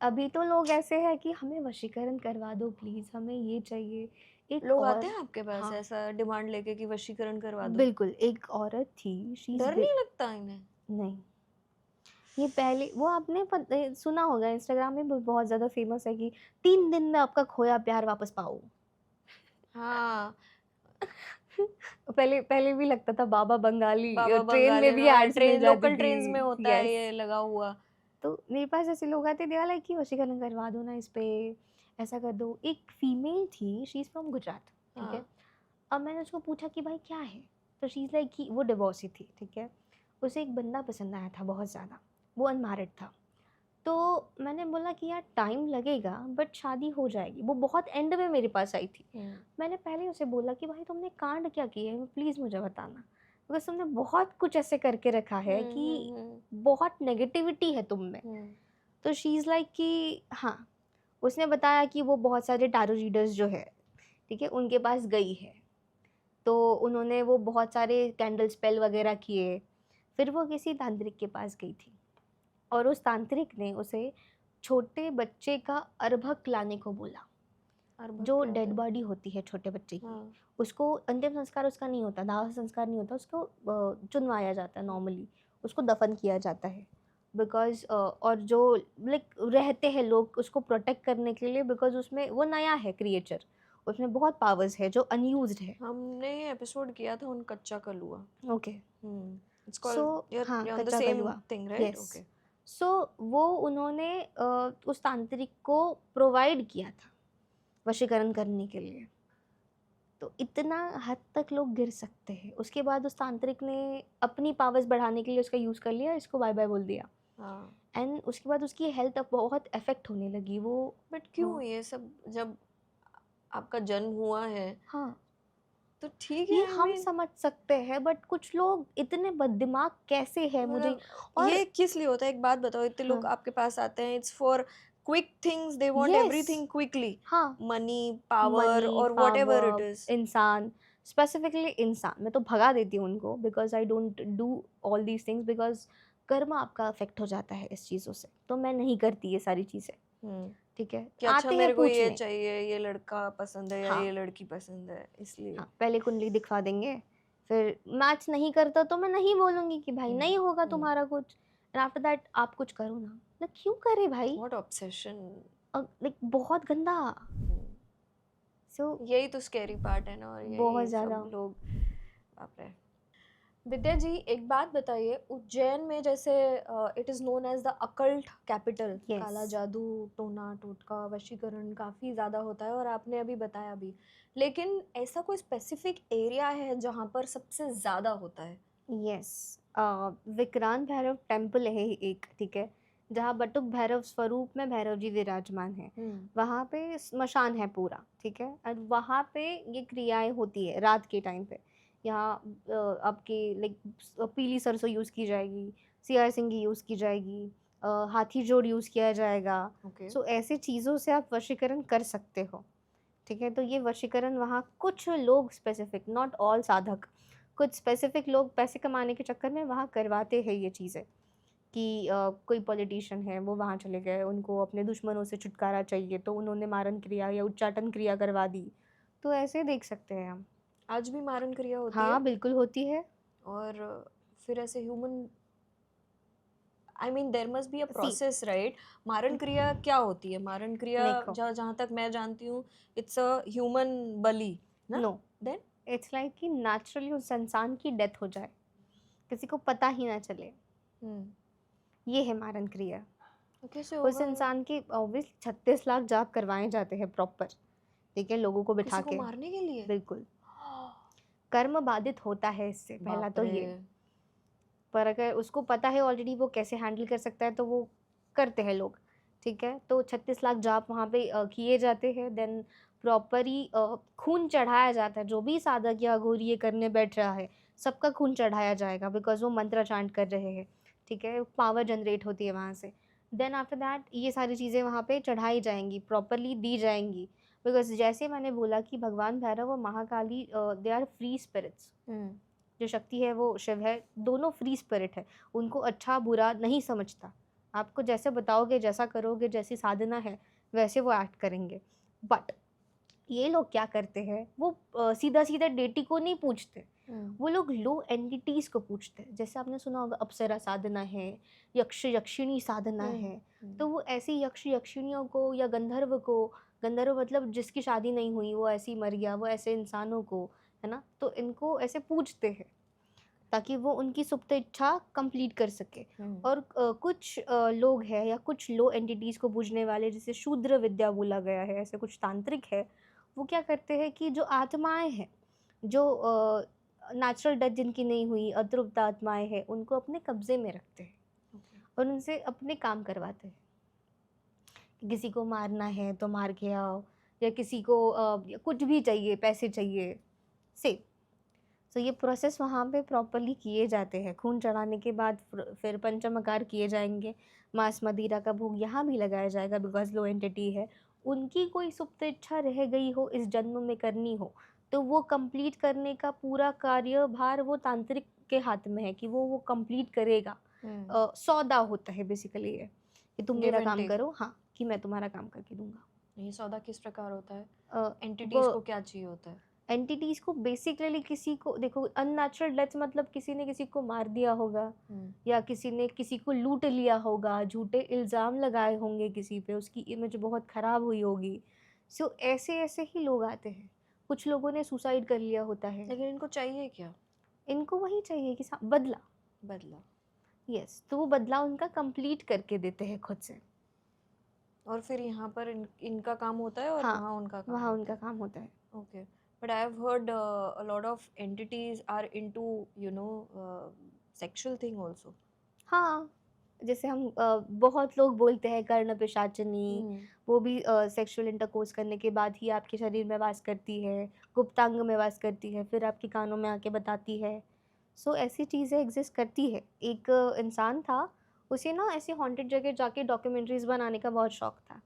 अभी तो लोग ऐसे हैं कि हमें वशीकरण करवा दो प्लीज़, हमें ये चाहिए। एक लोग और, आते हैं आपके पास हाँ, ऐसा डिमांड लेके कि वशीकरण करवा दो? बिल्कुल, एक औरत थी, शी इज़ डर नहीं लगता इन्हें? नहीं, ये पहले वो आपने सुना होगा, इंस्टाग्राम में बहुत ज़्यादा फेमस है कि 3 दिन में आपका खोया प्यार वापस पाओ। हाँ। पहले पहले भी लगता था बाबा बंगाली, बाबा ट्रेन बंगाली, में भी हाँ, एड्स मिल ट्रेन, जाती लोकल थी। ट्रेन्स में होता है यस, ये लगा हुआ। तो मेरे पास ऐसे लोग आते थे लाइक कि वशीकरण करवा दो ना इस पे, ऐसा कर दो। एक फीमेल थी, शी इज़ फ्रॉम गुजरात, ठीक है। हाँ। अब मैंने उसको पूछा कि भाई क्या है, तो शी इज़ लाइक कि वो डिवोर्सी थी, ठीक है। उसे एक बंदा पसंद आया था बहुत ज़्यादा, वो अनमैरिड था। तो मैंने बोला कि यार टाइम लगेगा बट शादी हो जाएगी। वो बहुत एंड में मेरे पास आई थी। मैंने पहले ही उसे बोला कि भाई तुमने कांड क्या किए हैं, प्लीज़ मुझे बताना, बिकॉज तुमने बहुत कुछ ऐसे करके रखा है कि बहुत नेगेटिविटी है तुम में। तो शी इज़ लाइक कि हाँ, उसने बताया कि वो बहुत सारे टैरो रीडर्स जो है, ठीक है, उनके पास गई है। तो उन्होंने वो बहुत सारे कैंडल स्पेल वगैरह किए। फिर वो किसी तांत्रिक के पास गई थी और उस तांत्रिक ने उसे छोटे बच्चे का अर्भक लाने को बोला। अर्भक जो क्या होता डेड है? बॉडी होती है छोटे बच्चे की, हाँ। उसको अंतिम संस्कार उसका नहीं होता, दाह संस्कार नहीं होता, उसको चुनवाया जाता है नॉर्मली, उसको दफन किया जाता है। बिकॉज और जो लाइक रहते हैं लोग उसको प्रोटेक्ट करने के लिए, बिकॉज उसमें वो नया है क्रिएचर, उसमें बहुत पावर्स है जो अनयूज्ड है। हमने ये एपिसोड किया था उन कच्चा कलुआ। ओके, इट्स सो कॉल्ड हाँ, you're on the कच्चा same कलुआ, thing, right? यस। Okay. सो वो उन्होंने उस तांत्रिक को प्रोवाइड किया था वशीकरण करने के लिए। तो इतना हद तक लोग गिर सकते हैं। उसके बाद उस तांत्रिक ने अपनी पावर्स बढ़ाने के लिए उसका यूज़ कर लिया, इसको बाय बाय बोल दिया। हाँ। एंड उसके बाद उसकी हेल्थ अब बहुत अफेक्ट होने लगी। वो बट क्यों हाँ, ये सब, जब आपका जन्म हुआ है हाँ, तो ठीक है, ये आई हम मीन समझ सकते हैं बट कुछ लोग इतने बददिमाग कैसे हैं मुझे। मतलब और ये किस लिए होता है? एक बात बताओ, इतने लोग हाँ, आपके पास आते हैं, it's for quick things, they want yes, everything quickly, हाँ, मनी, पावर मनी, और व्हाटएवर इट पावर, इज। इंसान, स्पेसिफिकली इंसान, मैं तो भगा देती हूँ उनको, because I don't do all these things, because कर्म आपका अफेक्ट हो जाता है इस चीज़ों से, तो मैं नहीं करती ये सारी चीज़ें, ठीक है। कि अच्छा आते हैं मेरे को ये पूछने, चाहिए, ये लड़का पसंद है या हाँ, ये लड़की पसंद है, इसलिए। हाँ, पहले कुंडली दिखा देंगे, फिर मैच नहीं करता तो मैं नहीं बोलूँगी कि भाई नहीं होगा तुम्हारा कुछ, एंड आफ्टर दैट आप कुछ करो ना, लाइक क्यों करे भाई, व्हाट ऑब्सेशन। लाइक बहुत गंदा। सो यही तो स्कैरी पार्ट है ना, और बहुत यही ज़्यादा। सब लोग, बाप रे। विद्या जी, एक बात बताइए, उज्जैन में जैसे it is known as the occult capital, काला यस, जादू, टोना टोटका, वशीकरण काफ़ी ज़्यादा होता है, और आपने अभी बताया भी, लेकिन ऐसा कोई स्पेसिफिक एरिया है जहाँ पर सबसे ज़्यादा होता है? यस, विक्रांत भैरव टेम्पल है एक, ठीक है, जहाँ बटुक भैरव स्वरूप में भैरव जी विराजमान है। वहाँ पे स्मशान है पूरा, ठीक है, और वहाँ पे ये क्रियाएं होती है रात के टाइम पे। यहाँ आपकी लाइक पीली सरसों यूज़ की जाएगी, सियार सिंगी यूज़ की जाएगी, हाथी जोड़ यूज़ किया जाएगा। ओके। सो ऐसे चीज़ों से आप वशीकरण कर सकते हो, ठीक है। तो ये वशीकरण वहाँ कुछ लोग स्पेसिफिक, नॉट ऑल साधक, कुछ स्पेसिफिक लोग पैसे कमाने के चक्कर में वहाँ करवाते हैं ये चीज़ें, कि कोई पॉलिटिशियन है वो वहाँ चले गए, उनको अपने दुश्मनों से छुटकारा चाहिए तो उन्होंने मारन क्रिया या उच्चाटन क्रिया करवा दी। तो ऐसे देख सकते हैं हम। आज भी मारन क्रिया होती हाँ, है? बिल्कुल होती है। और फिर ऐसे human, I mean there must be a see, process, right? मारन क्रिया क्या होती है? मारन क्रिया, देखो, जहाँ तक मैं जानती हूँ, इट्स अ ह्यूमन बलि ना? नो, देन इट्स लाइक कि नेचुरली उस इंसान की डेथ हो जाए, किसी को पता ही ना चले, ये है मारन क्रिया। कैसे उस होगा? इंसान की ऑब्वियसली 36 लाख जाप करवाए जाते हैं प्रॉपर, ठीक है, लोगों को बिठा किसी को के। मारने के लिए? बिल्कुल, कर्म बाधित होता है इससे, पहला बाप तो रे। ये। पर अगर उसको पता है ऑलरेडी वो कैसे हैंडल कर सकता है तो वो करते हैं लोग, ठीक है। तो 36 लाख जाप वहाँ पे किए जाते हैं। देन प्रॉपरली खून चढ़ाया जाता है, जो भी साधक या अघोरी ये करने बैठ रहा है सबका खून चढ़ाया जाएगा, बिकॉज वो मंत्र चांट कर रहे हैं, ठीक है, पावर जनरेट होती है वहाँ से। देन आफ्टर दैट ये सारी चीज़ें वहाँ पे चढ़ाई जाएंगी, प्रॉपरली दी जाएंगी, बिकॉज जैसे मैंने बोला कि भगवान भैरव और Mahakali they are free spirits. जो शक्ति है वो शिव है, दोनों फ्री स्पिरिट है, उनको अच्छा बुरा नहीं समझता। आपको जैसे बताओगे, जैसा करोगे, जैसी साधना है वैसे वो एक्ट करेंगे। बट ये लोग क्या करते हैं, वो सीधा सीधा डेटी को नहीं पूछते, वो लोग लो एंटिटीज़ को पूछते हैं। जैसे आपने सुना होगा अप्सरा साधना है, यक्ष यक्षिणी साधना है, तो वो ऐसी यक्ष यक्षिणियों को या गंधर्व को, गंधर्व मतलब जिसकी शादी नहीं हुई वो ऐसे ही मर गया, वो ऐसे इंसानों को, है ना, तो इनको ऐसे पूछते हैं। ताकि वो उनकी सुप्त इच्छा कंप्लीट कर सके। हम्म, और कुछ लोग हैं या कुछ लो एंटिटीज़ को पूजने वाले, जिसे शूद्र विद्या बोला गया है, ऐसे कुछ तांत्रिक है, वो क्या करते हैं कि जो आत्माएं हैं, जो नेचुरल डेथ जिनकी नहीं हुई, अतृप्त आत्माएं हैं, उनको अपने कब्जे में रखते हैं okay, और उनसे अपने काम करवाते हैं। किसी को मारना है तो मार के आओ, या किसी को कुछ भी चाहिए, पैसे चाहिए, से तो ये प्रोसेस वहाँ पे प्रॉपरली किए जाते हैं। खून चढ़ाने के बाद फिर पंचमकार किए जाएंगे, मांस मदिरा का भोग यहाँ भी लगाया जाएगा, बिकॉज लो एंटिटी है। उनकी कोई सुप्त इच्छा रह गई हो इस जन्म में करनी हो, तो वो कंप्लीट करने का पूरा कार्यभार वो तांत्रिक के हाथ में है कि वो कंप्लीट करेगा। हम्म, सौदा होता है बेसिकली ये, कि तुम गिव मेरा एंड काम टेक। करो, हाँ, कि मैं तुम्हारा काम करके दूंगा। ये सौदा किस प्रकार होता है? अ, एंटिटीज वो को क्या चाहिए होता है? एंटिटीज को बेसिकली, किसी को देखो, अननेचुरल डेथ मतलब किसी ने किसी को मार दिया होगा, हम्म, या किसी ने किसी को लूट लिया होगा, झूठे इल्ज़ाम लगाए होंगे किसी पे, उसकी इमेज बहुत ख़राब हुई होगी। सो ऐसे ऐसे ही लोग आते हैं। कुछ लोगों ने सुसाइड कर लिया होता है। लेकिन इनको चाहिए क्या? इनको वही चाहिए कि बदला। बदला। यस, तो वो बदला उनका कंप्लीट करके देते हैं खुद से। और फिर यहाँ पर इनका काम होता है और हाँ, वहाँ उनका काम वहाँ होता उनका है। काम होता है। Okay, but I have heard a lot of entities are into, you know, sexual thing also. हाँ, जैसे हम बहुत लोग बोलते हैं कर्ण पिशाचिनी, Hmm. वो भी सेक्सुअल इंटरकोर्स करने के बाद ही आपके शरीर में वास करती है, गुप्तांग में वास करती है, फिर आपके कानों में आके बताती है। सो ऐसी चीज़ें एग्जिस्ट करती है। एक इंसान था, उसे ना ऐसी हॉन्टेड जगह जाके डॉक्यूमेंट्रीज बनाने का बहुत शौक था।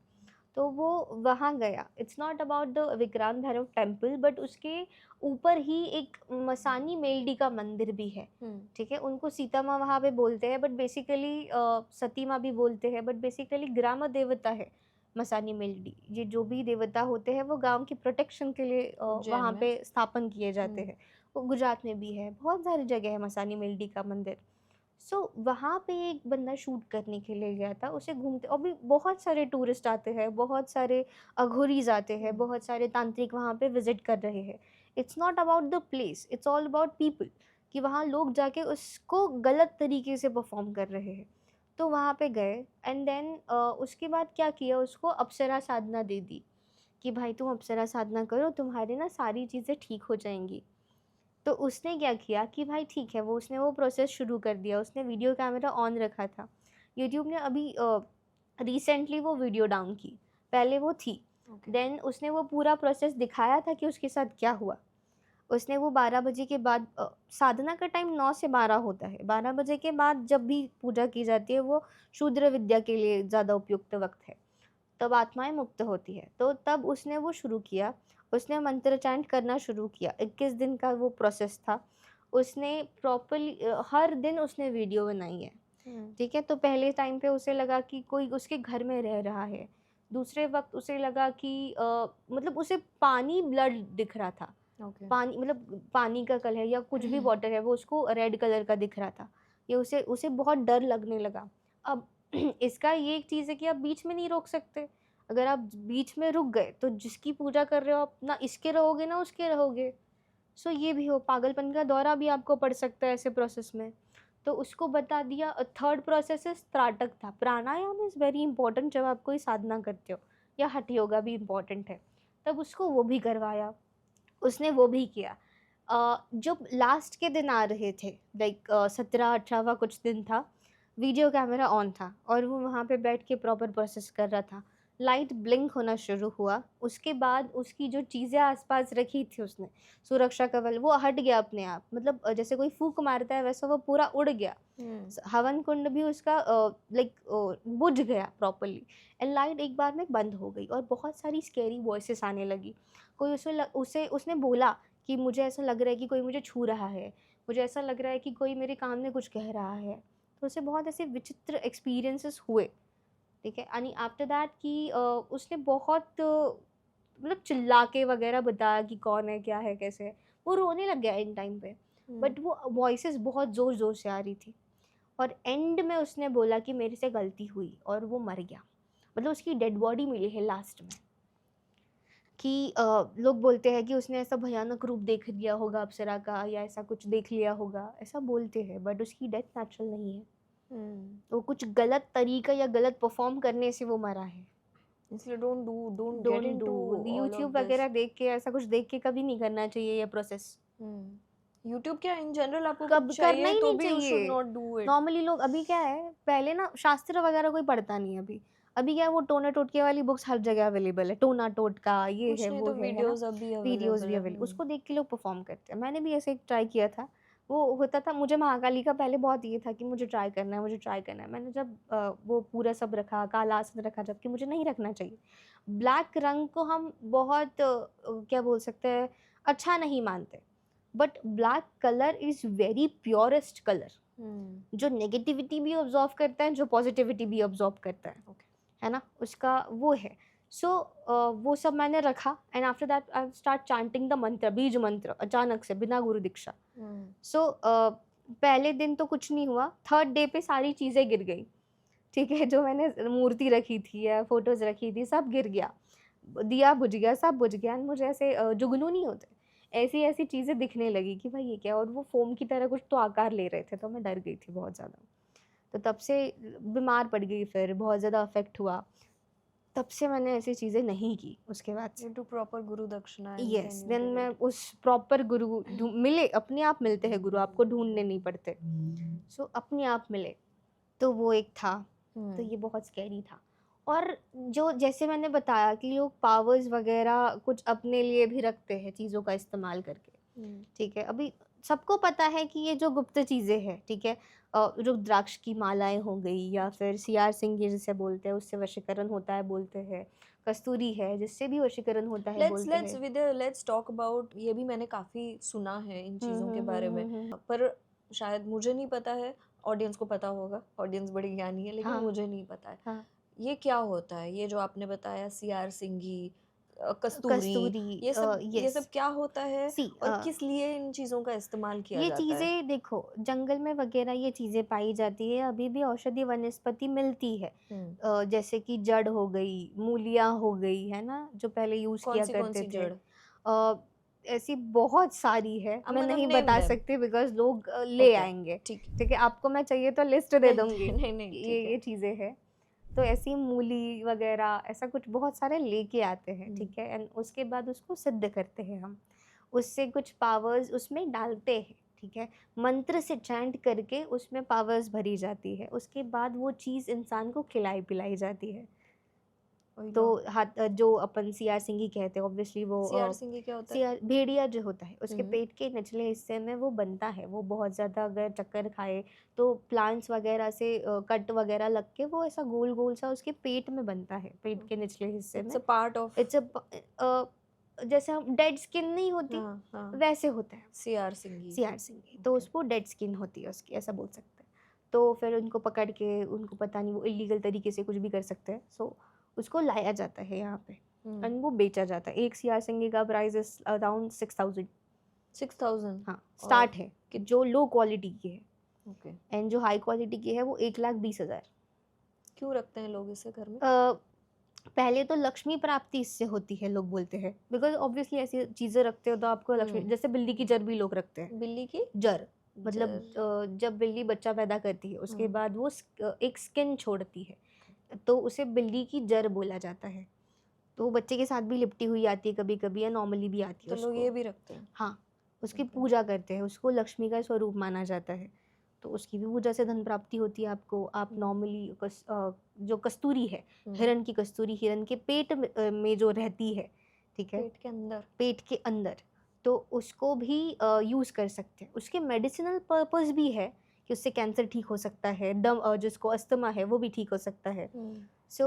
तो वो वहाँ गया। It's not about the Vikrant Bhairav temple, but उसके ऊपर ही एक मसानी मेलडी का मंदिर भी है। Hmm. ठीक है, उनको सीता माँ वहाँ पे बोलते हैं, बट बेसिकली सती माँ भी बोलते हैं, बट बेसिकली ग्राम देवता है मसानी मेलडी। ये जो भी देवता होते हैं वो गांव की प्रोटेक्शन के लिए उज्जैन वहाँ में। पे स्थापन किए जाते Hmm. हैं। वो गुजरात में भी है, बहुत सारी जगह है मसानी मेलडी का मंदिर। सो वहाँ पे एक बंदा शूट करने के लिए गया था। उसे घूमते, और भी बहुत सारे टूरिस्ट आते हैं, बहुत सारे अघोरीज आते हैं, बहुत सारे तांत्रिक वहाँ पे विजिट कर रहे हैं। It's not about the place, it's all about people, कि वहाँ लोग जाके उसको गलत तरीके से परफॉर्म कर रहे हैं। तो वहाँ पे गए, एंड देन उसके बाद क्या किया, उसको अप्सरा साधना दे दी कि भाई तुम अप्सरा साधना करो, तुम्हारी ना सारी चीज़ें ठीक हो जाएंगी। तो उसने क्या किया कि भाई ठीक है, उसने वो प्रोसेस शुरू कर दिया। उसने वीडियो कैमरा ऑन रखा था। यूट्यूब ने अभी रिसेंटली वो वीडियो डाउन की, पहले वो थी। Okay. देन उसने वो पूरा प्रोसेस दिखाया था कि उसके साथ क्या हुआ। उसने वो 12 बजे के बाद, साधना का टाइम 9 से 12 होता है, 12 बजे के बाद जब भी पूजा की जाती है वो शूद्र विद्या के लिए ज़्यादा उपयुक्त वक्त है, तब आत्माएं मुक्त होती है। तो तब उसने वो शुरू किया, उसने मंत्र चैंट करना शुरू किया। 21 दिन का वो प्रोसेस था। उसने प्रॉपरली हर दिन उसने वीडियो बनाई है। Hmm. ठीक है, तो पहले टाइम पे उसे लगा कि कोई उसके घर में रह रहा है। दूसरे वक्त उसे लगा कि मतलब उसे पानी ब्लड दिख रहा था। Okay. पानी मतलब पानी का कलर या कुछ भी वाटर है वो उसको रेड कलर का दिख रहा था। ये उसे उसे बहुत डर लगने लगा। अब इसका ये एक चीज़ है कि आप बीच में नहीं रोक सकते। अगर आप बीच में रुक गए तो जिसकी पूजा कर रहे हो आप, ना इसके रहोगे ना उसके रहोगे। सो ये भी हो, पागलपन का दौरा भी आपको पड़ सकता है ऐसे प्रोसेस में। तो उसको बता दिया। थर्ड प्रोसेस इज त्राटक था। प्राणायाम इज़ वेरी इंपॉर्टेंट जब आप कोई साधना करते हो, या हठ योगा भी इम्पॉर्टेंट है। तब उसको वो भी करवाया, उसने वो भी किया। जब लास्ट के दिन आ रहे थे, लाइक 17-18वां कुछ दिन था, वीडियो कैमरा ऑन था और वो वहाँ पे बैठ के प्रॉपर प्रोसेस कर रहा था। लाइट ब्लिंक होना शुरू हुआ। उसके बाद उसकी जो चीज़ें आसपास रखी थी उसने, सुरक्षा कवल, वो हट गया अपने आप। मतलब जैसे कोई फूंक मारता है वैसा वो पूरा उड़ गया। Hmm. हवन कुंड भी उसका लाइक बुझ गया प्रॉपरली। एंड लाइट एक बार में बंद हो गई और बहुत सारी स्केरी वॉइसेस आने लगी। कोई उसे उसने बोला कि मुझे ऐसा लग रहा है कि कोई मुझे छू रहा है, मुझे ऐसा लग रहा है कि कोई मेरे कान में कुछ कह रहा है। तो उसे बहुत ऐसे विचित्र एक्सपीरियंसेस हुए। ठीक है, यानी आफ्टर दैट कि उसने बहुत मतलब चिल्ला के वगैरह बताया कि कौन है, क्या है, कैसे है। वो रोने लग गया इन टाइम पे। Hmm. बट वो वॉइसेस बहुत ज़ोर ज़ोर से आ रही थी। और एंड में उसने बोला कि मेरे से गलती हुई, और वो मर गया। मतलब उसकी डेड बॉडी मिली है लास्ट में। कि लोग बोलते हैं कि उसने ऐसा भयानक रूप देख लिया होगा अप्सरा का, या ऐसा कुछ देख लिया होगा, ऐसा बोलते हैं, बट उसकी डेथ नेचुरल नहीं है। वो कुछ गलत तरीका या गलत परफॉर्म करने से वो मरा है। इसलिए don't get don't into do, all of YouTube this. वगैरह देख के, ऐसा कुछ देख के कभी नहीं करना चाहिए ये प्रोसेस। यूट्यूब क्या इन जनरल आपको कब कुछ करना चाहिए ही तो नहीं भी यू शुड चाहिए। Not do it. नॉर्मली लोग अभी क्या है, पहले ना शास्त्र वगैरह कोई पढ़ता नहीं है अभी। अभी क्या है, वो टोना टोटके वाली बुक्स हर जगह अवेलेबल है, टोना टोटका ये कुछ है नहीं वो तो है ना। वीडियोस अभी वीडियोस भी अवेलेबल है। अवेलेबल, उसको देख के लोग परफॉर्म करते हैं। मैंने भी ऐसे एक ट्राई किया था। वो होता था, मुझे महाकाली का पहले बहुत ये था कि मुझे ट्राई करना है, मुझे ट्राई करना है। मैंने जब वो पूरा सब रखा, काला आसन रखा, जबकि मुझे नहीं रखना चाहिए। ब्लैक रंग को हम बहुत क्या बोल सकते हैं, अच्छा नहीं मानते, but black colour is very purest colour, जो नेगेटिविटी भी ऑब्जॉर्व करता है, जो पॉजिटिविटी भी ऑब्जॉर्व करता है। Okay. है ना, उसका वो है। सो वो सब मैंने रखा, and after that I start chanting the मंत्र, बीज मंत्र, अचानक से बिना गुरु दीक्षा। सो पहले दिन तो कुछ नहीं हुआ, थर्ड डे पे सारी चीज़ें गिर गई। ठीक है, जो मैंने मूर्ति रखी थी या फोटोज रखी थी, सब गिर गया, दिया बुझ गया, सब बुझ गया। एंड मुझे ऐसे जुगनू नहीं होते, ऐसी ऐसी चीज़ें दिखने लगी कि भाई ये क्या, और वो फोम की तरह कुछ तो आकार ले रहे थे, तो मैं डर गई थी बहुत ज़्यादा। तो तब से बीमार पड़ गई, फिर बहुत ज़्यादा अफेक्ट हुआ। तब से मैंने ऐसी चीज़ें नहीं की उसके बाद से। You do proper guru dakshina and yes, then you then did मैं it. उस प्रॉपर गुरु मिले, अपने आप मिलते हैं गुरु, आपको ढूंढने नहीं पड़ते। सो अपने आप मिले, तो वो एक था। तो ये बहुत स्कैरी था। और जो जैसे मैंने बताया कि लोग पावर्स वगैरह कुछ अपने लिए भी रखते हैं चीज़ों का इस्तेमाल करके। ठीक है, अभी सबको पता है कि ये जो गुप्त चीज़ें हैं, ठीक है, रुद्राक्ष की मालाएं हो गई, या फिर सीआर सिंह जिसे बोलते हैं, उससे वशीकरण होता है बोलते हैं। कस्तूरी है, जिससे भी वशीकरण होता है बोलते हैं। लेट्स टॉक अबाउट, ये भी मैंने काफी सुना है इन चीजों के बारे में, हम्म। पर शायद मुझे नहीं पता है, ऑडियंस को पता होगा, ऑडियंस बड़ी ज्ञानी है, लेकिन हाँ मुझे नहीं पता है। हाँ, ये क्या होता है, ये जो आपने बताया सीआर सिंगी, कस्तूरी, कस्तूरी, ये यस। सब क्या होता है सी, और किस लिए इन चीजों का इस्तेमाल किया ये जाता है? चीज़ें देखो, जंगल में वगैरह ये चीज़ें पाई जाती है, अभी भी औषधि वनस्पति मिलती है। जैसे कि जड़ हो गई, मूलियाँ हो गई, है ना, जो पहले यूज़ किया कौन करते सी थे। जड़? ऐसी बहुत सारी है, मैं मतलब नहीं नेम बता देम। सकती बिकॉज लोग ले ओके, आएंगे। ठीक है। ठीक है, आपको मैं चाहिए तो लिस्ट दे दूंगी। नहीं नहीं, ठीक ये है। चीज़ें हैं। तो ऐसी मूली वगैरह ऐसा कुछ बहुत सारे लेके आते हैं, ठीक है, एंड उसके बाद उसको सिद्ध करते हैं हम, उससे कुछ पावर्स उसमें डालते हैं। ठीक है, मंत्र से चैंट करके उसमें पावर्स भरी जाती है, उसके बाद वो चीज़ इंसान को खिलाई पिलाई जाती है। तो हाथ जो अपन सीआर सिंगी कहते हैं, ऑब्वियसली वो सीआर सिंगी क्या होता है? सीआर भेड़िया जो होता है, उसके पेट के निचले हिस्से में वो बनता है। वो बहुत ज़्यादा अगर चक्कर खाए तो प्लांट्स वगैरह से कट वगैरह लग के वो ऐसा गोल गोल सा उसके पेट में बनता है, पेट के निचले हिस्से इट्स में। A part of. It's a जैसे हम डेड स्किन नहीं होती, वैसे होता है सीआर सिंगी। सीआर सिंगी। तो उसको डेड स्किन होती है उसकी, ऐसा बोल सकते हैं। तो फिर उनको पकड़ के, उनको पता नहीं, वो इलीगल तरीके से कुछ भी कर सकते हैं, सो उसको लाया जाता है यहाँ पे एंड वो बेचा जाता है। एक सीआर सिंगी का प्राइस इज अराउंड 6,000। 6,000? हाँ, स्टार्ट है कि जो लो क्वालिटी की है, ओके। एंड जो हाई क्वालिटी की है वो 1,20,000। क्यों रखते हैं लोग इसे घर में? पहले तो लक्ष्मी प्राप्ति इससे होती है, लोग बोलते हैं, बिकॉज ऑब्वियसली ऐसी चीजें रखते हो तो आपको लक्ष्मी, जैसे बिल्ली की जर भी लोग रखते हैं। बिल्ली की जर मतलब जब बिल्ली बच्चा पैदा करती है उसके बाद वो एक स्किन छोड़ती है, तो उसे बिल्ली की जर बोला जाता है। तो वो बच्चे के साथ भी लिपटी हुई आती है कभी कभी, या नॉर्मली भी आती है। तो लोग ये भी रखते हैं? हाँ, उसकी पूजा करते हैं, उसको लक्ष्मी का स्वरूप माना जाता है, तो उसकी भी पूजा से धन प्राप्ति होती है आपको। आप नॉर्मली जो कस्तूरी है, हिरण की कस्तूरी, हिरण के पेट में जो रहती है, ठीक है, पेट के अंदर, पेट के अंदर, तो उसको भी यूज़ कर सकते हैं। उसके मेडिसिनल पर्पस भी है कि उससे कैंसर ठीक हो सकता है, दम जिसको अस्थमा है वो भी ठीक हो सकता है। सो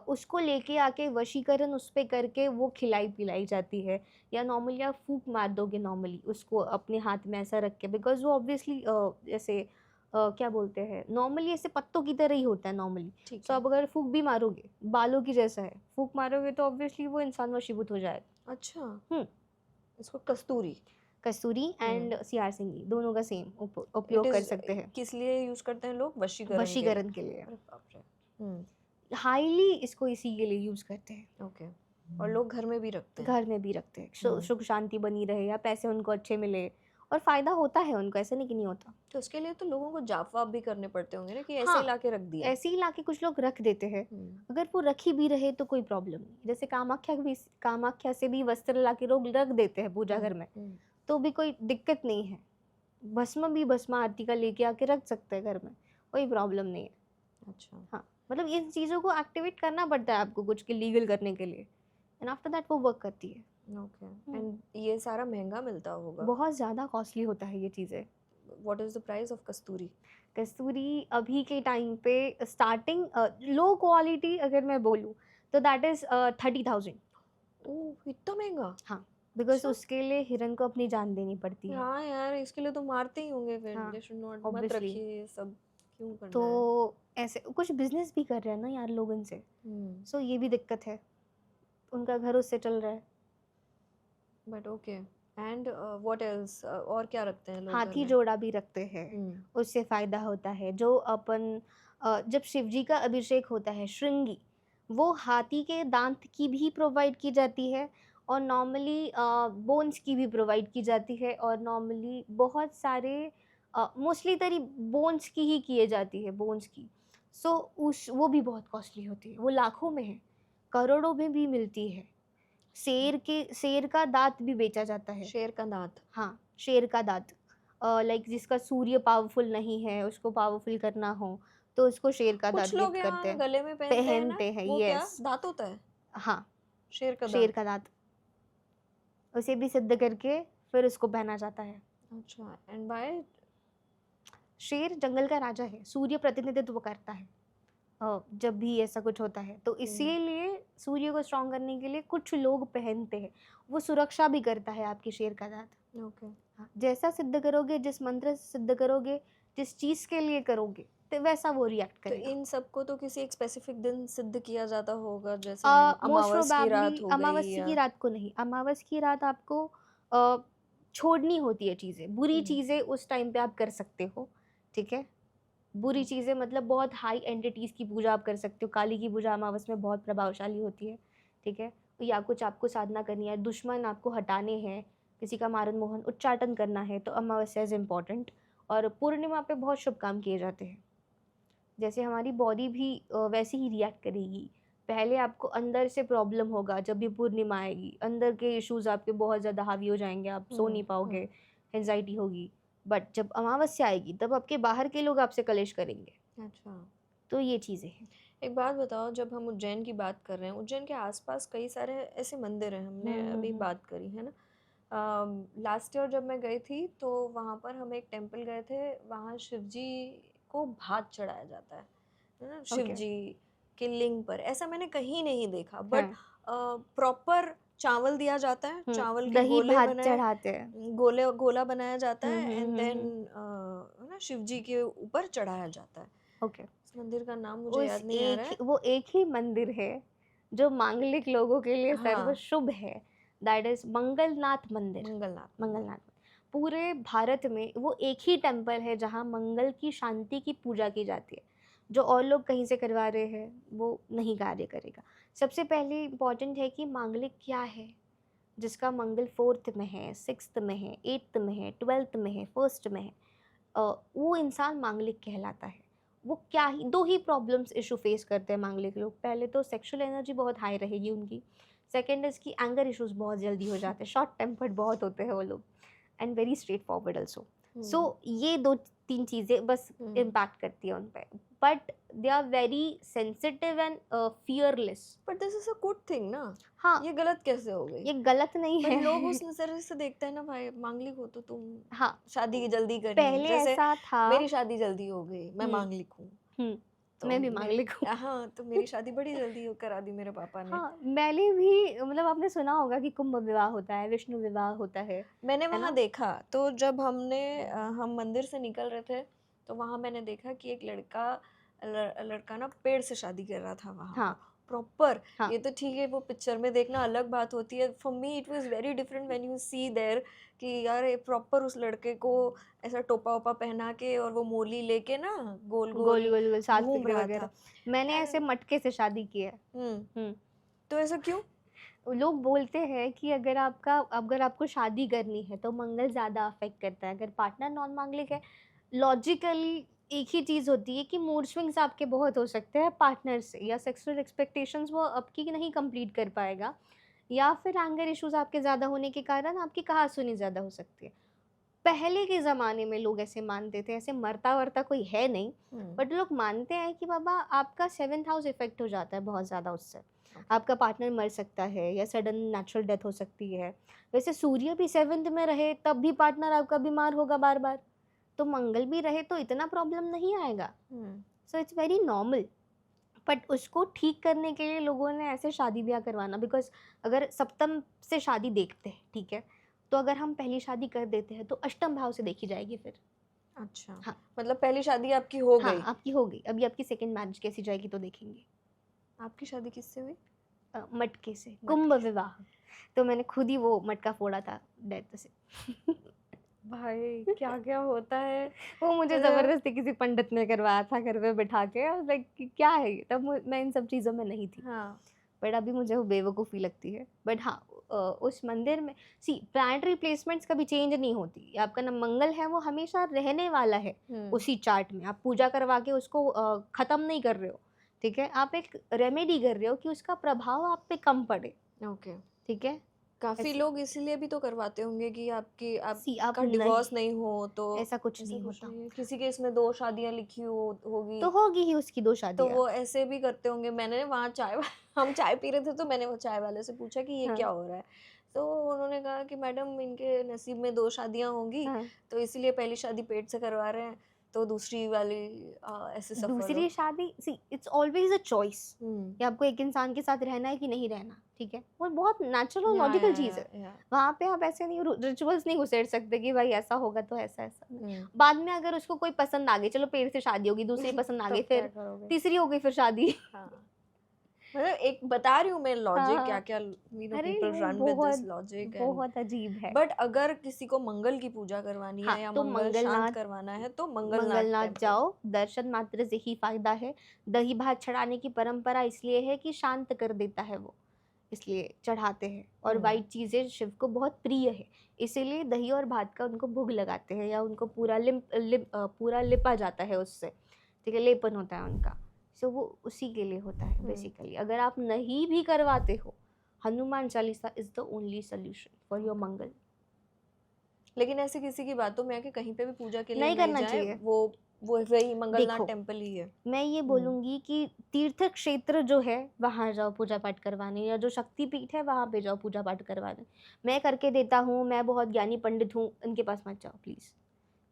उसको लेके आके वशीकरण उस पर करके वो खिलाई पिलाई जाती है, या नॉर्मली आप फूंक मार दोगे नॉर्मली उसको अपने हाथ में ऐसा रख के, बिकॉज वो ऑब्वियसली जैसे क्या बोलते हैं, नॉर्मली ऐसे पत्तों की तरह ही होता है नॉर्मली। सो आप अगर फूंक भी मारोगे, बालों की जैसा है, फूंक मारोगे तो ऑब्वियसली वो इंसान वशीभूत हो जाएगा। अच्छा। इसको कस्तूरी कस्तूरी एंड सीआर सिंगी दोनों का सेम उपयोग कर सकते हैं। किस लिए यूज करते हैं लोग? वशीकरण के लिए। अरे बाप रे। हाईली इसको इसी के लिए यूज करते हैं। ओके। और लोग घर में भी रखते हैं। घर में भी रखते हैं, हम्म। सुख शांति बनी रहे या पैसे उनको अच्छे मिले, और फायदा होता है उनको, ऐसे नहीं कि नहीं होता। तो उसके लिए तो लोगों को जाप वाप भी करने पड़ते होंगे ना, कि ऐसे हाँ, ही लाके रख दिया। ऐसे ही लाके कुछ लोग रख देते हैं। अगर वो रखी भी रहे तो कोई प्रॉब्लम नहीं, जैसे कामाख्या से भी वस्त्र लाके लोग रख देते हैं पूजा घर में, तो भी कोई दिक्कत नहीं है। भस्म भी भस्म आरती का लेके आके रख सकते हैं घर में, कोई प्रॉब्लम नहीं है। अच्छा। हाँ, मतलब इन चीज़ों को एक्टिवेट करना पड़ता है आपको कुछ के लीगल करने के लिए, एंड आफ्टर दैट वो वर्क करती है। ओके। एंड ये सारा महंगा मिलता होगा। बहुत ज़्यादा कॉस्टली होता है ये चीज़ें। What is the price of kasturi? कस्तूरी अभी के टाइम पे स्टार्टिंग लो क्वालिटी अगर मैं बोलूँ तो दैट इज़ 30,000। ओह, इतना महंगा? हाँ, बिकॉज अच्छा। उसके लिए हिरन को अपनी जान देनी पड़ती है। हाँ यार, इसके लिए तो मारते ही होंगे फिर। हाँ, दे शुड नॉट, मत ऑब्वियसली। रखिए ये सब, क्यों करना है? तो ऐसे कुछ बिजनेस भी कर रहे हैं ना यार लोग इनसे, सो ये भी दिक्कत है, उनका घर उससे चल रहा है। But okay. And what else, और क्या रखते हैं लोग घर हाथी में? जोड़ा भी रखते हैं, हम्म। उससे फायदा होता है। जो अपन जब शिव जी का अभिषेक होता है श्रृंगी, वो हाथी के दांत की भी प्रोवाइड की जाती है, और नॉर्मली बोन्स की भी प्रोवाइड की जाती है, और नॉर्मली बहुत सारे मोस्टली तरी बोन्स की ही किए जाती है, बोन्स की। सो उस वो भी बहुत कॉस्टली होती है, वो लाखों में है, करोड़ों में भी मिलती है। शेर का दांत भी बेचा जाता है। शेर का दांत? हाँ, शेर का दांत, लाइक जिसका सूर्य पावरफुल नहीं है, उसको पावरफुल करना हो तो उसको शेर का दांत कुछ लोग गिफ्ट करते यहाँ हैं। गले में पहनते हैं ना, पहनते हैं, वो क्या यस। दांत होता है? हाँ, शेर का शेर दांत? का दांत, उसे भी सिद्ध करके फिर उसको पहना जाता है। अच्छा। And by? शेर जंगल का राजा है, सूर्य प्रतिनिधित्व करता है जब भी ऐसा कुछ होता है, तो इसीलिए सूर्य को स्ट्रॉन्ग करने के लिए कुछ लोग पहनते हैं। वो सुरक्षा भी करता है आपकी शेर का दांत। ओके। हाँ, जैसा सिद्ध करोगे, जिस मंत्र से सिद्ध करोगे, जिस चीज के लिए करोगे, तो वैसा वो रिएक्ट तो करेगा। इन सबको तो किसी एक स्पेसिफिक दिन सिद्ध किया जाता होगा, जैसे मोस्ट अमावस की प्रोबेबली रात हो गई अमावस्या या? की रात को नहीं, अमावस की रात आपको अ, छोड़नी होती है चीज़ें, बुरी चीज़ें उस टाइम पे आप कर सकते हो, ठीक है। बुरी चीज़ें मतलब बहुत हाई एंटिटीज़ की पूजा आप कर सकते हो, काली की पूजा अमावस में बहुत प्रभावशाली होती है, ठीक है। या कुछ आपको साधना करनी है, दुश्मन आपको हटाने हैं, किसी का मारण मोहन उच्चाटन करना है, तो अमावस्या इज़ इम्पॉर्टेंट। और पूर्णिमा पे बहुत शुभ काम किए जाते हैं। जैसे हमारी बॉडी भी वैसे ही रिएक्ट करेगी। पहले आपको अंदर से प्रॉब्लम होगा, जब भी पूर्णिमा आएगी अंदर के इश्यूज आपके बहुत ज़्यादा हावी हो जाएंगे, आप सो नहीं पाओगे, एंजाइटी होगी। बट जब अमावस्या आएगी तब आपके बाहर के लोग आपसे कलेश करेंगे। अच्छा। तो ये चीज़ें हैं। एक बात बताओ, जब हम उज्जैन की बात कर रहे हैं, उज्जैन के आसपास कई सारे ऐसे मंदिर हैं, हमने अभी बात करी है ना। लास्ट ईयर जब मैं गई थी तो वहाँ पर हम एक टेम्पल गए थे, वहाँ शिव जी को भात चढ़ाया जाता है ना, शिव ओके। जी के लिंग पर। ऐसा मैंने कहीं नहीं देखा, बट हाँ। प्रॉपर चावल दिया जाता है, चावल के दही गोले भात बनाए, चढ़ाते हैं। गोला बनाया जाता है, एंड देन हम्म। ना शिव जी के ऊपर चढ़ाया जाता है। ओके। इस मंदिर का नाम मुझे याद नहीं आ रहा है। वो एक ही मंदिर है जो मांगलिक लोगों के लिए हाँ, सर्व शुभ है, दैट इज मंगलनाथ मंदिर। मंगलनाथ। मंगलनाथ पूरे भारत में वो एक ही टेम्पल है जहाँ मंगल की शांति की पूजा की जाती है। जो और लोग कहीं से करवा रहे हैं वो नहीं कार्य करेगा। सबसे पहले इम्पॉर्टेंट है कि मांगलिक क्या है। जिसका मंगल 4th में है, 6th में है, 8th में है, 12th में है, 1st में है, वो इंसान मांगलिक कहलाता है। वो क्या ही दो ही प्रॉब्लम्स इशू फेस करते हैं मांगलिक लोग। पहले तो सेक्सुअल एनर्जी बहुत हाई रहेगी उनकी, सेकेंड इसकी एंगर इश्यूज बहुत जल्दी हो जाते हैं, शॉर्ट टेम्पर्ड बहुत होते हैं वो लोग, and very straightforward also. So ये 2-3 चीज़ें बस इम्पैक्ट करती है उन पर, but they are very sensitive and fearless. But this is a good thing ना। हाँ, ये गलत कैसे हो गई? ये गलत नहीं पर है। लोग उस नजर से देखते हैं ना, भाई मांगलिक हो तो तुम हाँ, शादी जल्दी करनी है। पहले जैसे ऐसा था। मेरी शादी जल्दी हो गई, मैं मांगलिक हूँ, तो मैं भी मांगलिक हूँ। हाँ, तो मेरी शादी बड़ी जल्दी करा दी मेरे पापा ने। हाँ, मैंने भी मतलब आपने सुना होगा कि कुंभ विवाह होता है, विष्णु विवाह होता है मैंने है वहाँ ना? देखा, तो जब हम मंदिर से निकल रहे थे, तो वहाँ मैंने देखा कि एक लड़का ना पेड़ से शादी कर रहा था वहाँ हाँ, पर प्रॉपर। हाँ, ये तो ठीक है, वो पिक्चर में देखना अलग बात होती है। For me it was very different when you see there कि यार प्रॉपर उस लड़के को ऐसा टोपा वोपा पहना के और वो मोली लेके ना गोल गोल गोल गोल गोल सात घूम फिक्रे रहा वगैरह। था। मैंने ऐसे एंड मटके से शादी की है। हम्म। तो ऐसा क्यों? लोग बोलते हैं कि अगर आपको शादी करनी है तो मंगल ज़्यादा अफेक्ट करता है। अगर पार्टनर नॉन मांगलिक है, लॉजिकली एक ही चीज़ होती है कि मूड स्विंग्स आपके बहुत हो सकते हैं पार्टनर से, या सेक्सुअल एक्सपेक्टेशंस वो आपकी नहीं कंप्लीट कर पाएगा, या फिर एंगर इश्यूज आपके ज़्यादा होने के कारण आपकी कहा-सुनी ज़्यादा हो सकती है। पहले के ज़माने में लोग ऐसे मानते थे, ऐसे मरता-वर्ता कोई है नहीं, बट लोग मानते हैं कि बाबा आपका 7th हाउस इफ़ेक्ट हो जाता है बहुत ज़्यादा उससे। आपका पार्टनर मर सकता है या सडन नेचुरल डेथ हो सकती है। वैसे सूर्य भी 7th में रहे तब भी पार्टनर आपका बीमार होगा बार-बार, तो मंगल भी रहे तो इतना प्रॉब्लम नहीं आएगा। So it's very normal. But उसको ठीक करने के लिए लोगों ने ऐसे शादी-ब्याह करवाना, बिकॉज़ अगर सप्तम से शादी देखते हैं, ठीक है? तो अगर हम पहली शादी कर देते हैं तो अष्टम भाव से देखी जाएगी फिर। अच्छा, हाँ, मतलब पहली शादी आपकी हो हाँ, गई। आपकी हो गई। अभी आपकी सेकंड मैरिज कैसी जाएगी तो देखेंगे। आपकी शादी किससे हुई? मटके से, मटके कुंभ से। विवाह। तो मैंने खुद ही वो मटका फोड़ा था डेथ से। भाई क्या-क्या होता है। वो मुझे मतलब ज़बरदस्ती किसी पंडित ने करवाया था घर पे बिठा के। आई वाज़ लाइक कि क्या है ये? तब मैं इन सब चीज़ों में नहीं थी। हाँ। बट अभी मुझे वो बेवकूफ़ी लगती है। बट हाँ, उस मंदिर में प्लैनेटरी प्लेसमेंट्स कभी चेंज नहीं होती। आपका ना मंगल है वो हमेशा रहने वाला है उसी चार्ट में। आप पूजा करवा के उसको ख़त्म नहीं कर रहे हो, ठीक है? आप एक रेमेडी कर रहे हो कि उसका प्रभाव आप पे कम पड़े, ओके। ठीक है? काफ़ी ऐसे लोग इसीलिए भी तो करवाते होंगे कि आप आपका नहीं, डिवोर्स नहीं हो तो। ऐसा कुछ ऐसा नहीं कुछ होता। नहीं है? किसी केस में 2 शादियाँ लिखी होगी, तो होगी ही उसकी 2 तो शादियाँ। वो ऐसे भी करते होंगे। मैंने वहाँ हम चाय पी रहे थे तो मैंने वो चाय वाले से पूछा कि ये हाँ, क्या हो रहा है? तो उन्होंने कहा कि मैडम इनके नसीब में 2 शादियाँ होंगी, हाँ। तो इसीलिए पहली शादी पेट से करवा रहे हैं, तो दूसरी वाली ऐसे सफल हो। दूसरी शादी इट्स ऑलवेज़ अ चॉइस हुँ। कि आपको एक इंसान के साथ रहना है कि नहीं रहना, ठीक है? वो बहुत नेचुरल और या, लॉजिकल चीज़ है। या। वहाँ पे आप ऐसे नहीं रिचुअल्स नहीं घुसेड़ सकते कि भाई ऐसा होगा तो ऐसा नहीं। हुँ। बाद में अगर उसको कोई पसंद आ गई, चलो पेड़ से शादी होगी, दूसरी पसंद आ गई, तब क्या फिर करोगे? तीसरी हो गई फिर शादी। हाँ। मतलब एक बता रही हूँ मैं हाँ, लॉजिक हाँ। क्या-क्या अरे पीपल नहीं, रन विद दिस बहुत लॉजिक एंड बहुत अजीब है। बट अगर किसी को मंगल की पूजा करवानी हाँ, है या तो मंगल शांत करवाना है तो मंगलनाथ मंगलनाथ टेम्पल। जाओ, दर्शन मात्र से ही फ़ायदा है। दही भात चढ़ाने की परंपरा इसलिए है कि शांत कर देता है वो, इसलिए चढ़ाते हैं। और हुँ। व्हाइट चीज़ें शिव को बहुत प्रिय है, इसीलिए दही और भात का उनको भोग लगाते हैं, या उनको पूरा लिपा जाता है उससे, ठीक है? लेपन होता है उनका। सो वो उसी के लिए होता है हुँ। बेसिकली। अगर आप नहीं भी करवाते हो, Hanuman Chalisa is the only solution for your okay. Mangal. लेकिन ऐसे किसी की बातों में आके कहीं पे भी पूजा के लिए नहीं नहीं करना जाएँ, चाहिए। वो वही मंगलनाथ देखो, टेम्पल ही है। मैं ये हुँ। बोलूँगी कि तीर्थ क्षेत्र जो है, वहाँ जाओ पूजा पाठ करवाने, या जो शक्तिपीठ है, वहाँ पे जाओ पूजा पाठ करवाने। मैं करके देता हूँ, मैं बहुत ज्ञानी पंडित हूँ, उनके पास मत जाओ प्लीज़,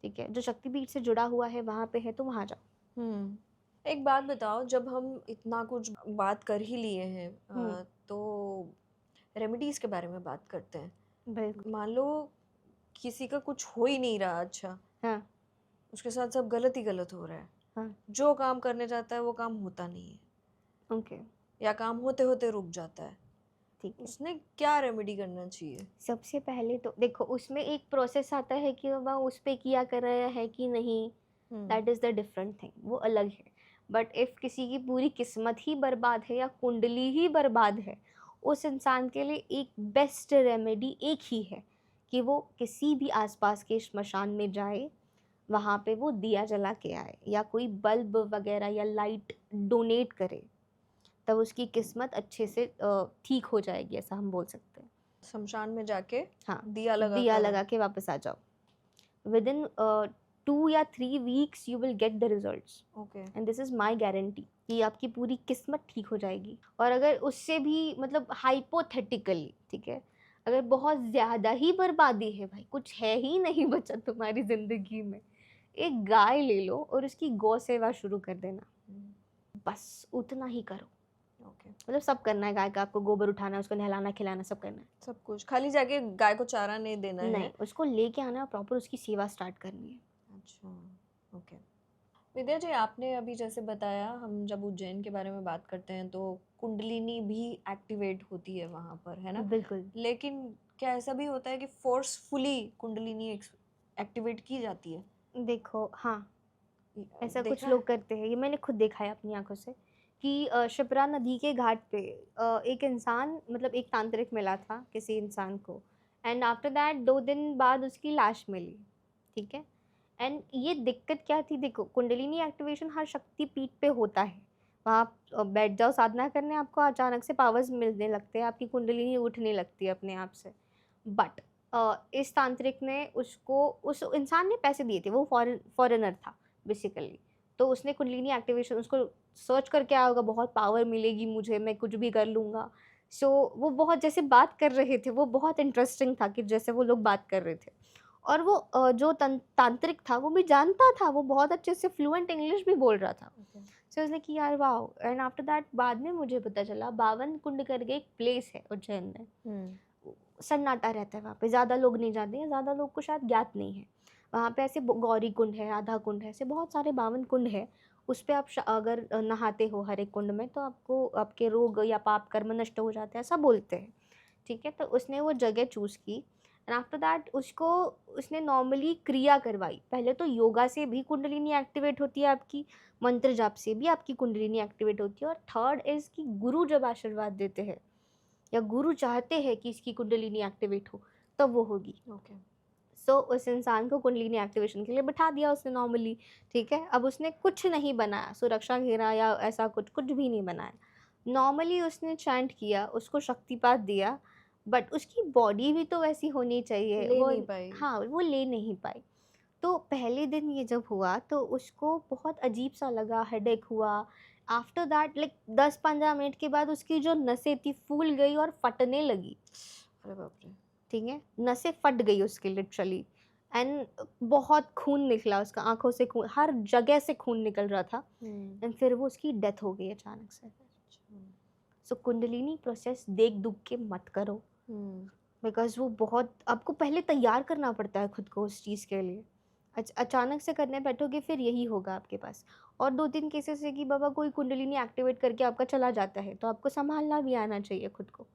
ठीक है? जो शक्तिपीठ से जुड़ा हुआ है, वहाँ पे है तो वहाँ जाओ। हुँ। एक बात बताओ, जब हम इतना कुछ बात कर ही लिए हैं हुँ, तो रेमेडीज़ के बारे में बात करते हैं। बिल्कुल। मान लो किसी का कुछ हो ही नहीं रहा अच्छा, हाँ, उसके साथ सब गलत ही गलत हो रहा है। हाँ, जो काम करने जाता है वो काम होता नहीं है ओके, या काम होते-होते रुक जाता है। ठीक है। उसने क्या रेमेडी करना चाहिए? सबसे पहले तो देखो, उसमें एक प्रोसेस आता है कि बाबा उस पे किया कर रहा है कि नहीं, हुँ। That is the different thing, वो अलग है। बट इफ़ किसी की पूरी किस्मत ही बर्बाद है या कुंडली ही बर्बाद है, उस इंसान के लिए एक बेस्ट रेमेडी एक ही है कि वो किसी भी आसपास के श्मशान में जाए, वहाँ पे वो दिया जला के आए, या कोई बल्ब वगैरह या लाइट डोनेट करे, तब उसकी किस्मत अच्छे से ठीक हो जाएगी, ऐसा हम बोल सकते हैं। शमशान में जाके हाँ, दिया लगा दिया कर आए। लगा के वापस आ जाओ। विदिन 2 या 3 weeks you will get the results, okay. And this is my guarantee कि आपकी पूरी किस्मत ठीक हो जाएगी। और अगर उससे भी मतलब हाइपोथेटिकली, ठीक है, अगर बहुत ज़्यादा ही बर्बादी है भाई, कुछ है ही नहीं बचा तुम्हारी ज़िंदगी में, एक गाय ले लो और उसकी गौ सेवा शुरू कर देना। हुँ। बस उतना ही करो। ओके। मतलब सब करना है, गाय का आपको गोबर उठाना है, उसको नहलाना-खिलाना सब करना है। सब कुछ, खाली जाके गाय को चारा नहीं देना नहीं, है। उसको लेके आना है और प्रॉपर उसकी सेवा स्टार्ट करनी है। अच्छा, ओके। विद्या जी, आपने अभी जैसे बताया, हम जब उज्जैन के बारे में बात करते हैं तो कुंडलिनी भी एक्टिवेट होती है वहाँ पर, है ना? बिल्कुल। लेकिन क्या ऐसा भी होता है कि फ़ोर्सफुली कुंडलिनी एक्टिवेट की जाती है? देखो हाँ, ऐसा कुछ देखा लोग है? करते हैं, ये मैंने खुद देखा है अपनी आँखों से कि शिप्रा नदी के घाट पे एक इंसान, मतलब एक तांत्रिक मिला था किसी इंसान को, एंड आफ्टर दैट 2 दिन बाद उसकी लाश मिली, ठीक है। एंड ये दिक्कत क्या थी, देखो कुंडलिनी एक्टिवेशन हर शक्ति पीठ पे होता है, वहाँ आप बैठ जाओ साधना करने, आपको अचानक से पावर्स मिलने लगते हैं, आपकी कुंडलिनी उठने लगती है अपने आप से। बट इस तांत्रिक ने उसको, उस इंसान ने पैसे दिए थे, वो फॉरेनर था बेसिकली, तो उसने कुंडलिनी एक्टिवेशन उसको सर्च करके आया होगा, बहुत पावर मिलेगी मुझे, मैं कुछ भी कर लूँगा। सो वो बहुत जैसे बात कर रहे थे, वो बहुत इंटरेस्टिंग था कि जैसे वो लोग बात कर रहे थे। और वो जो तांत्रिक था वो भी जानता था, वो बहुत अच्छे से फ्लुएंट इंग्लिश भी बोल रहा था। सो उसने कि यार वाह। एंड आफ्टर दैट बाद में मुझे पता चला 52 कुंड करके एक प्लेस है उज्जैन में, सन्नाटा रहता है वहाँ पे, ज़्यादा लोग नहीं जाते हैं, ज़्यादा लोग को शायद ज्ञात नहीं है। वहाँ पे ऐसे गौरी कुंड है, आधा कुंड है, ऐसे बहुत सारे 52 कुंड है। उस पे आप अगर नहाते हो हर एक कुंड में, तो आपको आपके रोग या पाप कर्म नष्ट हो जाते हैं, ऐसा बोलते हैं, ठीक है। तो उसने वो जगह चूज़ की, एंड आफ्टर दैट उसको उसने नॉर्मली क्रिया करवाई। पहले तो योगा से भी कुंडलिनी एक्टिवेट होती है आपकी, मंत्र जाप से भी आपकी कुंडलिनी एक्टिवेट होती है, और थर्ड इज़ कि गुरु जब आशीर्वाद देते हैं या गुरु चाहते हैं कि इसकी कुंडलिनी एक्टिवेट हो, तब वो होगी। ओके। सो उस इंसान को कुंडलिनी एक्टिवेशन के लिए बिठा दिया उसने नॉर्मली, ठीक है। अब उसने कुछ नहीं बनाया, सुरक्षा घेरा या ऐसा कुछ कुछ भी नहीं बनाया, नॉर्मली उसने चैंट किया, उसको शक्तिपात दिया, बट उसकी बॉडी भी तो वैसी होनी चाहिए, ले वो नहीं पाई। हाँ वो ले नहीं पाई। तो पहले दिन ये जब हुआ तो उसको बहुत अजीब सा लगा, हेडेक हुआ। आफ्टर दैट लाइक 10-15 मिनट के बाद उसकी जो नसें थी फूल गई और फटने लगी, अरे बाप रे। ठीक है, नसें फट गई उसकी लिटरली। एंड बहुत खून निकला उसका, आंखों से खून, हर जगह से खून निकल रहा था। एंड फिर वो उसकी डेथ हो गई अचानक से। सो कुंडलिनी प्रोसेस देख दुख के मत करो, बिकॉज वो बहुत आपको पहले तैयार करना पड़ता है खुद को उस चीज़ के लिए। अचानक से करने बैठोगे फिर यही होगा आपके पास। और 2-3 केसेस है कि बाबा कोई कुंडलिनी एक्टिवेट करके आपका चला जाता है, तो आपको संभालना भी आना चाहिए खुद को,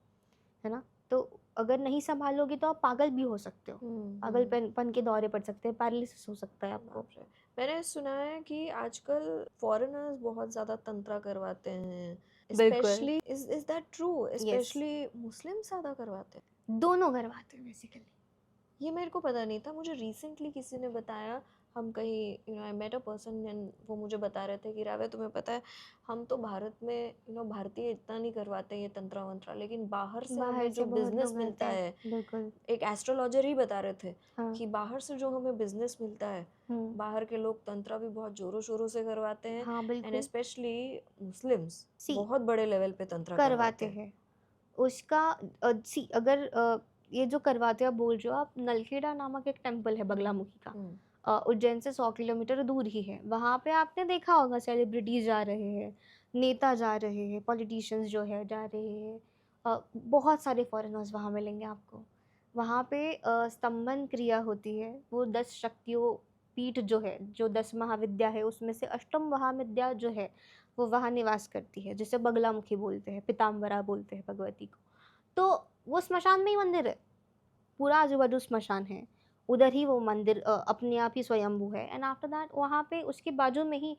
है ना। तो अगर नहीं संभालोगे तो आप पागल भी हो सकते हो, पागलपन के दौरे पड़ सकते हैं, पैरालिसिस हो सकता है आपको। बाप रे। मैंने सुना है कि आजकल फॉरेनर्स बहुत ज़्यादा तंत्रा करवाते हैं, बिल्कुल, specially is that true? Yes, specially Muslim ज़्यादा करवाते हैं? दोनों करवाते हैं बेसिकली। ये मेरे को पता नहीं था, मुझे रिसेंटली किसी ने बताया। हम कहीं I met a person and वो मुझे बता रहे थे कि रावे तुम्हें पता है, हम तो भारत में भारतीय इतना नहीं करवाते ये तंत्रा वंत्रा, लेकिन बाहर से बाहर हमें से जो बहुत बिजनेस लोग आते मिलता हैं, है, बिल्कुल, एक एस्ट्रोलॉजर ही बता रहे थे हाँ, कि बाहर से जो हमें बिजनेस मिलता है, बाहर के लोग तंत्रा भी बहुत जोरों शोरों से करवाते हैं। हाँ, एंड बिल्कुल, स्पेशली मुस्लिम्स सी बहुत बड़े लेवल पे तंत्रा करवाते करवाते हैं। हैं। उसका सी अगर ये जो करवाते आप बोल रहे हो आप, नलखेड़ा नामक एक टेम्पल है बगलामुखी का, हम्म, उज्जैन से 100 किलोमीटर दूर ही है। वहाँ पे आपने देखा होगा सेलिब्रिटीज जा रहे हैं, नेता जा रहे हैं, पॉलिटिशियंस जो है जा रहे हैं, बहुत सारे फॉरेनर्स वहाँ मिलेंगे आपको। वहाँ पे स्तंभन क्रिया होती है, वो 10 शक्तियों पीठ जो है, जो 10 महाविद्या है उसमें से अष्टम महाविद्या जो है वो वहाँ निवास करती है, जिसे बगलामुखी बोलते हैं, पिताम्बरा बोलते हैं भगवती को। तो वो स्मशान में ही मंदिर है, पूरा आजू-बाजू स्मशान है। उधर ही वो मंदिर अपने आप ही स्वयंभू है। एंड आफ्टर दैट वहाँ पे उसके बाजू में ही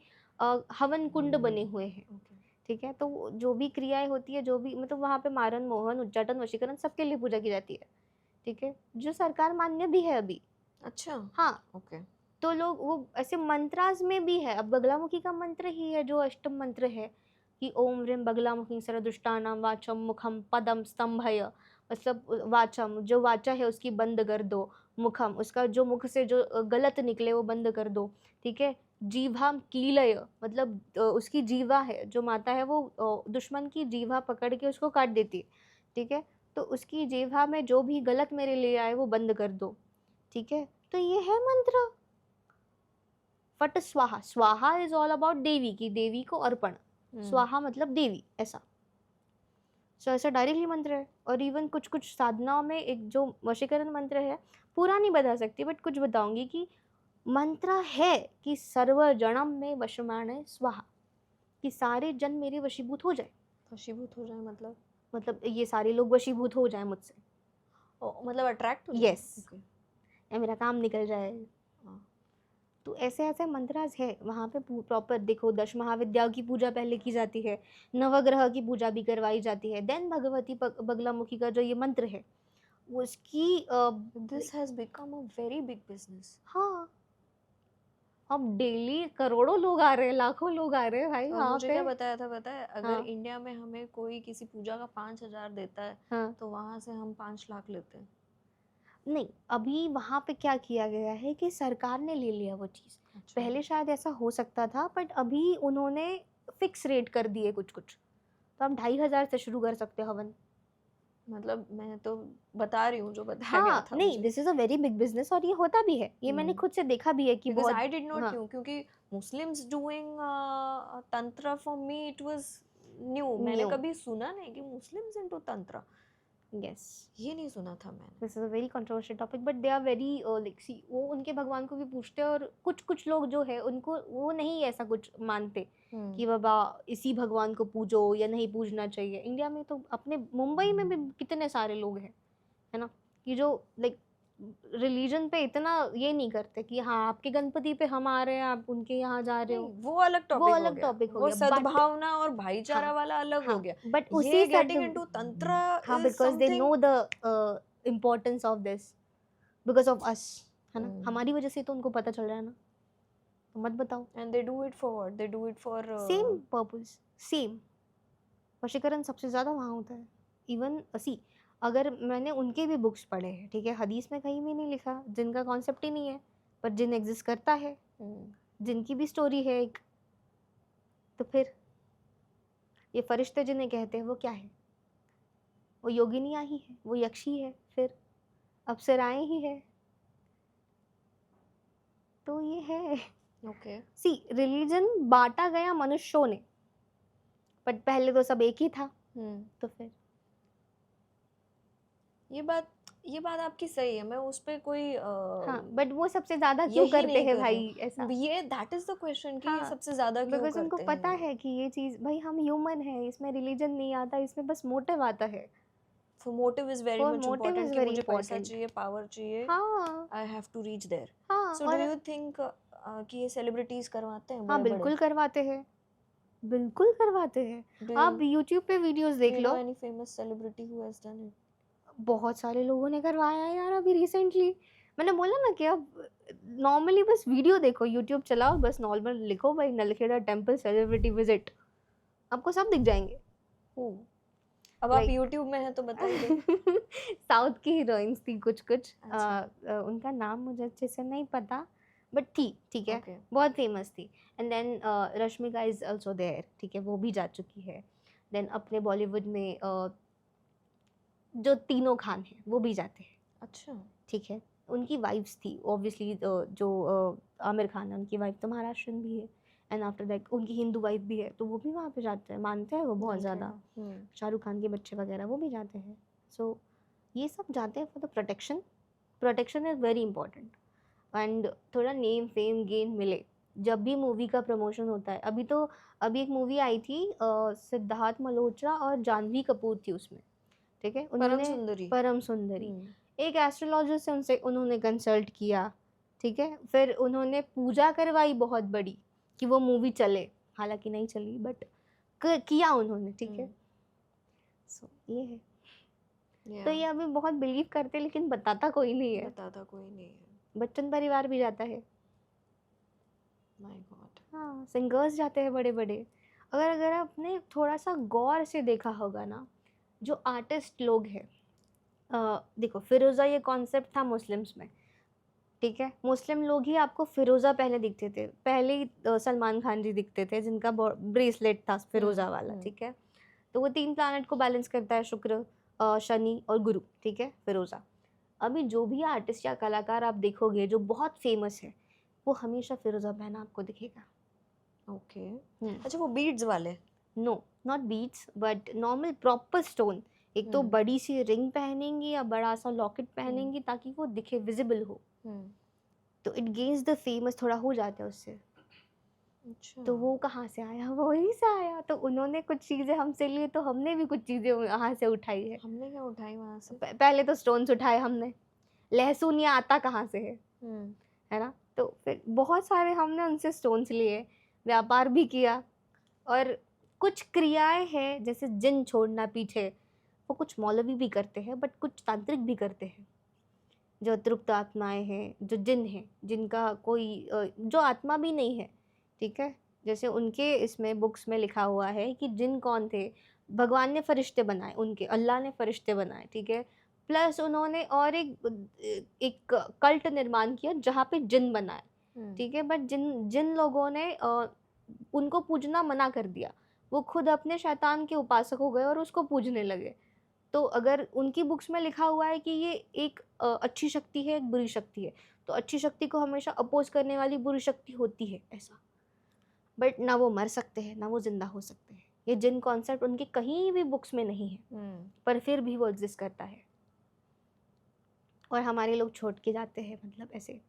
हवन कुंड बने हुए हैं, ओके। ठीक है? तो जो भी क्रियाएँ होती है, जो भी मतलब वहाँ पे मारण, मोहन, उच्चाटन, वशीकरण सबके लिए पूजा की जाती है, ठीक है? जो सरकार मान्य भी है अभी। अच्छा। हाँ, ओके। तो लोग वो ऐसे मंत्रास में भी है। अब बगलामुखी का मंत्र ही है जो अष्टम मंत्र है कि ओम ह्रीं बगलामुखी सर्वदुष्टानां वाचम मुखम पदम स्तंभय, मतलब वाचम जो वाचा है उसकी बंद कर दो, मुखम उसका जो मुख से जो गलत निकले वो बंद कर दो, ठीक है। जीभाम कीलय, मतलब उसकी जीवा है जो माता है वो दुश्मन की जीवा पकड़ के उसको काट देती है, ठीक है। तो उसकी जीवा में जो भी गलत मेरे लिए आए वो बंद कर दो, ठीक है। तो ये है मंत्र। फट स्वाहा, स्वाहा इज ऑल अबाउट देवी की, देवी को अर्पण, स्वाहा मतलब देवी, ऐसा। सो ऐसा डायरेक्टली मंत्र है। और इवन कुछ कुछ साधनाओं में एक जो वशीकरण मंत्र है, पूरा नहीं बता सकती बट कुछ बताऊंगी कि मंत्र है कि सर्व जन्म में वशमाने स्वाहा, कि सारे जन मेरे वशीभूत हो जाए, वशीभूत हो जाए मतलब ये सारे लोग वशीभूत हो जाए मुझसे, मतलब अट्रैक्ट हो जाए। यस, या मेरा काम निकल जाए। हाँ। तो ऐसे ऐसे मंत्रास है वहाँ पे प्रॉपर। देखो 10 महाविद्याओं की पूजा पहले की जाती है, नवग्रह की पूजा भी करवाई जाती है, देन भगवती बगलामुखी का जो ये मंत्र है उसकी this has become a very big business. हाँ, अब डेली करोड़ों लोग आ रहे हैं, लाखों लोग आ रहे हैं भाई और वहाँ मुझे पे। क्या बताया था पता है, अगर हाँ इंडिया में हमें कोई किसी पूजा का 5,000 देता है हाँ। तो वहां से हम 5 लाख लेते हैं। नहीं, अभी वहाँ पे क्या किया गया है कि सरकार ने ले लिया वो चीज़। अच्छा, पहले शायद ऐसा हो सकता था, बट अभी उन्होंने फिक्स रेट कर दिए कुछ कुछ, तो आप 2,500 से शुरू कर सकते हो हवन। मतलब मैं तो बता रही हूँ जो बताया गया हाँ था नहीं, मुझे। This is a very big business और ये होता भी है, ये मैंने खुद से देखा भी है कि बिकॉज बहुत। आई डिड नॉट हाँ न्यू, क्योंकि मुस्लिम्स डूइंग तंत्र for me it was new. मैंने न्यू, कभी सुना नहीं कि मुस्लिम्स इनटू तंत्र, यस, ये नहीं सुना था मैंने। This is a very controversial topic, but they are very like see, वो उनके भगवान को भी पूछते हैं, और कुछ कुछ लोग जो है उनको वो नहीं ऐसा कुछ मानते कि बाबा इसी भगवान को पूजो या नहीं पूजना चाहिए। इंडिया में तो अपने मुंबई में भी कितने सारे लोग हैं, है ना, कि जो लाइक रिलीजन पे इतना ये नहीं करते कि हाँ आपके गणपति पे हम आ रहे हैं, आप उनके यहाँ जा रहे नहीं, हो। वो अलग वो टॉपिक हो अलग गया, टॉपिक हो वो गया, बट सद्भावना और भाईचारा हाँ वाला अलग हो हाँ, गया। बट उसी ये सद गेटिंग इनटू तंत्र हाँ, is because they something. Know the importance of this, because of us, है ना, हमारी वजह से तो उनको पता चल रहा है ना, तो मत बताओ। And they do it for what? They do it for same purpose, same vashikaran सबसे ज़्यादा वहाँ होता है। इवन सी, अगर मैंने उनके भी बुक्स पढ़े हैं, ठीक है, हदीस में कहीं भी नहीं लिखा, जिनका कॉन्सेप्ट ही नहीं है, पर जिन एग्जिस्ट करता है, जिनकी भी स्टोरी है एक, तो फिर ये फरिश्ते जिन्हें कहते हैं वो क्या है? वो योगिनियाँ ही है, वो यक्ष ही है, फिर अप्सराएं ही है, तो ये है। ओके। सी, रिलीजन बांटा गया मनुष्यों ने, बट पहले तो सब एक ही था, तो फिर ये बात आपकी सही है, मैं उस पे कोई हाँ, बट वो सबसे ज्यादा क्यों यही करते नहीं हैं कर भाई रही ऐसा? हूँ। ये दैट इज द क्वेश्चन कि ये हाँ, सबसे ज्यादा क्यों बिकॉज उनको करते पता हैं। है कि ये चीज भाई हम ह्यूमन है, इसमें रिलीजन नहीं आता, इसमें बस मोटिव आता है। For motive is very for much motive important is कि वेरी मुझे पैसा इंपॉर्टेंट। चाहिए, पावर चाहिए, हाँ I have to reach there. हाँ, सो डू और यू थिंक कि ये सेलिब्रिटीज करवाते हैं हाँ बड़े बड़े? बिल्कुल करवाते हैं, बिल्कुल करवाते हैं। आप यूट्यूब पे वीडियोस डू देख you know low, any famous celebrity who has done it? बहुत सारे लोगों ने करवाया है यार अभी रिसेंटली। मैंने बोला ना कि अब नॉर्मली बस वीडियो देखो, यूट्यूब चलाओ, बस नॉर्मल लिखो भाई नलखेड़ा टेम्पल सेलिब्रिटी विजिट, आपको सब दिख जाएंगे। हु? अब आप लाइक यूट्यूब में हैं तो बताइए। साउथ की हीरोइंस थी कुछ कुछ, अच्छा। उनका नाम मुझे अच्छे से नहीं पता, बट थी, ठीक है, ओके। बहुत फेमस थी। And then Rashmika is also there, ठीक है, वो भी जा चुकी है। देन अपने बॉलीवुड में जो तीनों खान हैं वो भी जाते हैं, अच्छा। ठीक है। उनकी वाइफ्स थी ऑब्वियसली, जो आमिर खान है उनकी वाइफ तो महाराष्ट्रन भी है, एंड आफ्टर दैट उनकी हिंदू वाइफ भी है, तो वो भी वहाँ पे जाते हैं, मानते हैं वो बहुत ज़्यादा। शाहरुख खान के बच्चे वगैरह वो भी जाते हैं। सो ये सब जाते हैं for the protection, protection is very important, and थोड़ा नेम फेम गेन मिले जब भी मूवी का प्रमोशन होता है। अभी एक मूवी आई थी, सिद्धार्थ मल्होत्रा और जानवी कपूर थी उसमें, ठीक है, परम उन्होंने सुंदरी। परम सुंदरी, एक एस्ट्रोलॉजर से उनसे उन्होंने कंसल्ट किया, ठीक है, फिर उन्होंने पूजा करवाई बहुत बड़ी कि वो मूवी चले, हालांकि नहीं चली, बट किया उन्होंने, ठीक है। सो ये है, तो ये अभी बहुत बिलीव करते हैं लेकिन बताता कोई नहीं है, बताता कोई नहीं है। बच्चन परिवार भी जाता है, माय गॉड। हाँ, सिंगर्स जाते हैं बड़े बड़े। अगर आपने थोड़ा सा गौर से देखा होगा ना, जो आर्टिस्ट लोग हैं, देखो फिरोज़ा ये कॉन्सेप्ट था मुस्लिम्स में, ठीक है, मुस्लिम लोग ही आपको फिरोज़ा पहले दिखते थे, पहले ही सलमान खान जी दिखते थे जिनका ब्रेसलेट था फिरोज़ा वाला, ठीक है। तो वो 3 प्लैनेट को बैलेंस करता है, शुक्र, शनि और गुरु, ठीक है, फिरोज़ा। अभी जो भी आर्टिस्ट या कलाकार आप देखोगे जो बहुत फेमस है, वो हमेशा फिरोज़ा पहना आपको दिखेगा। ओके। अच्छा, वो बीड्स वाले? No, not beats, but normal proper stone. एक तो बड़ी सी रिंग पहनेंगी या बड़ा सा लॉकेट पहनेंगी ताकि वो दिखे, विजिबल हो, तो इट गेन्स द फेमस, थोड़ा हो जाता है उससे। अच्छा। तो वो कहाँ से आया? वो वहीं से आया, तो उन्होंने कुछ चीज़ें हमसे ली तो हमने भी कुछ चीज़ें वहाँ से उठाई है। हमने क्या उठाई वहाँ से? पहले तो स्टोन्स उठाए हमने, लहसुन या आटा कहाँ से है ना, तो फिर बहुत सारे हमने उनसे स्टोन्स लिए, व्यापार भी किया। और कुछ क्रियाएं हैं जैसे जिन छोड़ना पीछे, वो कुछ मौलवी भी करते हैं बट कुछ तांत्रिक भी करते हैं। जो अतृप्त आत्माएं हैं, जो जिन हैं, जिनका कोई जो आत्मा भी नहीं है, ठीक है, जैसे उनके इसमें बुक्स में लिखा हुआ है कि जिन कौन थे, भगवान ने फरिश्ते बनाए, उनके अल्लाह ने फरिश्ते बनाए, ठीक है। प्लस उन्होंने और एक कल्ट निर्माण किया जहाँ पे जिन बनाए, ठीक है। बट जिन जिन लोगों ने उनको पूजना मना कर दिया, वो खुद अपने शैतान के उपासक हो गए और उसको पूजने लगे। तो अगर उनकी बुक्स में लिखा हुआ है कि ये एक अच्छी शक्ति है, एक बुरी शक्ति है, तो अच्छी शक्ति को हमेशा अपोज करने वाली बुरी शक्ति होती है, ऐसा। बट ना वो मर सकते हैं, ना वो जिंदा हो सकते हैं। ये जिन कॉन्सेप्ट उनके कहीं भी बुक्स में नहीं है, पर फिर भी वो एग्जिस्ट करता है। और हमारे लोग छोड़ के जाते हैं, मतलब ऐसे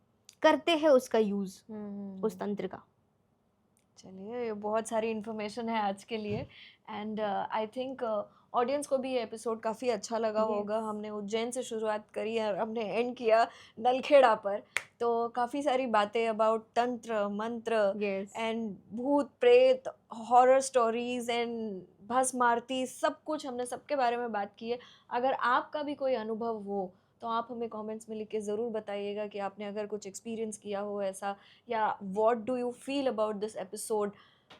करते हैं उसका यूज, उस तंत्र का। चलिए, ये बहुत सारी इन्फॉर्मेशन है आज के लिए। एंड आई थिंक ऑडियंस को भी ये एपिसोड काफ़ी अच्छा लगा होगा। हमने उज्जैन से शुरुआत करी है, हमने एंड किया नलखेड़ा पर। तो काफ़ी सारी बातें अबाउट तंत्र, मंत्र एंड भूत प्रेत, हॉरर स्टोरीज एंड भस्म आरती, सब कुछ हमने सबके बारे में बात की है। अगर आपका भी कोई अनुभव हो तो आप हमें कमेंट्स में लिख के ज़रूर बताइएगा कि आपने अगर कुछ एक्सपीरियंस किया हो ऐसा, या what do you feel about this episode.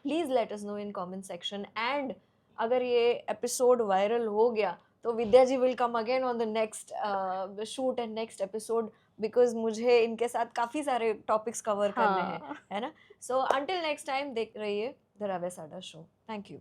Please let us know in comment section. And अगर ये एपिसोड वायरल हो गया तो Vidya ji will come again on the next shoot and next episode, because मुझे इनके साथ काफ़ी सारे टॉपिक्स कवर करने हैं, है ना। सो अंटिल नेक्स्ट टाइम देख रहिए द रवे साडा शो। Thank you.